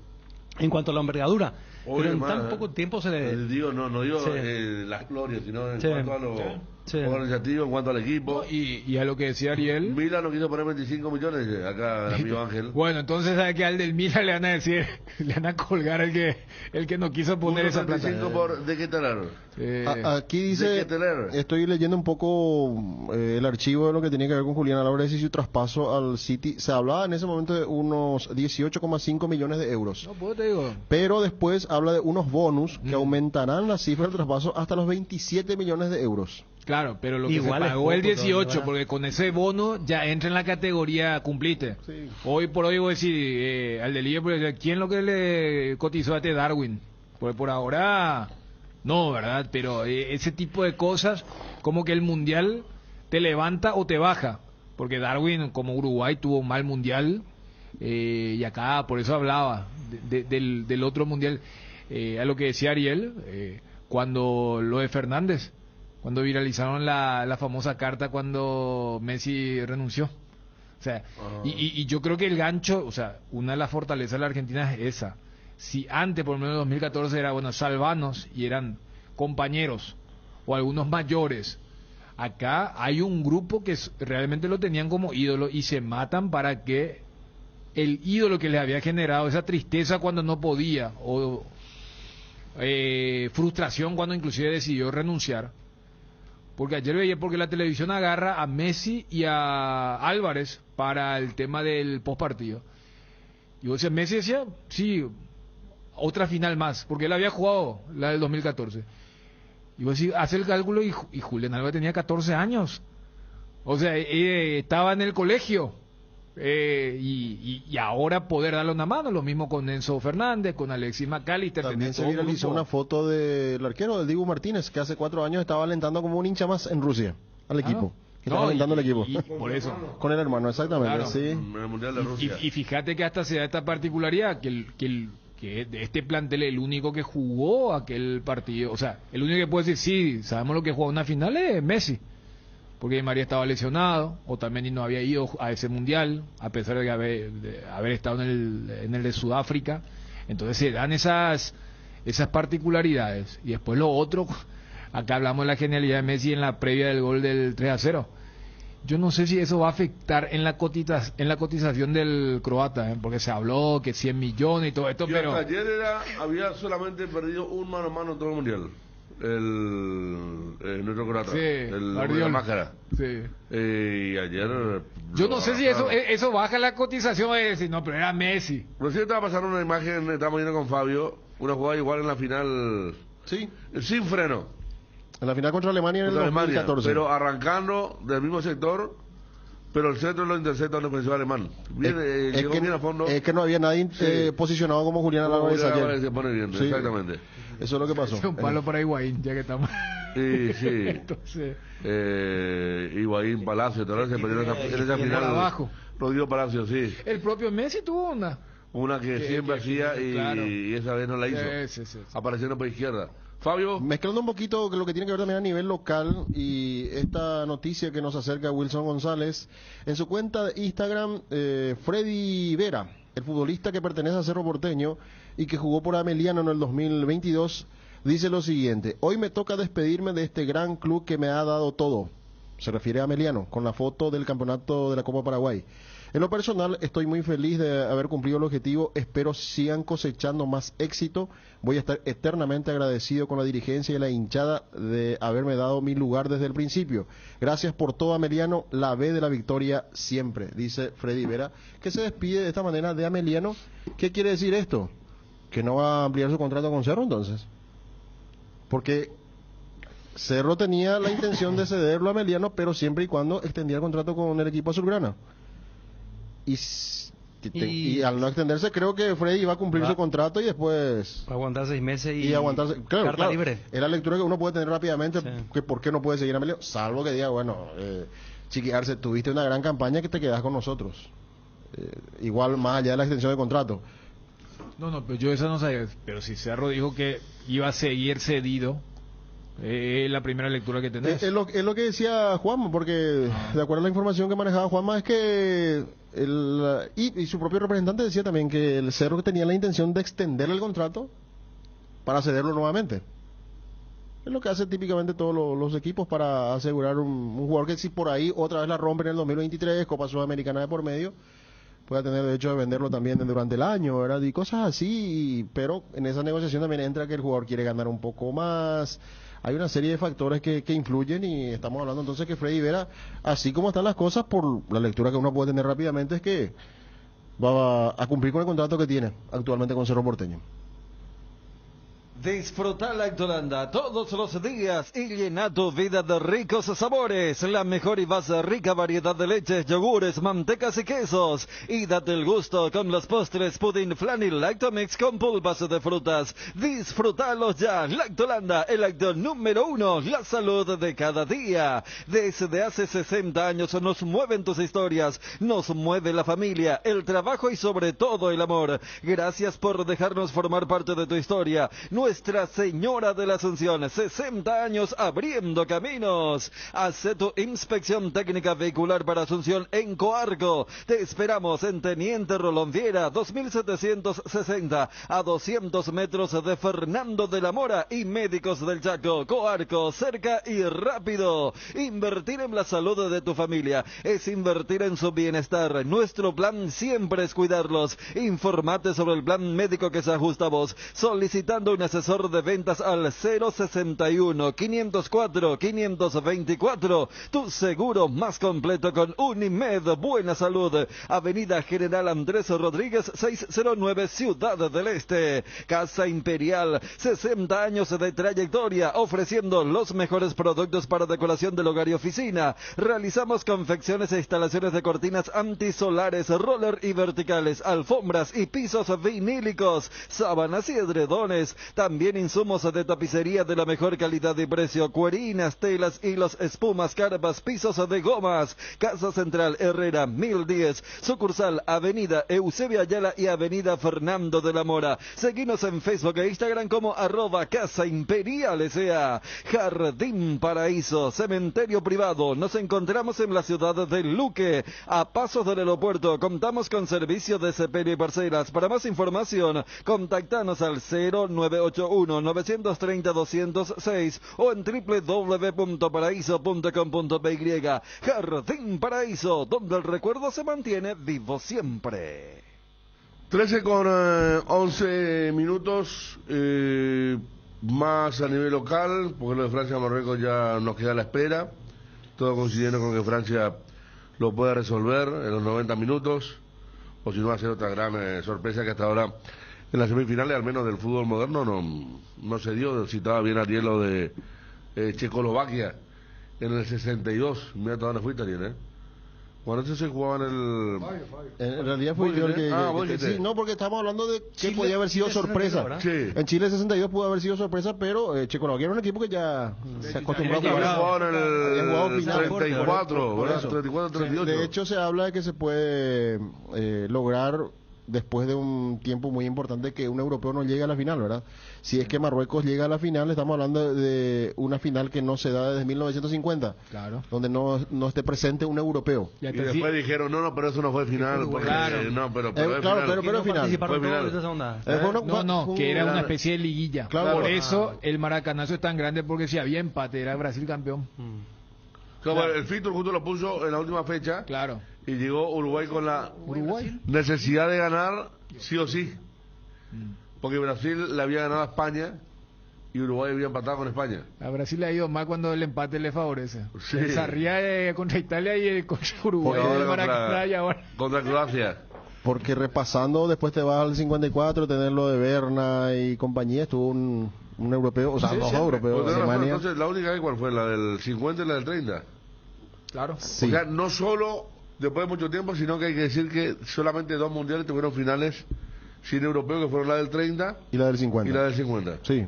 Speaker 4: en cuanto a la envergadura.
Speaker 2: Oye,
Speaker 4: pero en
Speaker 2: hermano,
Speaker 4: tan poco tiempo se le...
Speaker 2: digo
Speaker 4: Sí.
Speaker 2: las glorias, sino en
Speaker 4: Sí.
Speaker 2: cuanto a lo
Speaker 4: Sí.
Speaker 2: organizativo, en cuanto al equipo.
Speaker 3: Y a lo que decía Ariel.
Speaker 2: Milan no quiso poner 25 millones acá, el amigo Ángel.
Speaker 3: Bueno, entonces sabe que al del Milan le van a decir, le van a colgar el que no quiso poner esa plata.
Speaker 2: 25 ¿de qué tal?
Speaker 5: Aquí dice, estoy leyendo un poco el archivo de lo que tenía que ver con Julián Álvarez y su traspaso al City. Se hablaba en ese momento de unos 18,5 millones de euros.
Speaker 3: No, pues te digo.
Speaker 5: Pero después habla de unos bonus que aumentarán la cifra del traspaso hasta los 27 millones de euros.
Speaker 3: Claro, pero lo que
Speaker 5: Igual
Speaker 3: se
Speaker 5: es
Speaker 3: pagó
Speaker 5: poco
Speaker 3: el 18,
Speaker 5: todavía.
Speaker 3: porque con ese bono ya entra en la categoría cumplite.
Speaker 5: Sí.
Speaker 3: Hoy por hoy voy a decir, al del Liverpool, ¿quién lo que le cotizó a este Darwin? Porque por ahora, no, ¿verdad? Pero ese tipo de cosas, como que el Mundial te levanta o te baja. Porque Darwin, como Uruguay, tuvo un mal Mundial, y acá, por eso hablaba del otro Mundial. A lo que decía Ariel, cuando lo de Fernández, cuando viralizaron la famosa carta cuando Messi renunció. O sea, y yo creo que el gancho, o sea, una de las fortalezas de la Argentina es esa. Si antes, por lo menos en 2014, era, bueno, salvanos y eran compañeros o algunos mayores, acá hay un grupo que realmente lo tenían como ídolo y se matan para que el ídolo que les había generado esa tristeza cuando no podía o frustración cuando inclusive decidió renunciar. Porque ayer veía, porque la televisión agarra a Messi y a Álvarez para el tema del postpartido. Y vos decías, Messi decía, sí, otra final más, porque él había jugado la del 2014. Y vos decís, hace el cálculo y Julián Álvarez tenía 14 años. O sea, estaba en el colegio. Y ahora poder darle una mano, lo mismo con Enzo Fernández, con Alexis McAllister.
Speaker 5: También se viralizó una foto del arquero, del Dibu Martínez, que hace 4 años estaba alentando como un hincha más en Rusia al equipo. Estaba alentando al equipo.
Speaker 3: Y por eso.
Speaker 5: Con el hermano, exactamente.
Speaker 3: Claro.
Speaker 5: Sí.
Speaker 2: En el Mundial de Rusia.
Speaker 3: Y fíjate que hasta se da esta particularidad, que de este plantel el único que jugó aquel partido, o sea, el único que puede decir, sí, sabemos lo que jugó una final es Messi. Porque Di María estaba lesionado, Otamendi no había ido a ese mundial, a pesar de haber estado en el de Sudáfrica. Entonces se dan esas particularidades. Y después lo otro, acá hablamos de la genialidad de Messi en la previa del gol del 3-0. Yo no sé si eso va a afectar en la cotización del croata, porque se habló que 100 millones y todo esto,
Speaker 2: Y
Speaker 3: pero...
Speaker 2: hasta ayer había solamente perdido un mano a mano en todo el mundial. Nuestro croata,
Speaker 3: Sí,
Speaker 2: el
Speaker 3: Guardiola.
Speaker 2: de la máscara.
Speaker 3: Sí.
Speaker 2: Y ayer...
Speaker 3: Yo no sé si eso baja la cotización, es decir, no, pero era Messi.
Speaker 2: Recién estaba pasando una imagen, estábamos viendo con Fabio, una jugada igual en la final...
Speaker 5: Sí.
Speaker 2: Sin freno.
Speaker 5: En la final contra Alemania en el
Speaker 2: Contra Alemania,
Speaker 5: 2014.
Speaker 2: pero arrancando del mismo sector, pero el centro lo intercepta un defensivo alemán. Llegó bien a fondo.
Speaker 5: Es que no había nadie posicionado como Julián Álvarez
Speaker 2: Julián
Speaker 5: ayer.
Speaker 2: Álvarez se pone bien,
Speaker 5: Sí.
Speaker 2: exactamente.
Speaker 5: Eso es lo que pasó.
Speaker 3: Es un palo para Higuaín, ya que estamos...
Speaker 2: Sí, sí.
Speaker 3: Entonces...
Speaker 2: Higuaín, Palacio, tal vez se perdió en esa final.
Speaker 3: Por abajo.
Speaker 2: Rodrigo Palacio, sí.
Speaker 3: El propio Messi tuvo una.
Speaker 2: Una que siempre hacía y,
Speaker 3: claro.
Speaker 2: y esa vez no la hizo.
Speaker 3: Sí.
Speaker 2: Apareciendo por izquierda. Fabio.
Speaker 5: Mezclando un poquito lo que tiene que ver también a nivel local y esta noticia que nos acerca Wilson González, en su cuenta de Instagram, Freddy Vera, el futbolista que pertenece a Cerro Porteño y que jugó por Ameliano en el 2022, dice lo siguiente: hoy me toca despedirme de este gran club que me ha dado todo. Se refiere a Ameliano, con la foto del campeonato de la Copa Paraguay. En lo personal, estoy muy feliz de haber cumplido el objetivo. Espero sigan cosechando más éxito. Voy a estar eternamente agradecido con la dirigencia y la hinchada de haberme dado mi lugar desde el principio. Gracias por todo, Ameliano. La B de la victoria siempre, dice Freddy Vera, que se despide de esta manera de Ameliano. ¿Qué quiere decir esto? ¿Que no va a ampliar su contrato con Cerro entonces? Porque Cerro tenía la intención de cederlo a Ameliano, pero siempre y cuando extendía el contrato con el equipo azulgrana. Y Y al no extenderse, creo que Freddy va a cumplir su contrato y después...
Speaker 4: Aguantar 6 meses
Speaker 5: y aguantarse. Claro,
Speaker 4: carta libre.
Speaker 5: Es la lectura que uno puede tener rápidamente, que por qué no puede seguir a Melio, salvo que diga, bueno, Chiquiarce, tuviste una gran campaña que te quedas con nosotros. Igual más allá de la extensión de contrato.
Speaker 3: No, pero yo eso no sabía. Pero si Cerro dijo que iba a seguir cedido, es la primera lectura que tenés.
Speaker 5: Es lo que decía Juanma, porque de acuerdo a la información que manejaba Juanma es que y su propio representante decía también que el Cerro tenía la intención de extender el contrato para cederlo nuevamente. Es lo que hace típicamente todos los equipos para asegurar un jugador que si por ahí otra vez la rompen en el 2023, Copa Sudamericana de por medio, pueda tener derecho de venderlo también durante el año, ¿verdad? Y cosas así, pero en esa negociación también entra que el jugador quiere ganar un poco más. Hay una serie de factores que influyen y estamos hablando entonces que Freddy Vera, así como están las cosas, por la lectura que uno puede tener rápidamente, es que va a cumplir con el contrato que tiene actualmente con Cerro Porteño.
Speaker 7: Disfruta Lactolanda todos los días y llena tu vida de ricos sabores. La mejor y más rica variedad de leches, yogures, mantecas y quesos. Y date el gusto con los postres Pudding Flan y Lactomix con pulpas de frutas. Disfrutalos ya. Lactolanda, el lácteo número 1, la salud de cada día. Desde hace 60 años nos mueven tus historias, nos mueve la familia, el trabajo y sobre todo el amor. Gracias por dejarnos formar parte de tu historia. Nuestra Señora de la Asunción, 60 años abriendo caminos. Hace tu inspección técnica vehicular para Asunción en Coarco. Te esperamos en Teniente Rolón Viera, 2760, a 200 metros de Fernando de la Mora y Médicos del Chaco. Coarco, cerca y rápido. Invertir en la salud de tu familia es invertir en su bienestar. Nuestro plan siempre es cuidarlos. Informate sobre el plan médico que se ajusta a vos, solicitando un asesor de ventas al 061-504-524. Tu seguro más completo con Unimed Buena Salud. Avenida General Andrés Rodríguez 609, Ciudad del Este. Casa Imperial, 60 años de trayectoria, ofreciendo los mejores productos para decoración del hogar y oficina. Realizamos confecciones e instalaciones de cortinas antisolares, roller y verticales, alfombras y pisos vinílicos, sábanas y edredones. También insumos de tapicería de la mejor calidad y precio, cuerinas, telas, hilos, espumas, carpas, pisos de gomas. Casa Central Herrera 1010, sucursal Avenida Eusebio Ayala y Avenida Fernando de la Mora. Seguinos en Facebook e Instagram como @Casa Imperial S.A. Jardín Paraíso, cementerio privado. Nos encontramos en la ciudad de Luque, a pasos del aeropuerto. Contamos con servicio de sepelio y parcelas. Para más información, contactanos al 0981-930-206 o en www.paraíso.com.py. Jardín Paraíso, donde el recuerdo se mantiene vivo siempre.
Speaker 2: 13 con 11 minutos, más a nivel local, porque lo de Francia-Marruecos ya nos queda a la espera, todo coincidiendo con que Francia lo puede resolver en los 90 minutos, o si no va a ser otra gran sorpresa que hasta ahora en las semifinales, al menos del fútbol moderno, no se dio. Citaba bien Ariel lo de Checoslovaquia en el 62, mira hasta dónde fuiste, Ariel, Cuando eso se jugaba
Speaker 5: en realidad fue yo el que... sí, no, porque estamos hablando de que Chile, podía haber sido sorpresa. Sí. En Chile 62 pudo haber sido sorpresa, pero Checoslovaquia era un equipo que ya se acostumbró a jugar.
Speaker 2: En el 34, ¿verdad? 34-38.
Speaker 5: De hecho, se habla de que se puede lograr, después de un tiempo muy importante, que un europeo no llegue a la final, ¿verdad? Si es que Marruecos llega a la final, estamos hablando de una final que no se da desde 1950,
Speaker 3: claro,
Speaker 5: donde no esté presente un europeo.
Speaker 2: Y después dijeron, no, pero eso no fue final, porque,
Speaker 3: claro,
Speaker 2: pero
Speaker 5: final.
Speaker 2: Fue final.
Speaker 3: Que era una especie de liguilla.
Speaker 5: Claro,
Speaker 3: por eso el maracanazo es tan grande, porque si había empate era Brasil campeón.
Speaker 2: Claro. El Fitur justo lo puso en la última fecha.
Speaker 3: Claro.
Speaker 2: Y llegó Uruguay con la necesidad de ganar sí o sí. Porque Brasil le había ganado a España y Uruguay había empatado con España.
Speaker 3: A Brasil le ha ido mal cuando el empate le favorece.
Speaker 2: Sí.
Speaker 3: Se ría contra Italia y contra Uruguay.
Speaker 2: Contra Croacia.
Speaker 5: Porque repasando, después te vas al 54, tener lo de Berna y compañía, estuvo un europeo, o sea, dos europeos.
Speaker 2: Entonces, la única, ¿cuál fue? ¿La del 50 y la del 30?
Speaker 3: Claro.
Speaker 2: Sí. O sea, no solo después de mucho tiempo, sino que hay que decir que solamente 2 mundiales tuvieron finales sin europeo, que fueron la del 30
Speaker 5: y la del 50.
Speaker 2: Y la del 50.
Speaker 5: Sí,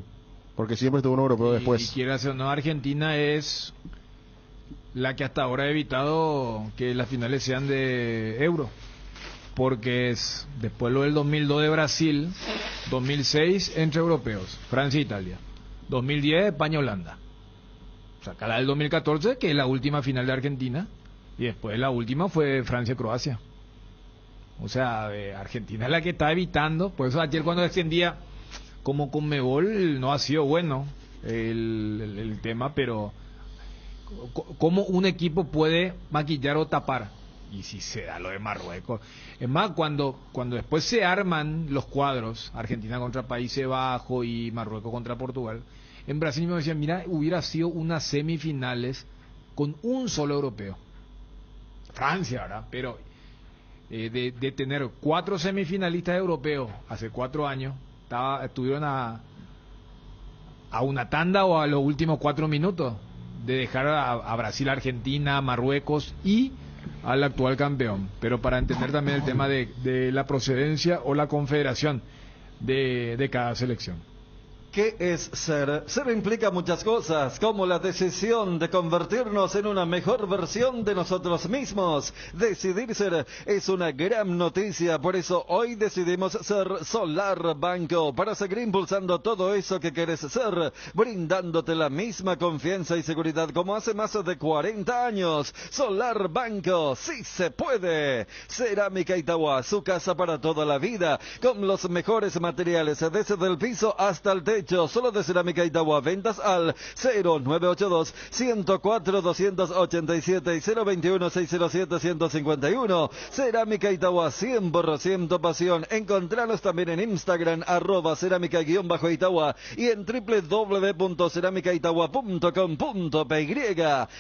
Speaker 5: porque siempre estuvo un europeo después.
Speaker 3: Y quieras o no, Argentina es la que hasta ahora ha evitado que las finales sean de euro. Porque es después lo del 2002 de Brasil, 2006 entre europeos, Francia e Italia, 2010 España-Holanda. O sea, acá la del 2014, que es la última final de Argentina, y después la última fue Francia-Croacia. O sea, Argentina es la que está evitando. Por eso ayer cuando descendía como Conmebol no ha sido bueno el tema, pero ¿cómo un equipo puede maquillar o tapar? Y si se da lo de Marruecos. Es más, cuando después se arman los cuadros, Argentina contra Países Bajos y Marruecos contra Portugal, en Brasil me decían, mira, hubiera sido unas semifinales con un solo europeo. Francia, ¿verdad? Pero de tener 4 semifinalistas europeos hace 4 años, estuvieron a una tanda o a los últimos 4 minutos de dejar a Brasil, Argentina, Marruecos y al actual campeón. Pero para entender también el tema de la procedencia o la confederación de cada selección.
Speaker 7: ¿Qué es ser? Ser implica muchas cosas, como la decisión de convertirnos en una mejor versión de nosotros mismos. Decidir ser es una gran noticia, por eso hoy decidimos ser Solar Banco, para seguir impulsando todo eso que quieres ser, brindándote la misma confianza y seguridad como hace más de 40 años. Solar Banco, sí se puede. Cerámica Itagua, su casa para toda la vida, con los mejores materiales, desde el piso hasta el techo. Solo de Cerámica Itagua, ventas al 0982-104-287 y 021-607-151. Cerámica Itagua, 100% pasión. Encontranos también en Instagram, @cerámica_Itagua y en www.cerámicaitagua.com.py.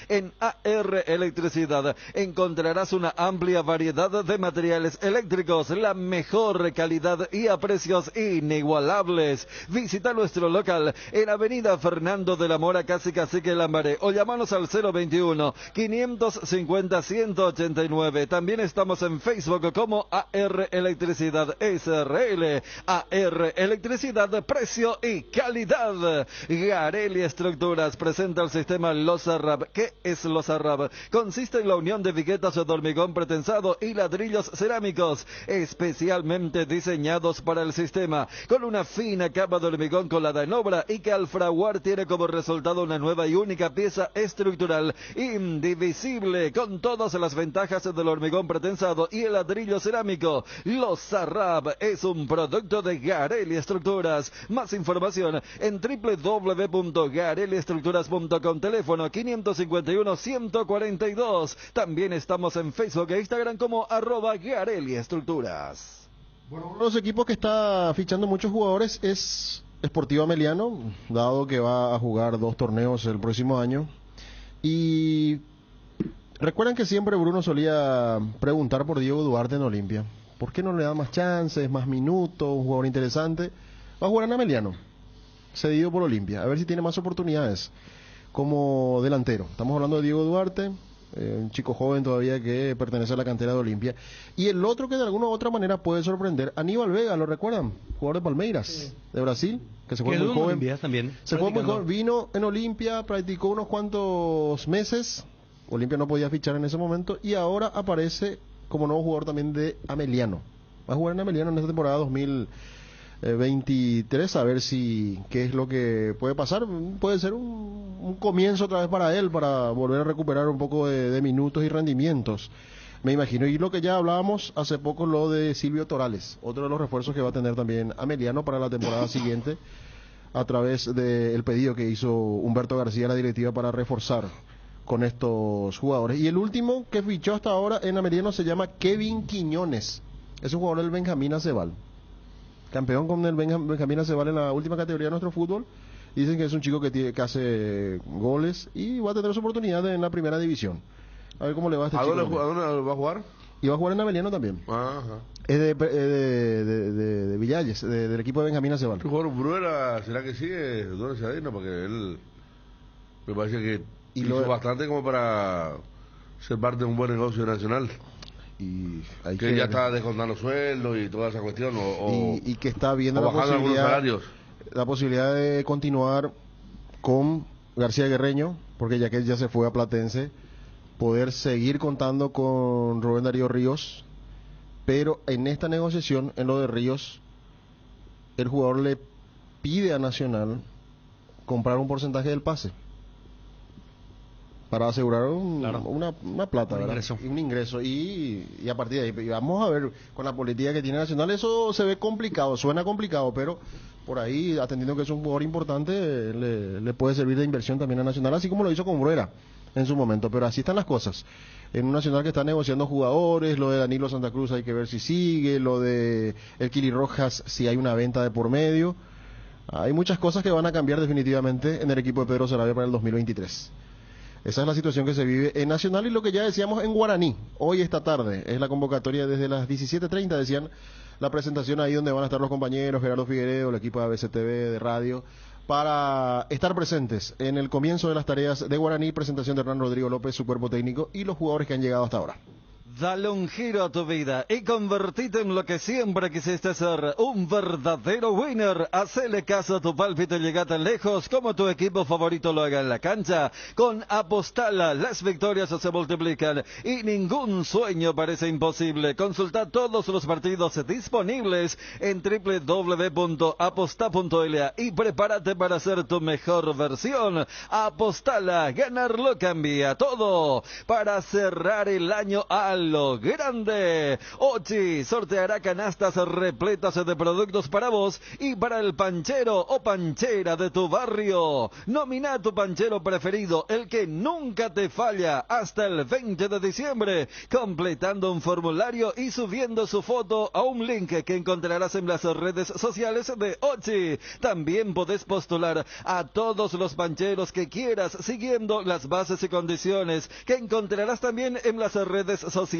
Speaker 7: En AR Electricidad encontrarás una amplia variedad de materiales eléctricos, la mejor calidad y a precios inigualables. Visita nuestro local en Avenida Fernando de la Mora, casi Cacique Lambaré, o llámanos al 021-550-189. También estamos en Facebook como AR Electricidad SRL. AR Electricidad, precio y calidad. Garelli Estructuras presenta el sistema Losarrab. ¿Qué es Losarrab? Consiste en la unión de viguetas de hormigón pretensado y ladrillos cerámicos especialmente diseñados para el sistema, con una fina capa de hormigón colada en obra y que al fraguar tiene como resultado una nueva y única pieza estructural indivisible, con todas las ventajas del hormigón pretensado y el ladrillo cerámico. Losarrab es un producto de Garelli Estructuras. Más información en www.garelliestructuras.com, teléfono 551-142. También estamos en Facebook e Instagram como @Garelli Estructuras.
Speaker 5: Bueno, uno de los equipos que está fichando muchos jugadores es Sportivo Ameliano, dado que va a jugar 2 torneos el próximo año. Y recuerdan que siempre Bruno solía preguntar por Diego Duarte en Olimpia. ¿Por qué no le da más chances, más minutos, un jugador interesante? Va a jugar en Ameliano, cedido por Olimpia, a ver si tiene más oportunidades como delantero. Estamos hablando de Diego Duarte, un chico joven todavía que pertenece a la cantera de Olimpia. Y el otro que de alguna u otra manera puede sorprender, Aníbal Vega, ¿lo recuerdan? Jugador de Palmeiras, de Brasil, que se fue muy joven.
Speaker 4: También,
Speaker 5: se fue muy joven, vino en Olimpia, practicó unos cuantos meses. Olimpia no podía fichar en ese momento y ahora aparece como nuevo jugador también de Ameliano. Va a jugar en Ameliano en esta temporada 2023, a ver qué es lo que puede pasar. Puede ser un comienzo otra vez para él, para volver a recuperar un poco de minutos y rendimientos, me imagino. Y lo que ya hablábamos hace poco, lo de Silvio Torales, otro de los refuerzos que va a tener también Ameliano para la temporada siguiente, a través del pedido que hizo Humberto García a la directiva para reforzar con estos jugadores. Y el último que fichó hasta ahora en Ameliano se llama Kevin Quiñones, es un jugador del Benjamín Acebal, campeón con el Benjamín Acebal en la última categoría de nuestro fútbol. Dicen que es un chico que hace goles y va a tener su oportunidad en la primera división. A ver cómo le va a este chico.
Speaker 2: ¿A dónde va a jugar?
Speaker 5: Y va a jugar en Ameliano también.
Speaker 2: Ajá.
Speaker 5: Es de Villalles, del equipo de Benjamín Acebal.
Speaker 2: ¿El jugador Bruera será que sigue? ¿Dónde se adina? Porque él me parece que hizo bastante como para ser parte de un buen negocio nacional.
Speaker 5: y hay
Speaker 2: que ya está descontando sueldos y toda esa cuestión,
Speaker 5: y que está viendo
Speaker 2: o bajando algunos salarios.
Speaker 5: La posibilidad de continuar con García Guerreño, porque ya que él ya se fue a Platense, poder seguir contando con Rubén Darío Ríos, pero en esta negociación, en lo de Ríos, el jugador le pide a Nacional comprar un porcentaje del pase para asegurar una plata, un ingreso y a partir de ahí vamos a ver con la política que tiene Nacional, eso se ve complicado, suena complicado, pero por ahí, atendiendo que es un jugador importante, le puede servir de inversión también a Nacional, así como lo hizo con Bruera en su momento, pero así están las cosas. En un Nacional que está negociando jugadores, lo de Danilo Santa Cruz hay que ver si sigue, lo de el Kili Rojas si hay una venta de por medio. Hay muchas cosas que van a cambiar definitivamente en el equipo de Pedro Sarabia para el 2023. Esa es la situación que se vive en Nacional y lo que ya decíamos en Guaraní, hoy esta tarde, es la convocatoria desde las 17:30, decían, la presentación ahí donde van a estar los compañeros, Gerardo Figueredo, el equipo de ABCTV, de radio, para estar presentes en el comienzo de las tareas de Guaraní, presentación de Hernán Rodrigo López, su cuerpo técnico y los jugadores que han llegado hasta ahora.
Speaker 7: Dale un giro a tu vida y convertite en lo que siempre quisiste ser, un verdadero winner. Hacele caso a tu pálpito y llega tan lejos como tu equipo favorito lo haga en la cancha. Con Apostala las victorias se multiplican y ningún sueño parece imposible. Consulta todos los partidos disponibles en www.aposta.la y prepárate para ser tu mejor versión. Apostala, ganarlo cambia todo. Para cerrar el año al lo grande, Ochi sorteará canastas repletas de productos para vos y para el panchero o panchera de tu barrio. Nomina a tu panchero preferido, el que nunca te falla, hasta el 20 de diciembre, completando un formulario y subiendo su foto a un link que encontrarás en las redes sociales de Ochi. También podés postular a todos los pancheros que quieras, siguiendo las bases y condiciones que encontrarás también en las redes sociales.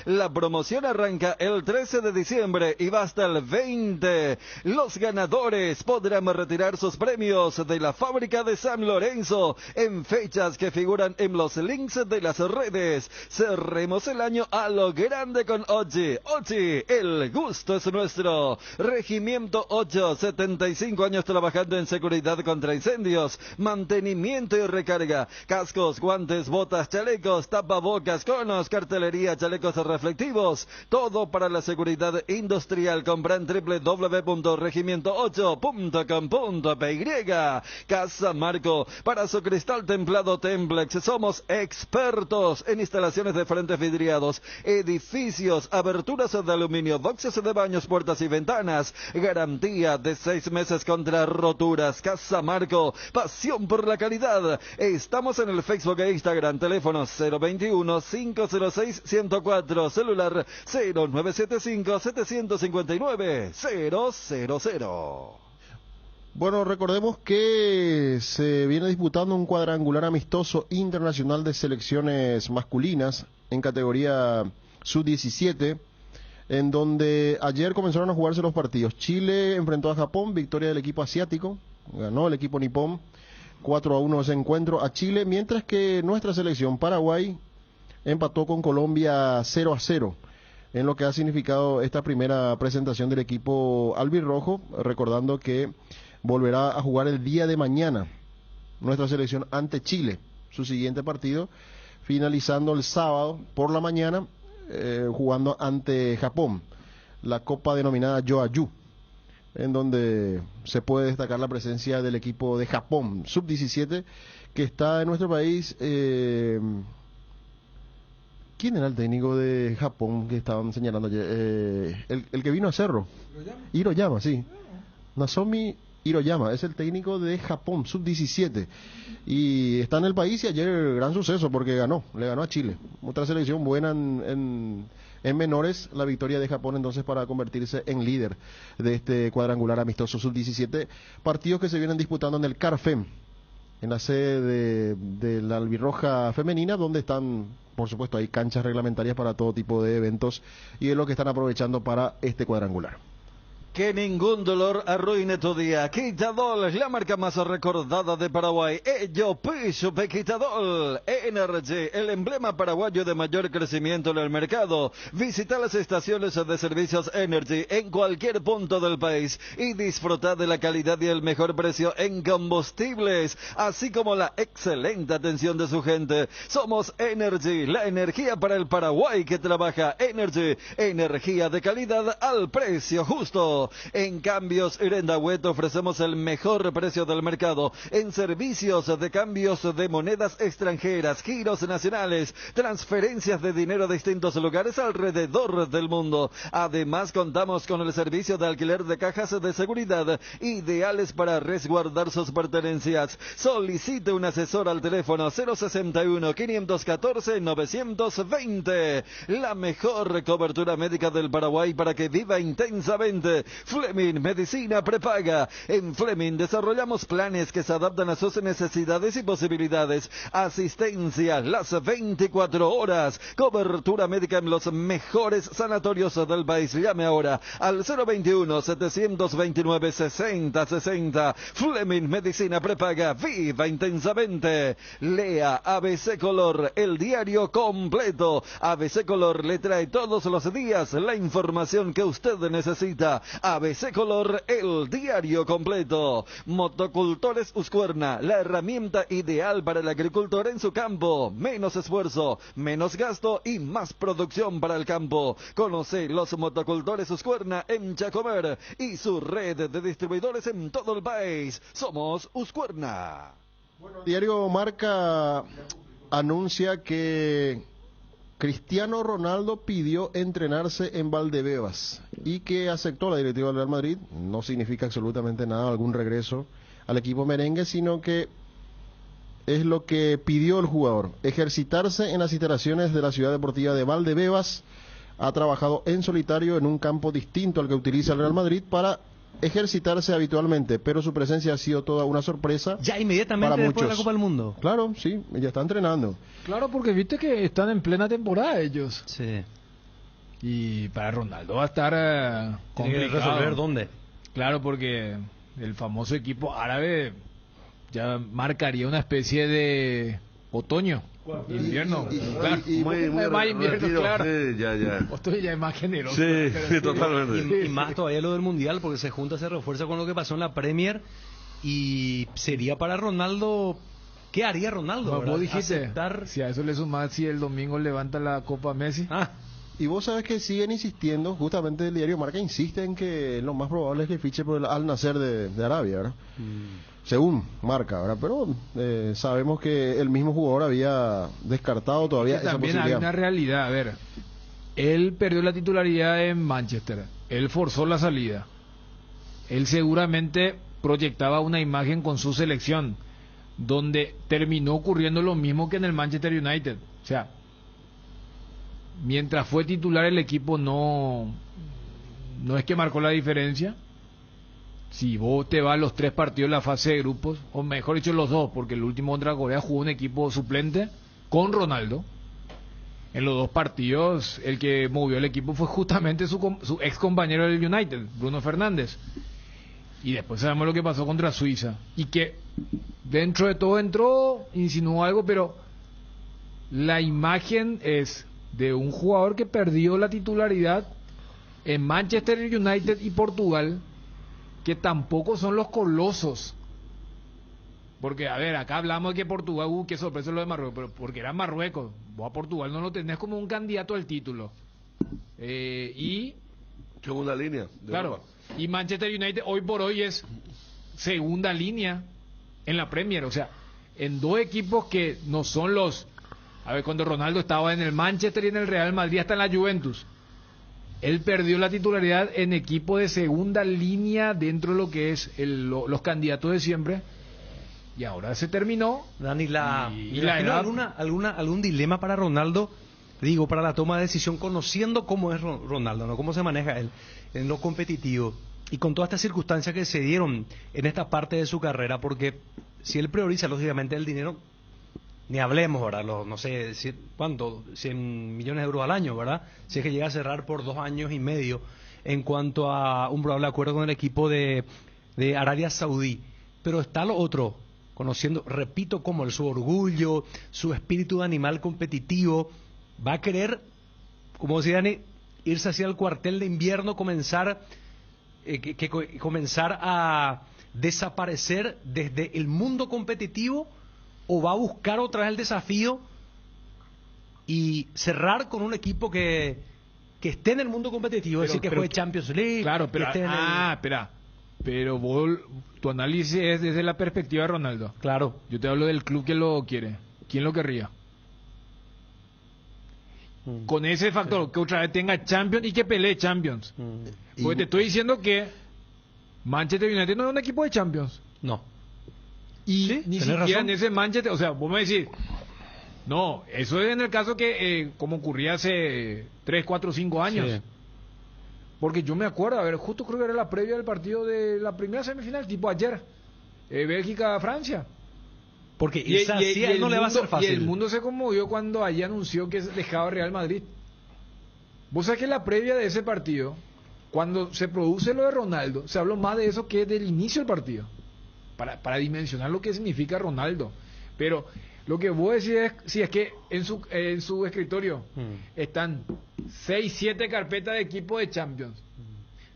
Speaker 7: La promoción arranca el 13 de diciembre y va hasta el 20. Los ganadores podrán retirar sus premios de la fábrica de San Lorenzo en fechas que figuran en los links de las redes. Cerremos el año a lo grande con Ochi. Ochi, el gusto es nuestro. Regimiento 8, 75 años trabajando en seguridad contra incendios, mantenimiento y recarga. Cascos, guantes, botas, chalecos, tapabocas, conos, cartelería, chalecos reflectivos, todo para la seguridad industrial. Compra en www.regimiento8.com.py. Casa Marco, para su cristal templado Templex, somos expertos en instalaciones de frentes vidriados, edificios, aberturas de aluminio, boxes de baños, puertas y ventanas, garantía de 6 meses contra roturas. Casa Marco, pasión por la calidad. Estamos en el Facebook e Instagram, teléfono 021-506-104, celular 0975-759-000.
Speaker 5: Bueno, recordemos que se viene disputando un cuadrangular amistoso internacional de selecciones masculinas en categoría sub-17, en donde ayer comenzaron a jugarse los partidos. Chile enfrentó a Japón, victoria del equipo asiático, ganó el equipo nipón 4-1 ese encuentro a Chile, mientras que nuestra selección Paraguay empató con Colombia 0-0, en lo que ha significado esta primera presentación del equipo albirrojo, recordando que volverá a jugar el día de mañana nuestra selección ante Chile, su siguiente partido, finalizando el sábado por la mañana, jugando ante Japón, la copa denominada Yoayu, en donde se puede destacar la presencia del equipo de Japón, sub-17, que está en nuestro país. ¿Quién era el técnico de Japón que estaban señalando ayer? El que vino a Cerro. Hiroyama, sí. Nozomi Hiroyama es el técnico de Japón, sub-17. Y está en el país y ayer gran suceso porque le ganó a Chile. Otra selección buena en menores, la victoria de Japón entonces para convertirse en líder de este cuadrangular amistoso sub-17. Partidos que se vienen disputando en el CARFEM, en la sede de la albirroja femenina, donde están, por supuesto, hay canchas reglamentarias para todo tipo de eventos y es lo que están aprovechando para este cuadrangular.
Speaker 7: Que ningún dolor arruine tu día. Quitadol es la marca más recordada de Paraguay. Ello Piso Quitadol. Energy, el emblema paraguayo de mayor crecimiento en el mercado. Visita las estaciones de servicios Energy en cualquier punto del país y disfruta de la calidad y el mejor precio en combustibles, así como la excelente atención de su gente. Somos Energy, la energía para el Paraguay que trabaja. Energy, energía de calidad al precio justo. En Cambios Irendahuet ofrecemos el mejor precio del mercado en servicios de cambios de monedas extranjeras, giros nacionales, transferencias de dinero a distintos lugares alrededor del mundo. Además, contamos con el servicio de alquiler de cajas de seguridad ideales para resguardar sus pertenencias. Solicite un asesor al teléfono 061-514-920. La mejor cobertura médica del Paraguay para que viva intensamente. Fleming Medicina Prepaga. En Fleming desarrollamos planes que se adaptan a sus necesidades y posibilidades. Asistencia las 24 horas. Cobertura médica en los mejores sanatorios del país. Llame ahora al 021-729-6060. Fleming Medicina Prepaga. Viva intensamente. Lea ABC Color, el diario completo. ABC Color le trae todos los días la información que usted necesita. ABC Color, el diario completo. Motocultores Uscuerna, la herramienta ideal para el agricultor en su campo. Menos esfuerzo, menos gasto y más producción para el campo. Conoce los motocultores Uscuerna en Chacomer y su red de distribuidores en todo el país. Somos Uscuerna.
Speaker 5: Bueno, el diario Marca anuncia que Cristiano Ronaldo pidió entrenarse en Valdebebas y que aceptó la directiva del Real Madrid. No significa absolutamente nada algún regreso al equipo merengue, sino que es lo que pidió el jugador, ejercitarse en las instalaciones de la ciudad deportiva de Valdebebas. Ha trabajado en solitario en un campo distinto al que utiliza el Real Madrid para ejercitarse habitualmente, pero su presencia ha sido toda una sorpresa.
Speaker 4: Ya inmediatamente
Speaker 5: para
Speaker 4: después
Speaker 5: muchos.
Speaker 4: de la Copa del Mundo.
Speaker 5: Claro, sí, ya está entrenando.
Speaker 3: Claro, porque viste que están en plena temporada ellos.
Speaker 4: Sí.
Speaker 3: Y para Ronaldo va a estar
Speaker 4: Tiene que
Speaker 3: complicado.
Speaker 4: resolver dónde.
Speaker 3: Claro, porque el famoso equipo árabe ya marcaría una especie de otoño, invierno. Claro.
Speaker 2: Muy
Speaker 3: Más invierno,
Speaker 2: retiro,
Speaker 3: claro.
Speaker 2: sí, ya.
Speaker 3: Otoño ya es más generoso.
Speaker 2: Sí,
Speaker 3: pero
Speaker 2: sí, totalmente.
Speaker 4: Y más todavía lo del Mundial, porque se junta, se refuerza con lo que pasó en la Premier. Y sería para Ronaldo... ¿Qué haría Ronaldo?
Speaker 3: No,
Speaker 4: ¿verdad?
Speaker 3: vos dijiste,
Speaker 4: Aceptar...
Speaker 3: si a eso le sumás, si el domingo levanta la Copa Messi.
Speaker 5: Y vos sabés que siguen insistiendo, justamente el diario Marca insiste en que lo más probable es que fiche por el Al Nassr de Arabia, ¿verdad? Según Marca, ¿verdad? Pero sabemos que el mismo jugador había descartado todavía
Speaker 3: Es que
Speaker 5: esa
Speaker 3: también
Speaker 5: posibilidad.
Speaker 3: hay una realidad, a ver, él perdió la titularidad en Manchester, él forzó la salida, él seguramente proyectaba una imagen con su selección, donde terminó ocurriendo lo mismo que en el Manchester United, o sea, mientras fue titular el equipo no es que marcó la diferencia. Si vos te vas los 3 partidos de la fase de grupos, o mejor dicho los 2, porque el último contra Corea jugó un equipo suplente con Ronaldo. En los 2 partidos el que movió el equipo fue justamente su ex compañero del United, Bruno Fernández. Y después sabemos lo que pasó contra Suiza, y que dentro de todo entró, insinuó algo, pero la imagen es de un jugador que perdió la titularidad en Manchester United y Portugal, que tampoco son los colosos. Porque, a ver, acá hablamos de que Portugal, qué sorpresa lo de Marruecos, pero porque era Marruecos. Vos a Portugal no lo tenés como un candidato al título. Y...
Speaker 2: segunda línea.
Speaker 3: Claro,
Speaker 2: Europa.
Speaker 3: y Manchester United hoy por hoy es segunda línea en la Premier. O sea, en 2 equipos que no son los... A ver, cuando Ronaldo estaba en el Manchester y en el Real Madrid, hasta en la Juventus, él perdió la titularidad en equipo de segunda línea dentro de lo que es los candidatos de siempre, y ahora se terminó.
Speaker 4: Dani,
Speaker 3: y la
Speaker 4: ¿imagino
Speaker 3: edad...
Speaker 4: algún dilema para Ronaldo? Digo, para la toma de decisión, conociendo cómo es Ronaldo, ¿no? Cómo se maneja él en lo competitivo, y con todas estas circunstancias que se dieron en esta parte de su carrera, porque si él prioriza lógicamente el dinero, ni hablemos, ¿verdad? No sé, ¿cuánto? 100 millones de euros al año, ¿verdad? Si es que llega a cerrar por 2 años y medio en cuanto a un probable acuerdo con el equipo de Arabia Saudí. Pero está lo otro, conociendo, repito, como su orgullo, su espíritu de animal competitivo, va a querer, como decía Dani, irse hacia el cuartel de invierno, comenzar a desaparecer desde el mundo competitivo, o va a buscar otra vez el desafío y cerrar con un equipo que esté en el mundo competitivo, es decir, que juegue Champions League.
Speaker 3: Claro, pero espera. Pero vos, tu análisis es desde la perspectiva de Ronaldo.
Speaker 4: Claro.
Speaker 3: Yo te hablo del club que lo quiere. ¿Quién lo querría? Con ese factor, que otra vez tenga Champions y que pelee Champions. Porque te estoy diciendo que Manchester United no es un equipo de Champions.
Speaker 4: No.
Speaker 3: Y
Speaker 4: ¿Sí?
Speaker 3: ni
Speaker 4: ¿Tenés
Speaker 3: siquiera
Speaker 4: razón?
Speaker 3: en ese Manchester, o sea, vos me decís, no, eso es en el caso que, como ocurría hace 3, 4, 5 años.
Speaker 4: Sí.
Speaker 3: Porque yo me acuerdo, a ver, justo creo que era la previa del partido de la primera semifinal, tipo ayer, Bélgica-Francia.
Speaker 4: Porque esa sí a él no le va a ser fácil.
Speaker 3: Y el mundo se conmovió cuando allí anunció que dejaba Real Madrid. Vos sabés que la previa de ese partido, cuando se produce lo de Ronaldo, se habló más de eso que del inicio del partido. Para dimensionar lo que significa Ronaldo. Pero lo que vos decís es, si es que en su escritorio están 6, 7 carpetas de equipo de Champions.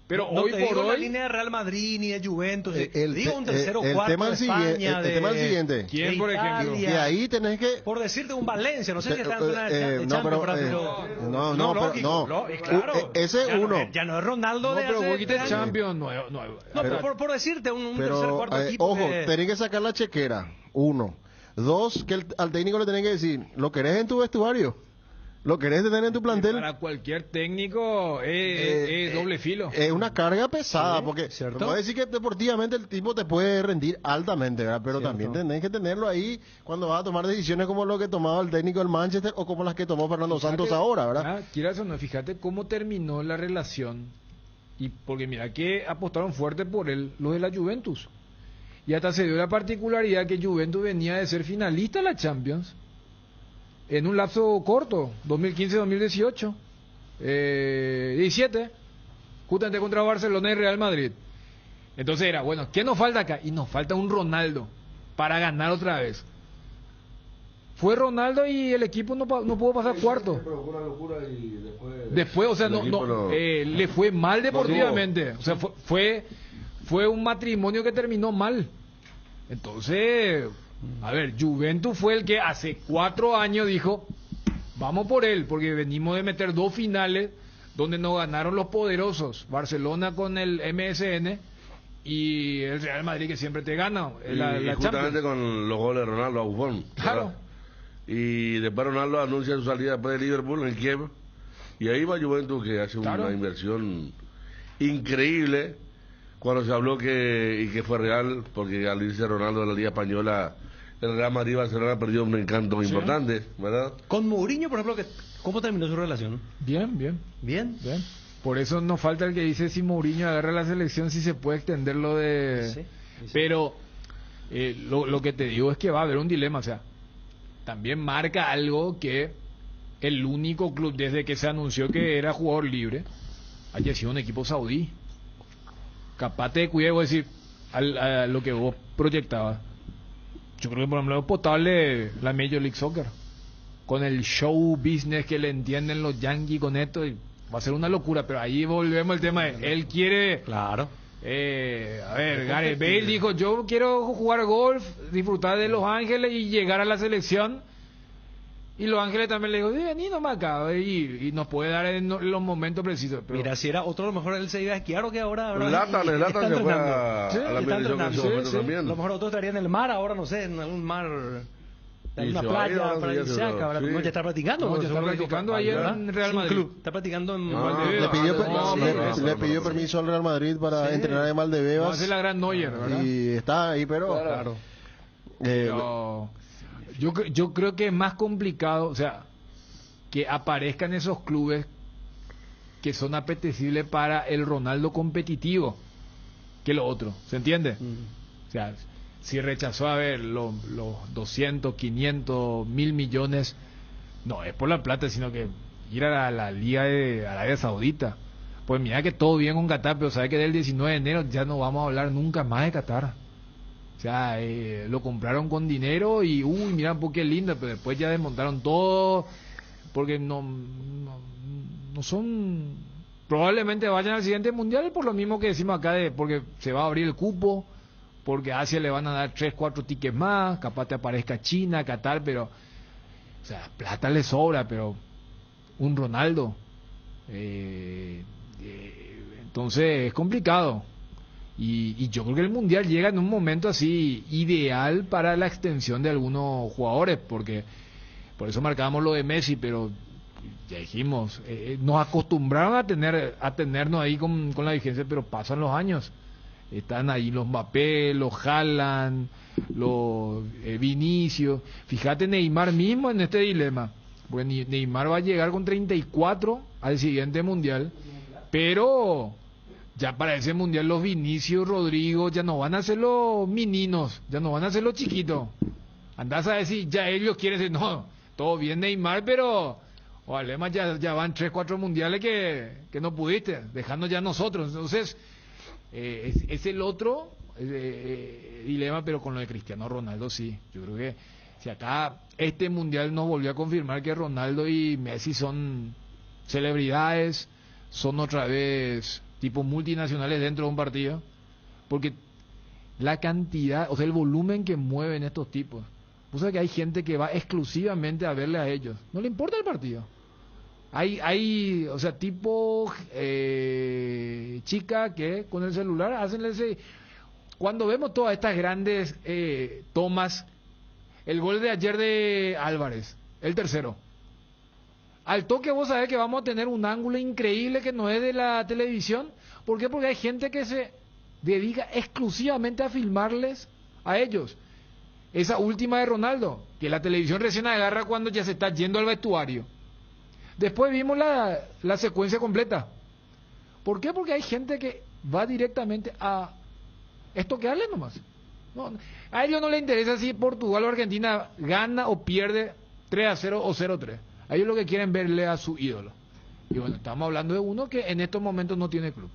Speaker 3: Pero
Speaker 4: no
Speaker 3: hoy
Speaker 4: te
Speaker 3: por
Speaker 4: digo la
Speaker 3: hoy...
Speaker 4: línea de Real Madrid ni de Juventus.
Speaker 5: El
Speaker 4: un tercero o cuarto
Speaker 5: tema
Speaker 4: de España.
Speaker 5: el tema es el siguiente.
Speaker 3: ¿Quién, por ejemplo?
Speaker 5: Y ahí tenés que...
Speaker 4: Por decirte un Valencia, no sé si está en zona de
Speaker 5: no,
Speaker 4: Champions,
Speaker 5: pero, no,
Speaker 4: lógico, claro.
Speaker 5: Ese
Speaker 4: Ya
Speaker 5: uno.
Speaker 4: Ya no es Ronaldo
Speaker 3: No,
Speaker 4: de
Speaker 3: pero
Speaker 4: hace
Speaker 3: vos quites
Speaker 4: 3 años.
Speaker 3: Champions, no.
Speaker 4: No, pero por decirte un
Speaker 5: Pero,
Speaker 4: tercer cuarto equipo.
Speaker 5: ojo, tenés que sacar la chequera. 1. 2, que al técnico le tenés que decir, ¿lo querés en tu vestuario? ¿Lo querés tener en tu plantel?
Speaker 3: Para cualquier técnico es doble filo.
Speaker 5: Es una carga pesada,
Speaker 4: Sí,
Speaker 5: porque
Speaker 4: ¿cierto?
Speaker 5: puedo decir que deportivamente el tipo te puede rendir altamente, ¿verdad? Pero
Speaker 4: Cierto.
Speaker 5: también tenés que tenerlo ahí cuando vas a tomar decisiones como lo que tomaba el técnico del Manchester o como las que tomó Fernando Santos ahora, ¿verdad?
Speaker 3: Quieras o no, fíjate cómo terminó la relación. Y porque mira que apostaron fuerte por él los de la Juventus. Y hasta se dio la particularidad que Juventus venía de ser finalista en la Champions en un lapso corto, 2015-2018, 17, justamente contra Barcelona y Real Madrid. Entonces era, bueno, ¿qué nos falta acá? Y nos falta un Ronaldo para ganar otra vez. Fue Ronaldo y el equipo no pudo pasar cuarto. Después, o sea, le fue mal deportivamente. O sea, fue un matrimonio que terminó mal. Entonces, a ver, Juventus fue el que hace 4 años dijo, vamos por él, porque venimos de meter 2 finales donde nos ganaron los poderosos, Barcelona con el MSN y el Real Madrid que siempre te gana la
Speaker 2: justamente
Speaker 3: Champions.
Speaker 2: con los goles de Ronaldo a Buffon.
Speaker 3: Claro.
Speaker 2: ¿verdad? Y después Ronaldo anuncia su salida después de Liverpool en el Kiev. Y ahí va Juventus, que hace
Speaker 3: Claro.
Speaker 2: una inversión increíble cuando se habló que fue real, porque al irse Ronaldo de la Liga Española, el Real Madrid y Barcelona perdió un encanto importante, ¿verdad?
Speaker 4: Con Mourinho, por ejemplo, ¿cómo terminó su relación?
Speaker 3: Bien.
Speaker 4: Bien.
Speaker 3: Por eso nos falta el que dice si Mourinho agarra la selección, si se puede extender lo de...
Speaker 4: Sí.
Speaker 3: Pero lo que te digo es que va a haber un dilema, o sea, también marca algo que el único club desde que se anunció que era jugador libre haya sido un equipo saudí. Capaz te cuidé, voy a decir, a lo que vos proyectabas. Yo creo que por ejemplo es potable la Major League Soccer. Con el show business que le entienden los Yankees con esto, y va a ser una locura, pero ahí volvemos al tema de, él quiere...
Speaker 4: Claro.
Speaker 3: a ver, Gareth Bale dijo, yo quiero jugar golf, disfrutar de Los Ángeles y llegar a la selección. Y Los Ángeles también le dijo, vení nomás acá, y nos puede dar en los momentos precisos. Pero...
Speaker 4: Mira, si era otro, a lo mejor él se iba a esquiar o que ahora... ¿verdad?
Speaker 2: Latan se fue a
Speaker 4: Sí,
Speaker 2: la
Speaker 4: está
Speaker 2: medición en ese
Speaker 4: entrenando.
Speaker 2: momento
Speaker 4: Sí. A
Speaker 2: también.
Speaker 4: lo mejor otros estarían en el mar ahora, no sé, en algún mar... En
Speaker 2: Y
Speaker 4: una
Speaker 2: se va a ir
Speaker 4: playa
Speaker 2: ahora,
Speaker 4: para
Speaker 2: ya
Speaker 4: irse
Speaker 2: se
Speaker 4: acá,
Speaker 2: va.
Speaker 4: ¿verdad?
Speaker 2: Sí.
Speaker 4: No, ya está practicando.
Speaker 3: No, ya
Speaker 4: seguro
Speaker 3: está
Speaker 4: que
Speaker 3: practicando ahí
Speaker 4: ¿verdad?
Speaker 3: en Real
Speaker 4: Sin
Speaker 3: Madrid.
Speaker 4: club. Está practicando en
Speaker 3: Ah,
Speaker 4: Valdebebas.
Speaker 5: Le pidió permiso al Real Madrid para
Speaker 4: Sí.
Speaker 5: entrenar en
Speaker 3: No,
Speaker 5: Valdebebas.
Speaker 3: hace la gran Neuer, ¿verdad?
Speaker 5: Y está ahí, pero...
Speaker 3: Claro. Pero yo creo que es más complicado, o sea, que aparezcan esos clubes que son apetecibles para el Ronaldo competitivo que lo otro, ¿se entiende? O sea, si rechazó a ver los 200, 500, 1.000 millones, no es por la plata, sino que ir a la Liga de Arabia Saudita Pues mira que todo bien con Qatar, pero sabe que del 19 de enero ya no vamos a hablar nunca más de Qatar. O sea, lo compraron con dinero y, uy, mira, pues qué lindo, pero después ya desmontaron todo, porque no son... Probablemente vayan al siguiente mundial por lo mismo que decimos acá, porque se va a abrir el cupo, porque a Asia le van a dar 3, 4 tickets más, capaz te aparezca China, Qatar, pero... O sea, plata le sobra, pero un Ronaldo... entonces es complicado y yo creo que el mundial llega en un momento así ideal para la extensión de algunos jugadores, porque por eso marcábamos lo de Messi, pero ya dijimos, nos acostumbraron a tenernos ahí con la vigencia, pero pasan los años, están ahí los Mbappé, los Haaland, los Vinicius, fíjate Neymar mismo en este dilema, porque Neymar va a llegar con 34 al siguiente mundial, pero ya para ese mundial los Vinicius, Rodrigo, ya no van a ser los meninos, ya no van a ser los chiquitos. Andás a decir, ya ellos quieren decir, no, todo bien Neymar, pero además ya van 3, 4 mundiales que no pudiste, dejando ya nosotros. Entonces, es el otro dilema, pero con lo de Cristiano Ronaldo sí. Yo creo que si acá este mundial nos volvió a confirmar que Ronaldo y Messi son celebridades, son otra vez tipos multinacionales dentro de un partido, porque la cantidad, o sea, el volumen que mueven estos tipos. Vos sabés que hay gente que va exclusivamente a verle a ellos, no le importa el partido. Hay o sea, tipo chica que con el celular hacen ese... Cuando vemos todas estas grandes tomas, el gol de ayer de Álvarez, el tercero, al toque vos sabés que vamos a tener un ángulo increíble que no es de la televisión. ¿Por qué? Porque hay gente que se dedica exclusivamente a filmarles a ellos. Esa última de Ronaldo, que la televisión recién agarra cuando ya se está yendo al vestuario. Después vimos la secuencia completa. ¿Por qué? Porque hay gente que va directamente a estoquearle nomás. No, a ellos no les interesa si Portugal o Argentina gana o pierde 3-0 o 0-3. A ellos lo que quieren verle a su ídolo. Y bueno, estamos hablando de uno que en estos momentos no tiene club.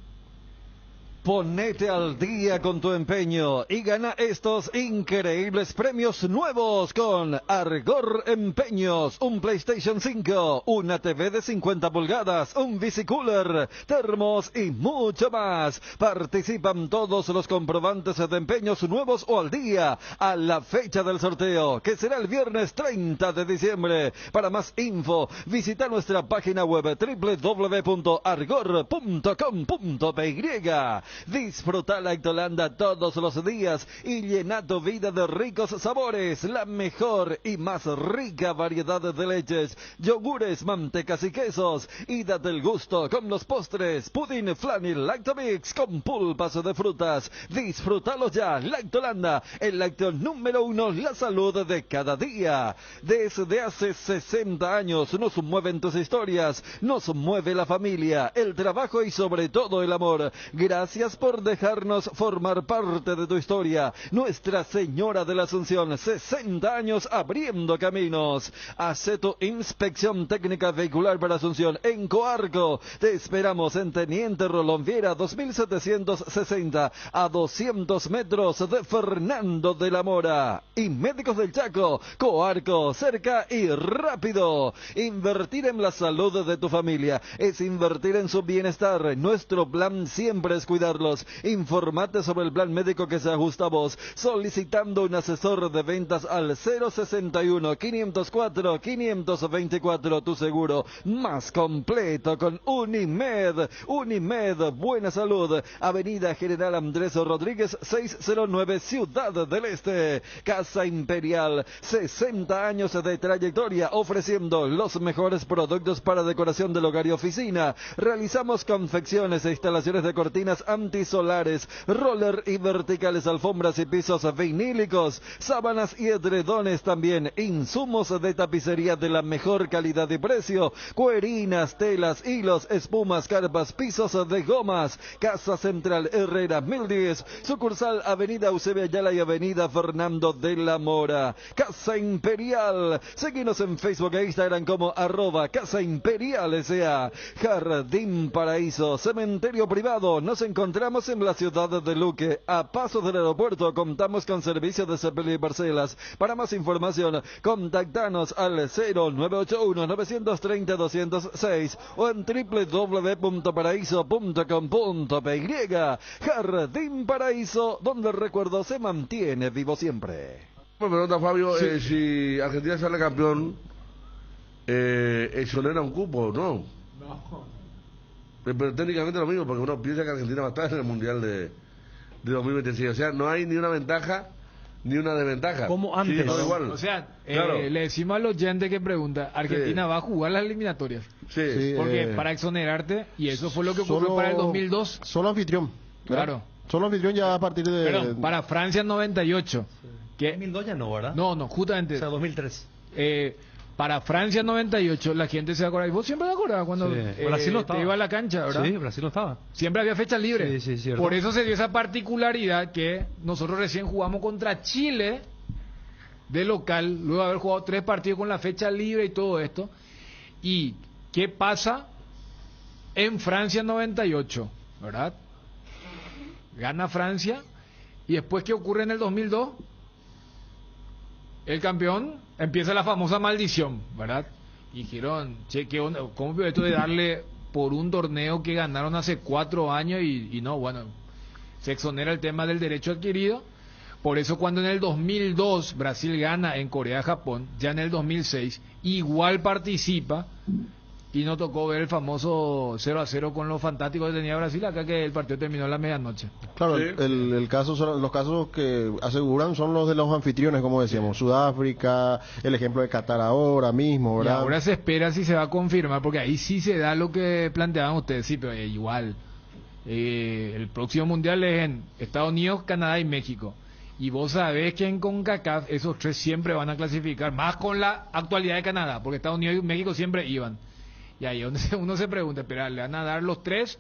Speaker 7: Ponete al día con tu empeño y gana estos increíbles premios nuevos con Argor Empeños, un PlayStation 5, una TV de 50 pulgadas, un bicicooler, termos y mucho más. Participan todos los comprobantes de empeños nuevos o al día a la fecha del sorteo, que será el viernes 30 de diciembre. Para más info, visita nuestra página web www.argor.com.py. Disfruta Lactolanda todos los días y llena tu vida de ricos sabores, la mejor y más rica variedad de leches, yogures, mantecas y quesos, y date el gusto con los postres, pudín, flan y Lactomix con pulpas de frutas. Disfrútalo ya, Lactolanda, el lácteo número 1, la salud de cada día. Desde hace 60 años nos mueven tus historias, nos mueve la familia, el trabajo y sobre todo el amor. Gracias por dejarnos formar parte de tu historia. Nuestra Señora de la Asunción, 60 años abriendo caminos. Hace tu inspección técnica vehicular para Asunción en Coarco. Te esperamos en Teniente Rolón Viera 2760 a 200 metros de Fernando de la Mora. Y Médicos del Chaco, Coarco, cerca y rápido. Invertir en la salud de tu familia es invertir en su bienestar. Nuestro plan siempre es cuidarlos. Informate sobre el plan médico que se ajusta a vos, solicitando un asesor de ventas al 061-504-524, tu seguro más completo con Unimed. Unimed, buena salud. Avenida General Andrés Rodríguez 609, Ciudad del Este. Casa Imperial, 60 años de trayectoria ofreciendo los mejores productos para decoración del hogar y oficina. Realizamos confecciones e instalaciones de cortinas antisolares, roller y verticales, alfombras y pisos vinílicos, sábanas y edredones también, insumos de tapicería de la mejor calidad y precio, cuerinas, telas, hilos, espumas, carpas, pisos de gomas. Casa Central Herrera 1010, sucursal Avenida Eusebio Ayala y Avenida Fernando de la Mora. Casa Imperial, seguinos en Facebook e Instagram como @Casa Imperial S.A. Jardín Paraíso, cementerio privado. Nos encontramos en la ciudad de Luque, a pasos del aeropuerto. Contamos con servicio de sepelio y parcelas. Para más información, contactanos al 0981-930-206 o en www.paraíso.com.py. Jardín Paraíso, donde el recuerdo se mantiene vivo siempre.
Speaker 2: Me pregunta Fabio, si Argentina sale campeón, exonera un cupo, ¿no?
Speaker 3: No.
Speaker 2: Pero técnicamente lo mismo, porque uno piensa que Argentina va a estar en el Mundial de 2026. O sea, no hay ni una ventaja ni una desventaja.
Speaker 4: Como antes.
Speaker 2: Sí, no, igual.
Speaker 3: O sea,
Speaker 2: Claro.
Speaker 3: le decimos al oyente que pregunta, ¿Argentina
Speaker 2: Sí.
Speaker 3: va a jugar las eliminatorias?
Speaker 2: Sí.
Speaker 3: Porque para exonerarte, y eso fue lo que ocurrió para el 2002.
Speaker 5: Solo anfitrión. ¿verdad?
Speaker 3: Claro.
Speaker 5: Solo anfitrión ya a partir de...
Speaker 3: Perdón, para Francia en 98. Que,
Speaker 4: 2002 ya no, ¿verdad?
Speaker 3: no, justamente.
Speaker 4: O sea, 2003.
Speaker 3: Para Francia 98, la gente se acuerda. Y vos siempre te acordás cuando
Speaker 4: Sí. Brasil no
Speaker 3: te
Speaker 4: estaba.
Speaker 3: iba a la cancha, ¿verdad?
Speaker 4: Sí, Brasil no estaba.
Speaker 3: Siempre había fecha libre.
Speaker 4: Sí, sí, cierto.
Speaker 3: Por eso se dio esa particularidad que nosotros recién jugamos contra Chile de local, luego de haber jugado 3 partidos con la fecha libre y todo esto. ¿Y qué pasa en Francia 98? ¿Verdad? Gana Francia. ¿Y después qué ocurre en el 2002? El campeón empieza la famosa maldición, ¿verdad? Y dijeron, che, ¿qué onda? ¿Cómo vio esto de darle por un torneo que ganaron hace 4 años y no, bueno, se exonera el tema del derecho adquirido? Por eso cuando en el 2002 Brasil gana en Corea-Japón, ya en el 2006 igual participa y no tocó ver el famoso 0-0 con los fantásticos que tenía Brasil, acá que el partido terminó a la medianoche.
Speaker 5: Claro,
Speaker 2: Sí.
Speaker 5: el caso los casos que aseguran son los de los anfitriones, como decíamos, Sudáfrica, el ejemplo de Qatar ahora mismo,
Speaker 3: Y
Speaker 5: ¿verdad?
Speaker 3: ahora se espera si se va a confirmar, porque ahí sí se da lo que planteaban ustedes, sí, pero igual. El próximo mundial es en Estados Unidos, Canadá y México. Y vos sabés que en CONCACAF esos 3 siempre van a clasificar, más con la actualidad de Canadá, porque Estados Unidos y México siempre iban. Y ahí donde uno se pregunta, espera, ¿le van a dar los 3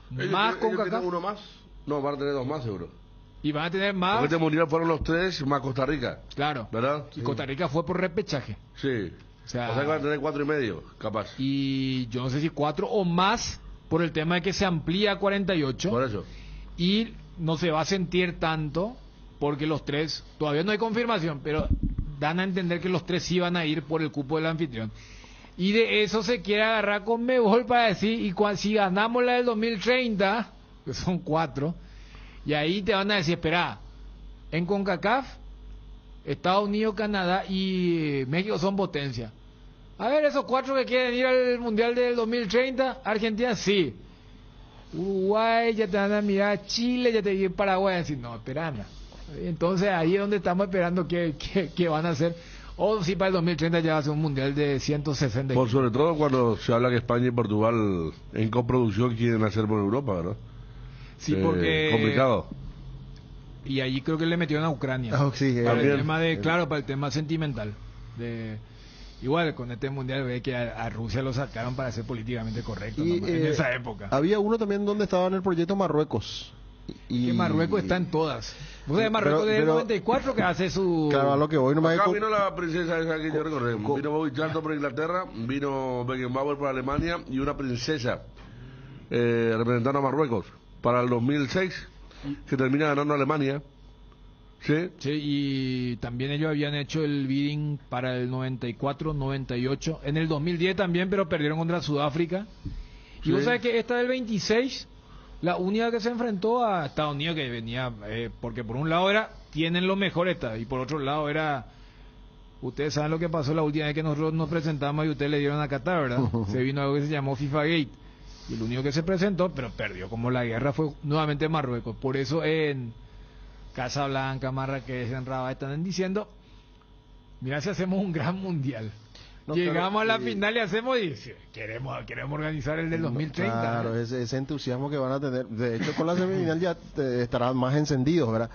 Speaker 3: más
Speaker 2: ellos
Speaker 3: CONCACAF?
Speaker 2: tienen uno más. No, van a tener 2 más seguro.
Speaker 3: Y van a tener más,
Speaker 2: Porque este mundial fueron los 3 más Costa Rica,
Speaker 3: claro.
Speaker 2: ¿verdad?
Speaker 3: Y Costa Rica fue por repechaje.
Speaker 2: Sí.
Speaker 3: O sea,
Speaker 2: que van a tener 4 y medio, capaz.
Speaker 3: Y yo no sé si 4 o más por el tema de que se amplía a 48.
Speaker 2: Por eso.
Speaker 3: Y no se va a sentir tanto porque los 3, todavía no hay confirmación, pero dan a entender que los 3 sí van a ir por el cupo del anfitrión. Y de eso se quiere agarrar con Mebol para decir, y si ganamos la del 2030, que son 4, y ahí te van a decir, espera, en CONCACAF, Estados Unidos, Canadá y México son potencia. A ver, esos 4 que quieren ir al Mundial del 2030, Argentina sí. Uruguay ya te van a mirar, Chile ya te viene Paraguay a decir, no, espera. Entonces ahí es donde estamos esperando qué van a hacer. O si para el 2030 ya va a ser un mundial de 160.
Speaker 2: Por sobre todo cuando se habla que España y Portugal en coproducción quieren hacer por Europa, ¿verdad?
Speaker 3: Sí, porque...
Speaker 2: complicado.
Speaker 3: Y allí creo que le metieron a Ucrania.
Speaker 5: Sí,
Speaker 3: para el
Speaker 2: también.
Speaker 3: tema de, claro, para el tema sentimental. Igual con este mundial ve que a Rusia lo sacaron para ser políticamente correcto,
Speaker 5: Y,
Speaker 3: ¿no? En esa época.
Speaker 5: Había uno también donde estaba en el proyecto Marruecos.
Speaker 3: Que Marruecos está en todas. Vos sabés, Marruecos desde el 94 que hace su...
Speaker 5: Claro, a lo que voy no me
Speaker 2: Acá vino la princesa esa que yo recordé. Vino Bobby Charlton por Inglaterra, vino Beckenbauer por Alemania y una princesa representando a Marruecos para el 2006, que termina ganando a Alemania. ¿Sí?
Speaker 3: Sí, y también ellos habían hecho el bidding para el 94, 98, en el 2010 también, pero perdieron contra Sudáfrica. Y
Speaker 2: Sí.
Speaker 3: vos sabés que esta del 26, la única que se enfrentó a Estados Unidos, que venía, porque por un lado tienen lo mejor esta, y por otro lado ustedes saben lo que pasó la última vez que nosotros nos presentamos y ustedes le dieron a Qatar, ¿verdad? Se vino algo que se llamó FIFA Gate, y el único que se presentó, pero perdió, como la guerra fue nuevamente Marruecos. Por eso en Casablanca, Marrakech, en Rabat están diciendo, mira si hacemos un gran mundial. Llegamos a la final y hacemos y queremos organizar el del 2030.
Speaker 5: Claro, ese entusiasmo que van a tener. De hecho, con la semifinal ya estarán más encendidos, ¿verdad?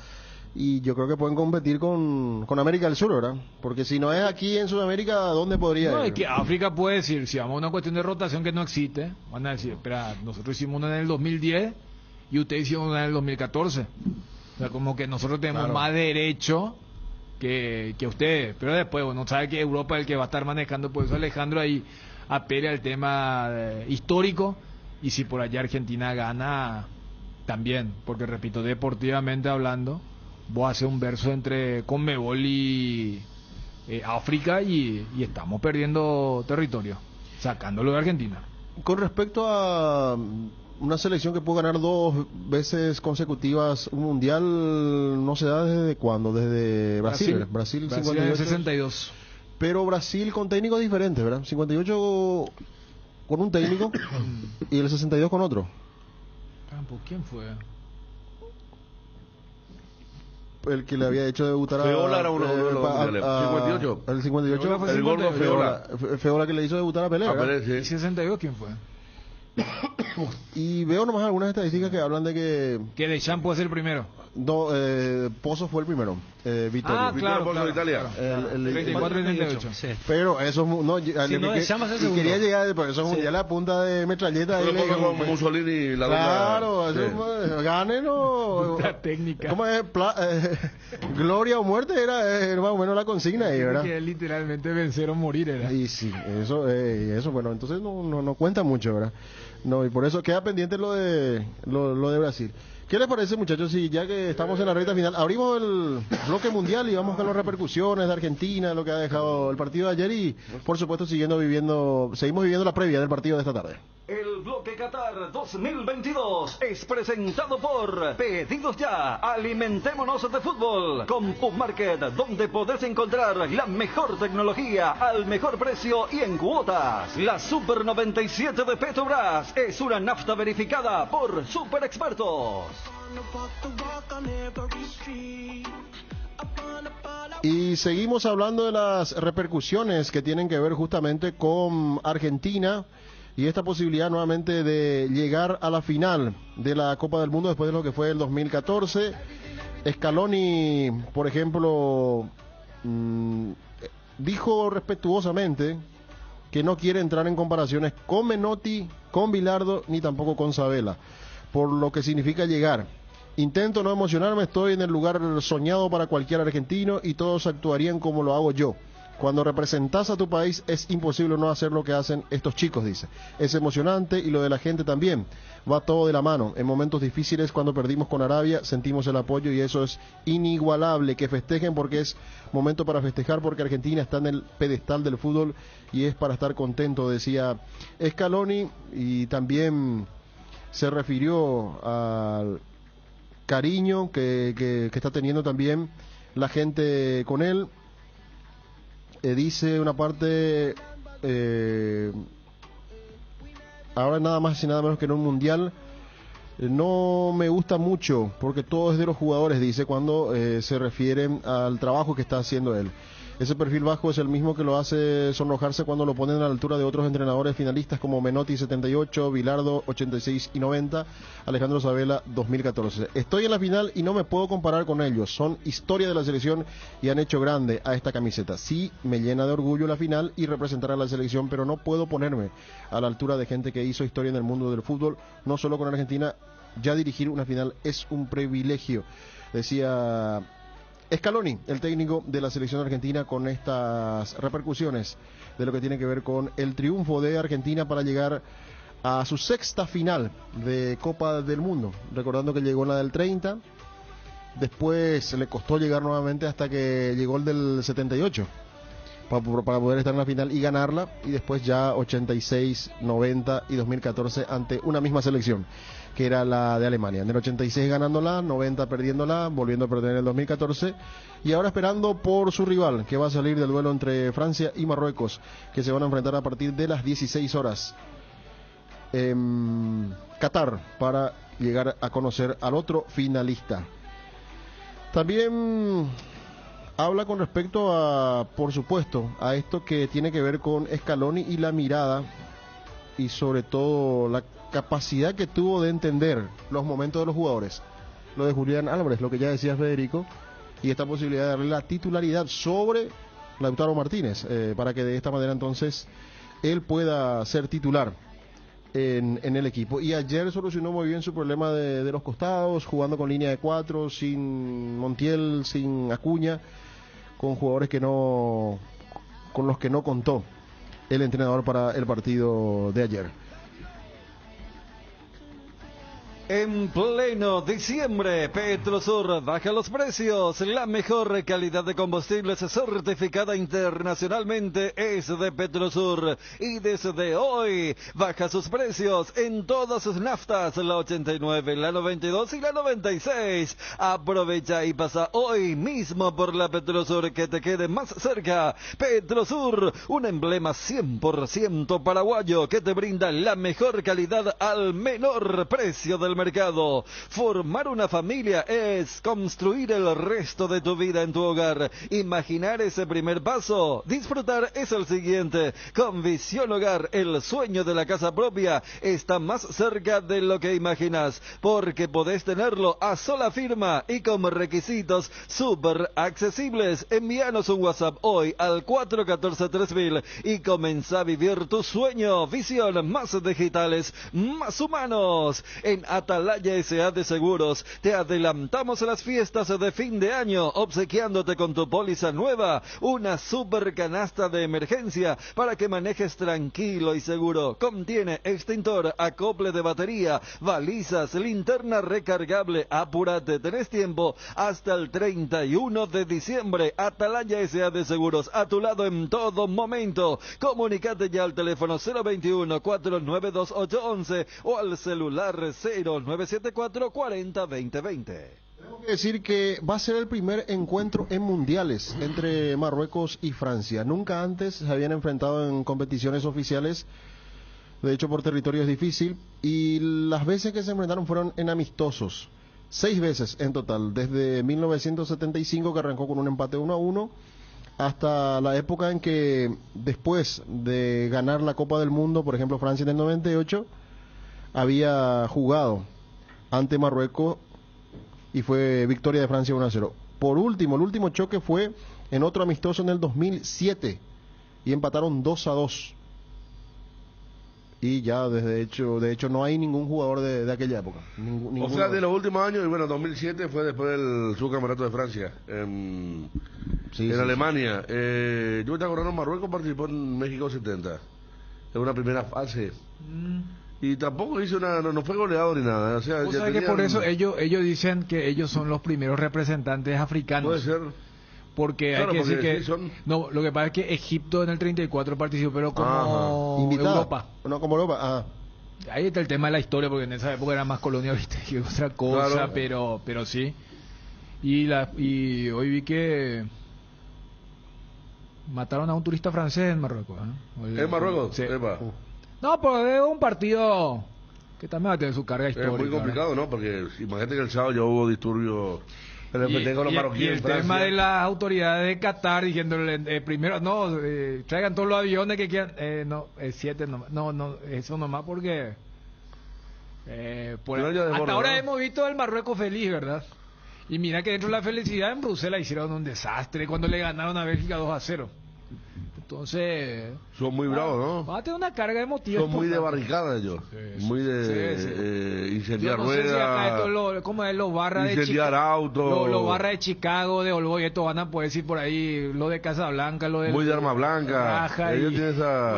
Speaker 5: Y yo creo que pueden competir con América del Sur, ¿verdad? Porque si no es aquí en Sudamérica, ¿dónde podría
Speaker 3: No,
Speaker 5: ir?
Speaker 3: es que África puede decir, si vamos a una cuestión de rotación que no existe, van a decir, espera, nosotros hicimos una en el 2010 y ustedes hicieron una en el 2014. O sea, como que nosotros tenemos más derecho que ustedes. Pero después, bueno, sabe que Europa es el que va a estar manejando, por eso Alejandro ahí apela al tema histórico, y si por allá Argentina gana, también, porque repito, deportivamente hablando, vos haces un verso entre Conmebol y África y estamos perdiendo territorio, sacándolo de Argentina.
Speaker 5: Con respecto a una selección que puede ganar 2 veces consecutivas un mundial, no se da desde cuándo, desde Brasil 58,
Speaker 3: en el 62.
Speaker 5: Pero Brasil con técnicos diferentes, ¿verdad? 58 con un técnico y el 62 con otro.
Speaker 3: ¿Quién fue?
Speaker 5: El que le había hecho debutar
Speaker 2: Feola era uno de los mundiales. 58.
Speaker 5: El 58.
Speaker 2: El gordo Feola.
Speaker 5: Feola que le hizo debutar a Pelé, ¿verdad?
Speaker 3: ¿Y 62 quién fue?
Speaker 5: Y veo nomás algunas estadísticas que hablan de que
Speaker 3: Deschamps puede ser el primero.
Speaker 5: No, Pozo fue el primero. Vittorio.
Speaker 3: Claro,
Speaker 2: Pozo de Italia.
Speaker 5: El
Speaker 3: 34 y 38.
Speaker 4: Sí.
Speaker 5: Pero eso no,
Speaker 4: Deschamps es el segundo.
Speaker 5: quería llegar, pero eso es mundial a punta de metralleta.
Speaker 2: Pero con Mussolini y la
Speaker 5: claro,
Speaker 2: dupla,
Speaker 5: ganen o
Speaker 3: La técnica.
Speaker 5: ¿Cómo es? Gloria o muerte era más o menos la consigna ahí, ¿verdad?
Speaker 3: Que literalmente vencer o morir era.
Speaker 5: Y sí, eso bueno, entonces no cuenta mucho, ¿verdad? No, y por eso queda pendiente lo de Brasil. ¿Qué les parece, muchachos? Si ya que estamos en la recta final, abrimos el bloque mundial y vamos con las repercusiones de Argentina, lo que ha dejado el partido de ayer y, por supuesto, seguimos viviendo la previa del partido de esta tarde.
Speaker 7: El bloque Qatar 2022 es presentado por Pedidos Ya, alimentémonos de fútbol, con Pubmarket, donde podés encontrar la mejor tecnología al mejor precio y en cuotas. La Super 97 de Petrobras es una nafta verificada por super expertos.
Speaker 5: Y seguimos hablando de las repercusiones que tienen que ver justamente con Argentina y esta posibilidad nuevamente de llegar a la final de la Copa del Mundo después de lo que fue el 2014. Scaloni, por ejemplo, dijo respetuosamente que no quiere entrar en comparaciones con Menotti, con Bilardo, ni tampoco con Sabella, por lo que significa llegar. Intento no emocionarme, estoy en el lugar soñado para cualquier argentino y todos actuarían como lo hago yo. Cuando representás a tu país es imposible no hacer lo que hacen estos chicos, dice. Es emocionante y lo de la gente también. Va todo de la mano. En momentos difíciles, cuando perdimos con Arabia, sentimos el apoyo y eso es inigualable. Que festejen porque es momento para festejar, porque Argentina está en el pedestal del fútbol y es para estar contento, decía Scaloni, y también se refirió al cariño que está teniendo también la gente con él. Dice una parte, ahora nada más y nada menos que en un mundial, no me gusta mucho porque todo es de los jugadores, dice, cuando se refieren al trabajo que está haciendo él. Ese perfil bajo es el mismo que lo hace sonrojarse cuando lo ponen a la altura de otros entrenadores finalistas como Menotti 78, Bilardo 86 y 90, Alejandro Sabella 2014. Estoy en la final y no me puedo comparar con ellos. Son historia de la selección y han hecho grande a esta camiseta. Sí, me llena de orgullo la final y representar a la selección, pero no puedo ponerme a la altura de gente que hizo historia en el mundo del fútbol, no solo con Argentina. Ya dirigir una final es un privilegio, decía Scaloni, el técnico de la selección argentina, con estas repercusiones de lo que tiene que ver con el triunfo de Argentina para llegar a su sexta final de Copa del Mundo. Recordando que llegó en la del 30, después le costó llegar nuevamente hasta que llegó el del 78 para poder estar en la final y ganarla, y después ya 86, 90 y 2014 ante una misma selección, que era la de Alemania. En el 86 ganándola, 90 perdiéndola, volviendo a perder en el 2014, y ahora esperando por su rival, que va a salir del duelo entre Francia y Marruecos, que se van a enfrentar a partir de las 16 horas en Qatar, para llegar a conocer al otro finalista. También habla con respecto a, por supuesto, a esto que tiene que ver con Scaloni y la mirada y sobre todo la capacidad que tuvo de entender los momentos de los jugadores. Lo de Julián Álvarez, lo que ya decía Federico, y esta posibilidad de darle la titularidad sobre Lautaro Martínez, para que de esta manera entonces él pueda ser titular en el equipo. Y ayer solucionó muy bien su problema de los costados, jugando con línea de 4, sin Montiel, sin Acuña, con jugadores con los que no contó el entrenador para el partido de ayer.
Speaker 7: En pleno diciembre, Petrosur baja los precios. La mejor calidad de combustibles certificada internacionalmente es de Petrosur. Y desde hoy baja sus precios en todas sus naftas, la 89, la 92 y la 96. Aprovecha y pasa hoy mismo por la Petrosur que te quede más cerca. Petrosur, un emblema 100% paraguayo que te brinda la mejor calidad al menor precio del mercado. Formar una familia es construir el resto de tu vida en tu hogar. Imaginar ese primer paso, disfrutar es el siguiente. Con Visión Hogar, el sueño de la casa propia está más cerca de lo que imaginas, porque podés tenerlo a sola firma y con requisitos súper accesibles. Envíanos un WhatsApp hoy al 414-3000 y comenzá a vivir tu sueño. Visión, más digitales, más humanos. En Atalaya S.A. de Seguros te adelantamos a las fiestas de fin de año, obsequiándote con tu póliza nueva una super canasta de emergencia para que manejes tranquilo y seguro. Contiene extintor, acople de batería, balizas, linterna recargable. Apúrate, tenés tiempo hasta el 31 de diciembre. Atalaya S.A. de Seguros, a tu lado en todo momento. Comunicate ya al teléfono 021-492-811 o al celular 0974 40 20 20.
Speaker 5: Tengo que decir que va a ser el primer encuentro en mundiales entre Marruecos y Francia. Nunca antes se habían enfrentado en competiciones oficiales. De hecho, por territorio es difícil. Y las veces que se enfrentaron fueron en amistosos. 6 veces en total. Desde 1975, que arrancó con un empate 1-1, hasta la época en que, después de ganar la Copa del Mundo, por ejemplo Francia en el 98, había jugado ante Marruecos y fue victoria de Francia 1-0. Por último, el último choque fue en otro amistoso en el 2007 y empataron 2-2. Y ya de hecho no hay ningún jugador de aquella época.
Speaker 2: O sea, de los últimos años, y bueno, 2007 fue después del subcampeonato de Francia en Alemania. Yo me estoy acordando, Marruecos participó en México 70, en una primera fase. Y tampoco hizo nada, no fue goleado ni nada. O sea,
Speaker 3: ¿Vos sabés que por eso ellos dicen que ellos son los primeros representantes africanos?
Speaker 2: Puede ser.
Speaker 3: Porque
Speaker 2: claro,
Speaker 3: hay que decir que...
Speaker 2: Sí son...
Speaker 3: No, lo que pasa es que Egipto en el 34 participó, pero como Europa.
Speaker 5: No, como Europa,
Speaker 3: Ahí está el tema de la historia, porque en esa época era más colonia, viste, que otra cosa, claro. pero sí. Y hoy vi que mataron a un turista francés en Marruecos.
Speaker 2: ¿En Marruecos?
Speaker 3: Sí. No, pues es un partido que también va a tener su carga histórica.
Speaker 2: Es muy complicado, ¿no? Porque imagínate que el sábado ya hubo disturbios con los marroquíes.
Speaker 3: Y el tema de las autoridades de Qatar diciéndole primero, traigan todos los aviones que quieran. 7 nomás. No, eso nomás porque... hasta ahora hemos visto el Marruecos feliz, ¿verdad? Y mira que dentro de la felicidad en Bruselas hicieron un desastre cuando le ganaron a Bélgica 2-0. Entonces...
Speaker 2: Son muy bravos, ¿no?
Speaker 3: Va a tener una carga emotiva.
Speaker 2: Son muy de barricada ellos. Muy de incendiar ruedas.
Speaker 3: ¿Cómo es? Los barras de
Speaker 2: incendiar autos.
Speaker 3: Los barras de Chicago, de Olboy, esto van a poder decir por ahí, lo de Casablanca, lo de...
Speaker 2: Muy de arma blanca. Ellos tienen esa...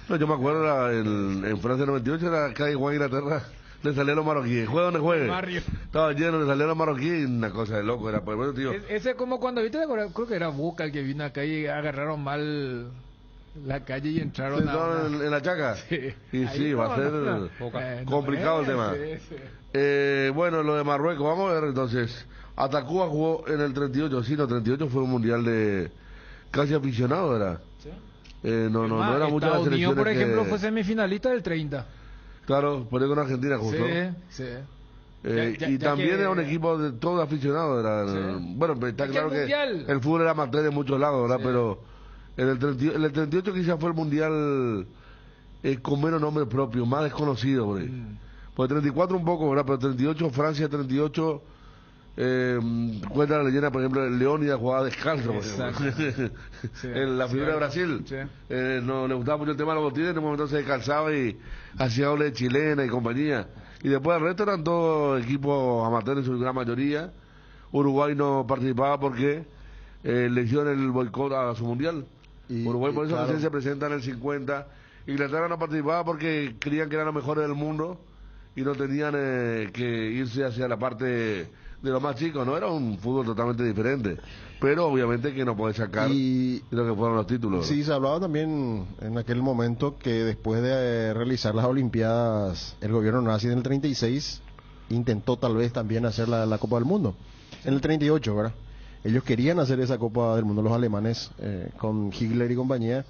Speaker 2: No, yo me acuerdo en Francia 98 era cada igual Inglaterra. Le salían los marroquíes, juegue donde juegue. Estaba lleno, le salían los marroquíes y una cosa de loco era. Pues, bueno, tío.
Speaker 3: Ese como cuando viste, creo que era Boca el que vino acá y agarraron mal la calle y entraron
Speaker 2: en la chaca. Sí. Y sí, va a ser complicado el tema. Bueno, lo de Marruecos, vamos a ver entonces. Hasta Cuba jugó en el 38, sí, no, 38 fue un mundial de casi aficionado, ¿verdad? Sí. No era mucha la selección.
Speaker 3: Unión, por ejemplo, fue semifinalista del 30.
Speaker 2: Claro, por ahí con Argentina justo.
Speaker 3: Sí.
Speaker 2: Y también era un equipo de todo aficionado. Bueno, está claro que el fútbol era amateur de muchos lados, ¿verdad? Pero en el 38 quizás fue el mundial con menos nombre propio, más desconocido por ahí. Pues 34 un poco, ¿verdad? Pero 38, Francia 38, cuenta la leyenda, por ejemplo, Leónidas jugaba descalzo, por ejemplo. En la figura de Brasil. No le gustaba mucho el tema de los botines, en un momento se descalzaba y hacía doble chilena y compañía. Y después el resto eran todos equipos amateurs en su gran mayoría. Uruguay no participaba porque le hicieron el boicot a su mundial. Uruguay por eso claro, se presenta en el 50. Inglaterra no participaba porque creían que eran los mejores del mundo y no tenían que irse hacia la parte de los más chicos, ¿no? Era un fútbol totalmente diferente, pero obviamente que no puede sacar lo que fueron los títulos.
Speaker 5: Sí, se hablaba también en aquel momento que después de realizar las Olimpiadas, el gobierno nazi en el 36 intentó tal vez también hacer la Copa del Mundo, en el 38, ¿verdad? Ellos querían hacer esa Copa del Mundo, los alemanes, con Hitler y compañía,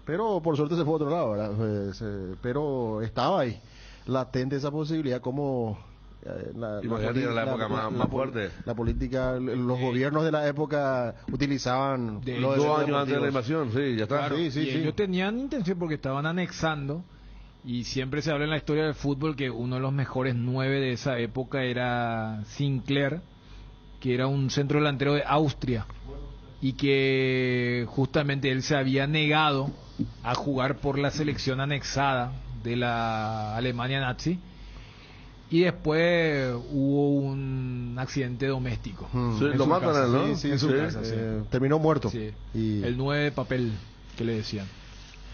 Speaker 5: pero por suerte se fue a otro lado, ¿verdad? Pero estaba ahí, latente esa posibilidad, como la
Speaker 2: época más fuerte.
Speaker 5: La política, los gobiernos de la época utilizaban...
Speaker 2: 2 años antes de la invasión, sí, ya está.
Speaker 3: Claro, ellos tenían intención porque estaban anexando, y siempre se habla en la historia del fútbol que uno de los mejores 9 de esa época era Sinclair, que era un centro delantero de Austria, y que justamente él se había negado a jugar por la selección anexada de la Alemania nazi, y después hubo un accidente doméstico.
Speaker 2: Lo matan, ¿no?
Speaker 3: En su casa,
Speaker 5: terminó muerto.
Speaker 3: El 9 de papel que le decían.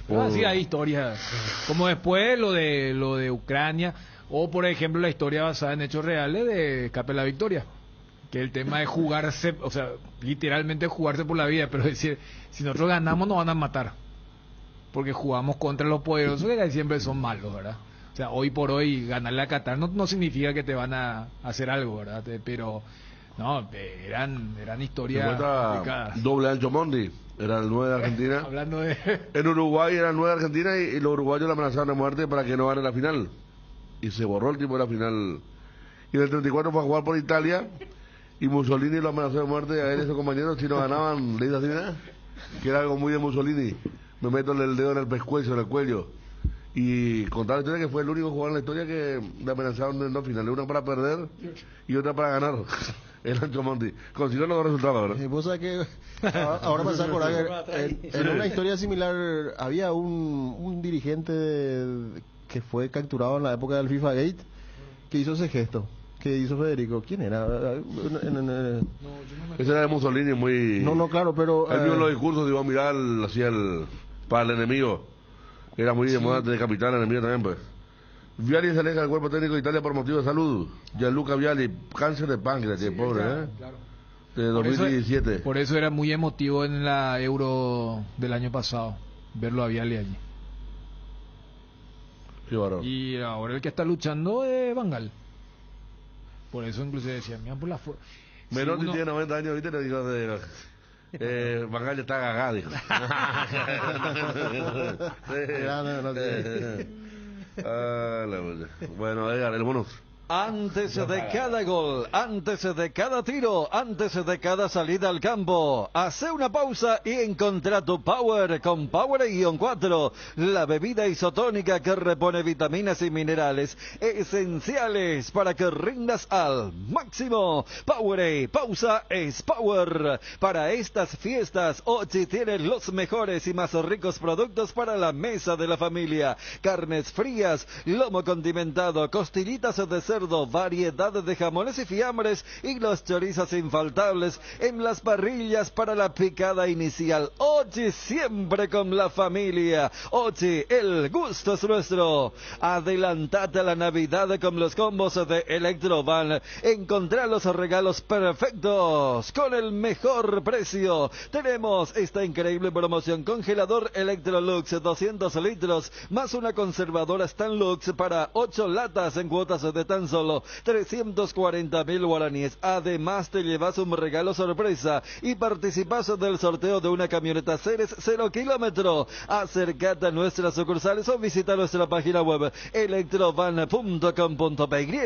Speaker 3: Así hay historias, como después lo de Ucrania, o por ejemplo la historia basada en hechos reales de Escape a la Victoria, que el tema de jugarse, o sea, literalmente jugarse por la vida, pero decir, si nosotros ganamos nos van a matar, porque jugamos contra los poderosos que siempre son malos, ¿verdad? O sea, hoy por hoy ganarle a Qatar no significa que te van a hacer algo, ¿verdad? Pero no, eran historias complicadas.
Speaker 2: Doble Ancho Mondi, era el 9 de Argentina.
Speaker 3: Hablando de...
Speaker 2: En Uruguay era el 9 de Argentina y los uruguayos le amenazaron de muerte para que no gane la final. Y se borró el tipo de la final. Y en el 34 fue a jugar por Italia y Mussolini lo amenazó de muerte a él y sus compañeros si no ganaban, le dice así, ¿no? Que era algo muy de Mussolini. Me meto el dedo en el pescuezo, en el cuello. Y contar la historia que fue el único jugador en la historia que le amenazaron en 2 finales, una para perder y otra para ganar. El Ancho Monti consiguió los 2 resultados, ¿verdad?
Speaker 5: Vos sabés que ahora me saco en una historia similar había un dirigente que fue capturado en la época del FIFA Gate que hizo ese gesto. ¿Qué hizo Federico? ¿Quién era?
Speaker 2: Ese era de Mussolini, muy...
Speaker 5: No, claro, pero...
Speaker 2: Él vio los discursos de Iván Miral, para el enemigo. Era muy de moda de capital, el enemigo también, pues. Viali se aleja del cuerpo técnico de Italia por motivo de salud. Gianluca Viali, cáncer de páncreas, pobre,
Speaker 3: claro.
Speaker 2: De 2017.
Speaker 3: Por eso era muy emotivo en la Euro del año pasado, verlo a Viali allí.
Speaker 2: Qué bárbaro.
Speaker 3: Y ahora el que está luchando es Van Gaal. Por eso inclusive decía, mira por la
Speaker 2: Menotti tiene 90 años, ¿viste? Le digo, Van Gaal está cagado, dijo. Bueno, Edgar, el bonus.
Speaker 7: Antes de cada gol, antes de cada tiro, antes de cada salida al campo, hace una pausa y encontrá tu Power con Power-4, la bebida isotónica que repone vitaminas y minerales esenciales para que rindas al máximo. Power, pausa es Power. Para estas fiestas, Ochi tiene los mejores y más ricos productos para la mesa de la familia. Carnes frías, lomo condimentado, costillitas de cerdo, variedad de jamones y fiambres y los chorizos infaltables en las parrillas para la picada inicial. Ochi siempre con la familia. Ochi, el gusto es nuestro. Adelantate a la Navidad con los combos de Electrovan. Encontrá los regalos perfectos con el mejor precio. Tenemos esta increíble promoción: congelador Electrolux 200 litros más una conservadora Stanlux para 8 latas en cuotas de tan tan solo 340.000 guaraníes. Además te llevas un regalo sorpresa y participas del sorteo de una camioneta Ceres 0 kilómetro. Acércate a nuestras sucursales o visita nuestra página web electrovan.com.py.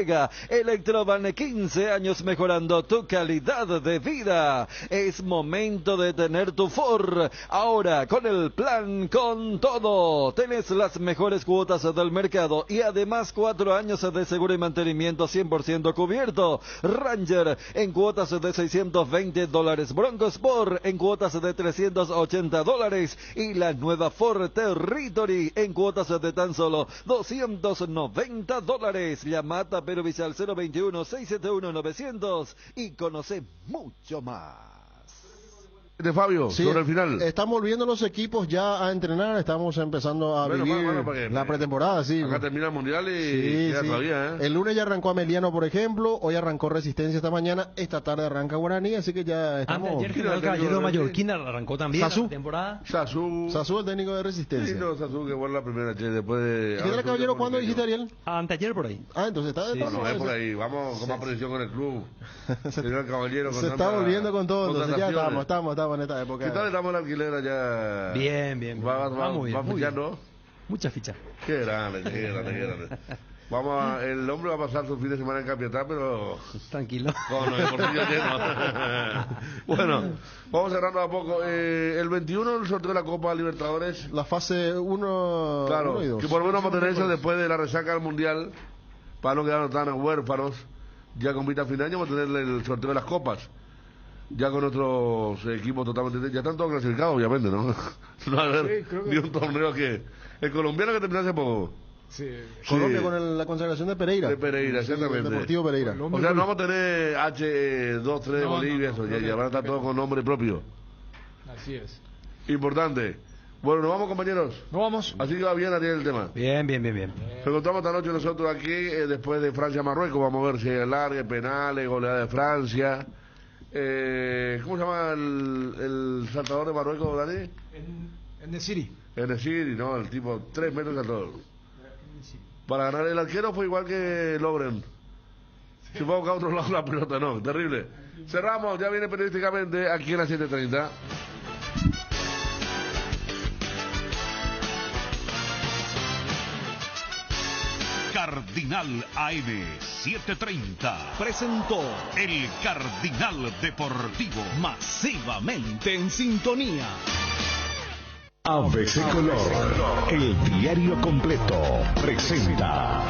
Speaker 7: Electrovan, 15 años mejorando tu calidad de vida. Es momento de tener tu Ford ahora con el plan Con Todo. Tenés las mejores cuotas del mercado y además 4 años de seguro y mantenimiento 100% cubierto. Ranger en cuotas de $620, Bronco Sport en cuotas de $380 y la nueva Ford Territory en cuotas de tan solo $290. Llamata Perovisa al 021-671-900 y conoce mucho más.
Speaker 2: De Fabio,
Speaker 5: Sí,
Speaker 2: sobre el final.
Speaker 5: Están volviendo los equipos ya a entrenar, estamos empezando a vivir
Speaker 2: porque
Speaker 5: la pretemporada, sí.
Speaker 2: Acá termina el mundial y
Speaker 5: Sí,
Speaker 2: queda
Speaker 5: sí.
Speaker 2: todavía, ¿eh?
Speaker 5: El lunes ya arrancó Ameliano, por ejemplo, hoy arrancó Resistencia esta mañana, esta tarde arranca Guaraní, así que ya estamos...
Speaker 4: Ayer General Caballero Mallorquín arrancó también
Speaker 5: Sasú.
Speaker 4: la temporada.
Speaker 5: Sasú, el técnico de Resistencia.
Speaker 2: Sí, no, Sasú que fue la primera, che, después de...
Speaker 5: General Caballero, ¿cuándo dijiste, Ariel?
Speaker 4: Anteayer por ahí.
Speaker 5: Ah, entonces está...
Speaker 2: No, no, es por ahí, vamos con más presión con el club. General Caballero con
Speaker 5: Se está
Speaker 2: tanta
Speaker 5: volviendo con todo, entonces ya
Speaker 2: contrataciones.
Speaker 5: estamos en esta época.
Speaker 2: ¿Qué tal estamos en la alquiler allá?
Speaker 4: Bien.
Speaker 2: Va
Speaker 4: muy bien.
Speaker 2: fichando.
Speaker 4: Mucha ficha.
Speaker 2: Qué grande. El hombre va a pasar su fin de semana en Capiatá, pero...
Speaker 4: Tranquilo.
Speaker 2: Con el bolsillo lleno. Bueno, vamos cerrando a poco. El 21 el sorteo de la Copa Libertadores.
Speaker 5: La fase 1
Speaker 2: Claro,
Speaker 5: y 2.
Speaker 2: que por lo menos vamos a tener eso después de la resaca del Mundial, para no quedarnos tan huérfanos. Ya con vista a fin de año vamos a tener el sorteo de las copas. Ya con nuestros equipos totalmente... Ya están todos clasificados, obviamente, ¿no? No va a haber ni un torneo que... El colombiano que terminó hace poco.
Speaker 3: Sí.
Speaker 5: Colombia con la consagración de Pereira.
Speaker 2: De Pereira, exactamente.
Speaker 5: El Deportivo Pereira.
Speaker 2: O sea, no vamos a tener H2, 3 de Bolivia, eso, ya van a estar todos con nombre propio.
Speaker 3: Así es.
Speaker 2: Importante. Bueno, ¿nos vamos, compañeros?
Speaker 3: Nos vamos.
Speaker 2: Así que va bien, Ariel, el tema.
Speaker 4: Bien.
Speaker 2: Nos encontramos esta noche nosotros aquí, después de Francia-Marruecos. Vamos a ver si hay alargue, penales, goleada de Francia. ¿Cómo se llama el saltador de Marruecos, Dani?
Speaker 3: En the City.
Speaker 2: En el City, ¿no? El tipo 3 metros saltador. Para ganar el arquero fue igual que Lobren. Se fue a buscar a otro lado la pelota, no, terrible. Cerramos, ya viene periodísticamente aquí en las 7:30.
Speaker 13: Cardinal AM 730 presentó el Cardinal Deportivo, masivamente en sintonía.
Speaker 14: ABC Color, el diario completo, presenta